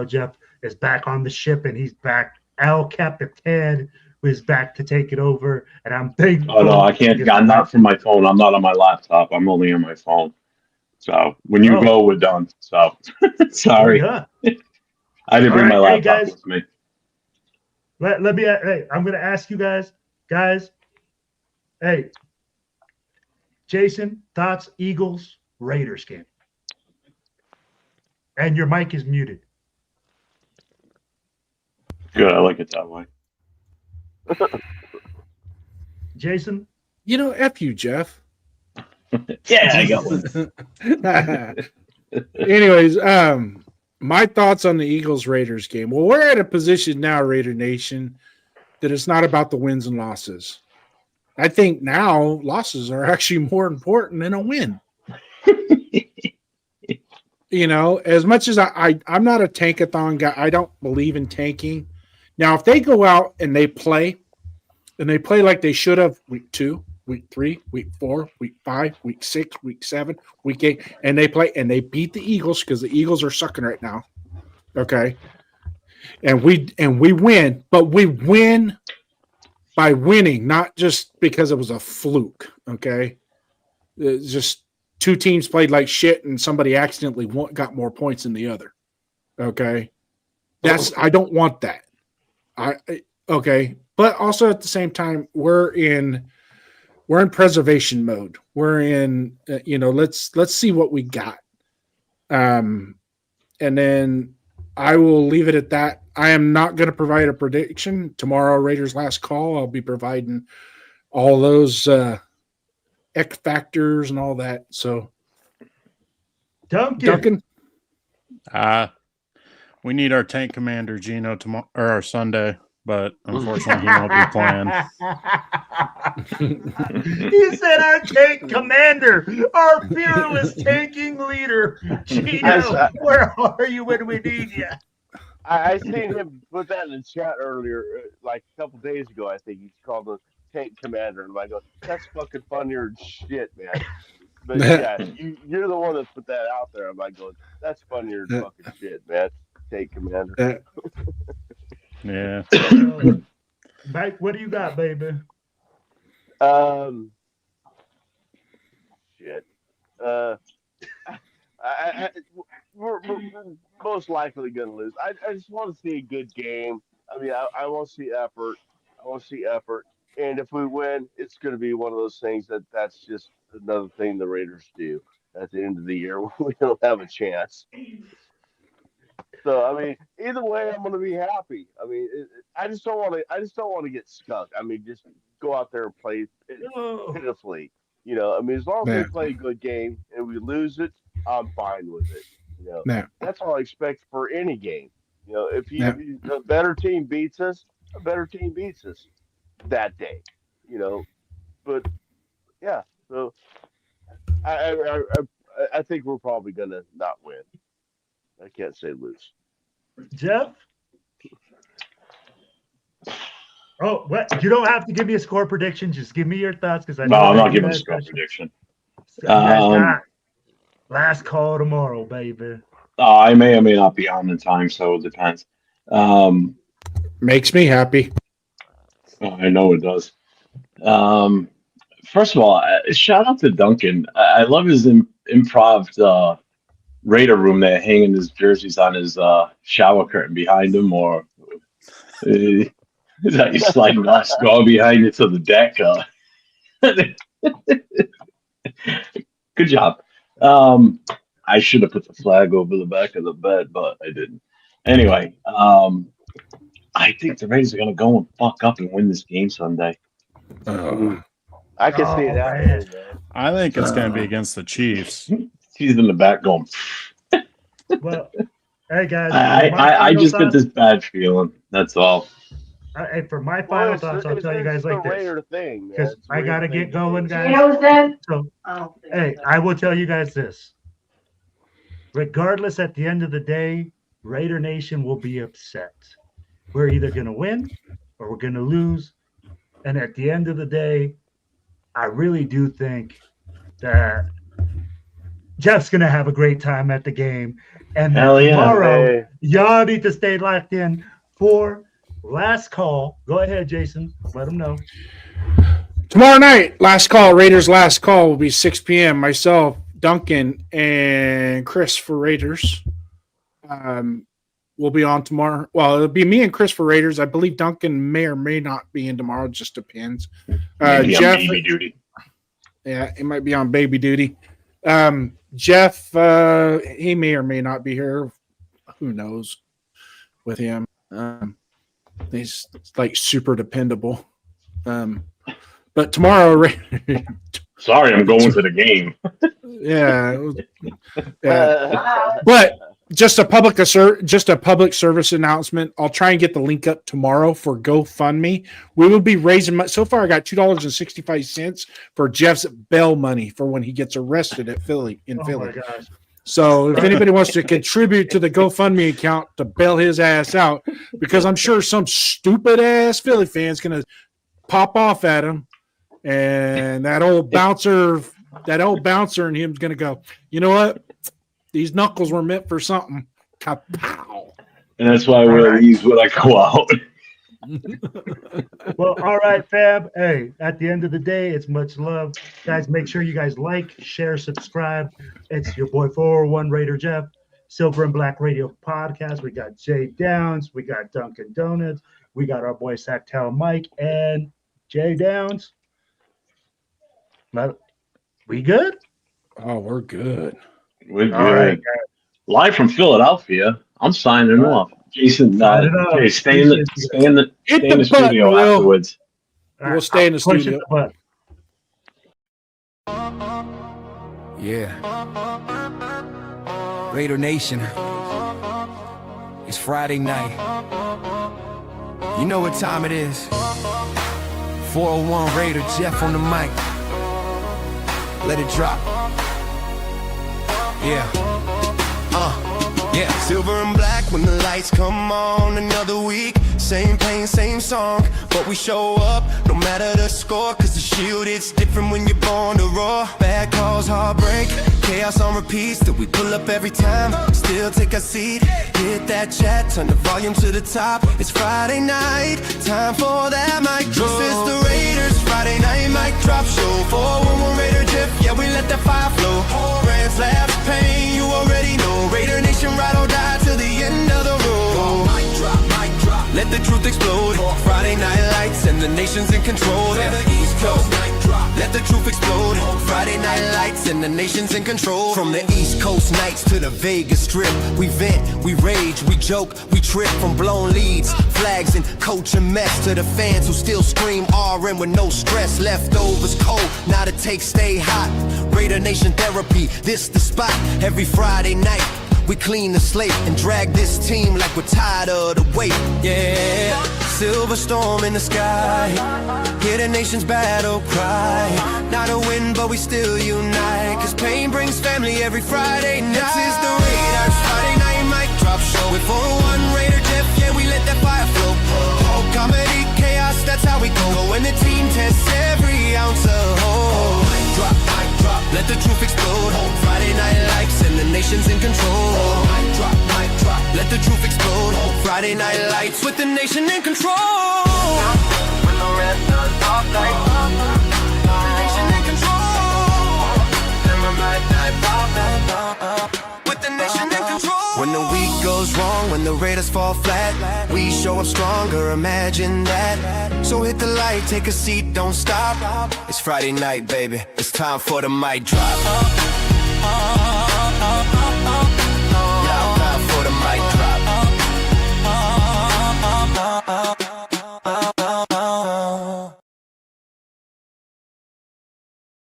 Jeff is back on the ship and he's back. El Capitan is back to take it over. And I'm thankful. Oh, no, I can't. I'm not from my phone. I'm not on my laptop. I'm only on my phone. So when you go, we're done. So sorry. Yeah. I didn't bring my laptop with me. Let me. Hey, I'm going to ask you guys. Hey, Jason, thoughts Eagles Raiders game. And your mic is muted. Good, I like it that way. Jason? F you, Jeff. Yeah, I got one. Anyways, my thoughts on the Eagles-Raiders game. Well, we're at a position now, Raider Nation, that it's not about the wins and losses. I think now losses are actually more important than a win. As much as I'm not a tankathon guy, I don't believe in tanking. Now, if they go out and they play like they should have week 2, week 3, week 4, week 5, week 6, week 7, week 8, and they play and they beat the Eagles because the Eagles are sucking right now. Okay. And we win, but we win by winning, not just because it was a fluke. Okay. It's just 2 teams played like shit and somebody accidentally got more points than the other. Okay. I don't want that. Okay. But also at the same time, we're in preservation mode. We're in, let's see what we got. And then I will leave it at that. I am not going to provide a prediction. Tomorrow, Raiders last call, I'll be providing all those X factors and all that. So, Duncan. We need our tank commander Geno tomorrow or our Sunday, but unfortunately he won't be playing. He said our tank commander, our fearless tanking leader. Geno, where are you when we need you? I seen him put that in the chat earlier, like a couple days ago. I think he called him tank commander, and I go, "That's fucking funnier than shit, man." But yeah, you're the one that put that out there. I'm like, going, "That's funnier than fucking shit, man." Tank commander. Yeah. Mike, what do you got, baby? Shit. We're most likely going to lose. I just want to see a good game. I mean, I want to see effort. And if we win, it's going to be one of those things that's just another thing the Raiders do at the end of the year when we don't have a chance. So I mean, either way, I'm going to be happy. I mean, I just don't want to get stuck. I mean, just go out there and play pitifully. You know, I mean, as long as we play a good game and we lose it, I'm fine with it. You know, that's all I expect for any game. You know, if a better team beats us, a better team beats us that day. You know, but yeah, so I think we're probably gonna not win. I can't say lose. Jeff? Oh, what? You don't have to give me a score prediction. Just give me your thoughts, because I'm not giving a score prediction. Last call tomorrow, baby. I may or may not be on in time, so it depends. Makes me happy. I know it does. First of all, shout out to Duncan. I love his improv Raider room there, hanging his jerseys on his shower curtain behind him, or is that you sliding glass door behind you to the deck? Good job. I should have put the flag over the back of the bed, but I didn't. Anyway, I think the Raiders are going to go and fuck up and win this game Sunday. I can see it happening. I think it's going to be against the Chiefs. He's in the back going. Well, hey guys, I just get this bad feeling. That's all. Hey, for my final thoughts, I'll tell you guys like this, because I gotta get going, guys. So, hey, I will tell you guys this. Regardless, at the end of the day, Raider Nation will be upset. We're either gonna win or we're gonna lose, and at the end of the day, I really do think that Jeff's gonna have a great time at the game, and tomorrow y'all need to stay locked in for last call. Go ahead, Jason. Let them know. Tomorrow night, last call. Raiders last call will be 6 p.m. Myself, Duncan, and Chris4Raiders will be on tomorrow. Well, it'll be me and Chris4Raiders. I believe Duncan may or may not be in tomorrow. It just depends. Jeff, baby duty. Yeah, he might be on baby duty. Jeff, he may or may not be here. Who knows with him? He's like super dependable. But tomorrow, sorry, I'm going to the game. yeah. But just a public service announcement. I'll try and get the link up tomorrow for GoFundMe. We will be raising. So far, I got $2.65 for Jeff's bail money for when he gets arrested at Philly. My gosh. So if anybody wants to contribute to the GoFundMe account to bail his ass out, because I'm sure some stupid ass Philly fan's gonna pop off at him, and that old bouncer and him's gonna go, you know what? These knuckles were meant for something. Kapow. And that's why I wear these when I go out. Well, all right, fam. Hey, at the end of the day, it's much love. Guys, make sure you guys like, share, subscribe. It's your boy 401 Raider Jeff, Silver and Black Radio Podcast. We got Jay Downs. We got Dunkin' Donuts. We got our boy Sacktown Mike and Jay Downs. We good? Oh, we're good. We're good. All right, live from Philadelphia. I'm signing off. Jason, Sign it off. okay, stay in the Hit the studio button, Will. afterwards. We'll stay in the Push studio. the button. Yeah. Raider Nation. It's Friday night. You know what time it is. 401 Raider, Jeff on the mic. Let it drop. Yeah. Yeah, silver and black when the lights come on. Another week, same pain, same song, but we show up no matter the score. Cause the shield, it's different when you're born to roar. Bad calls, heartbreak, chaos on repeat. Still we pull up every time, still take a seat. Hit that chat, turn the volume to the top. It's Friday night, time for that mic drop. This is the Raiders, Friday night mic drop show. 411 Raider Jeff, yeah, we let that fire flow. Rants, laughs, pain, you already know. Raider Nation, ride or die till the end of the road. Mic drop, let the truth explode. Friday night lights and the nation's in control. To the East Coast, mic drop, let the truth explode. Friday night lights and the nation's in control. From the East Coast nights to the Vegas Strip, we vent, we rage, we joke, we trip. From blown leads, flags and coaching mess, to the fans who still scream RN with no stress. Leftovers cold, now the takes stay hot. Raider Nation therapy, this the spot. Every Friday night we clean the slate and drag this team like we're tired of the weight. Yeah, silver storm in the sky, hear the nation's battle cry. Not a win, but we still unite, cause pain brings family every Friday night. This is the Raiders Friday night mic drop show. With 401 Raider Jeff, yeah, we let that fire flow. Oh, comedy, chaos, that's how we go. When the team tests every ounce of hope. Mic drop, let the truth explode. Friday night lights and the nation's in control. Mic drop, let the truth explode. Friday night lights with the nation in control. When the red does off night, the nation in control. And the night pop, with the nation in control. When the week goes wrong, when the Raiders fall flat, we show up stronger, imagine that. So hit the light, take a seat, don't stop. It's Friday night, baby, it's time for the mic drop.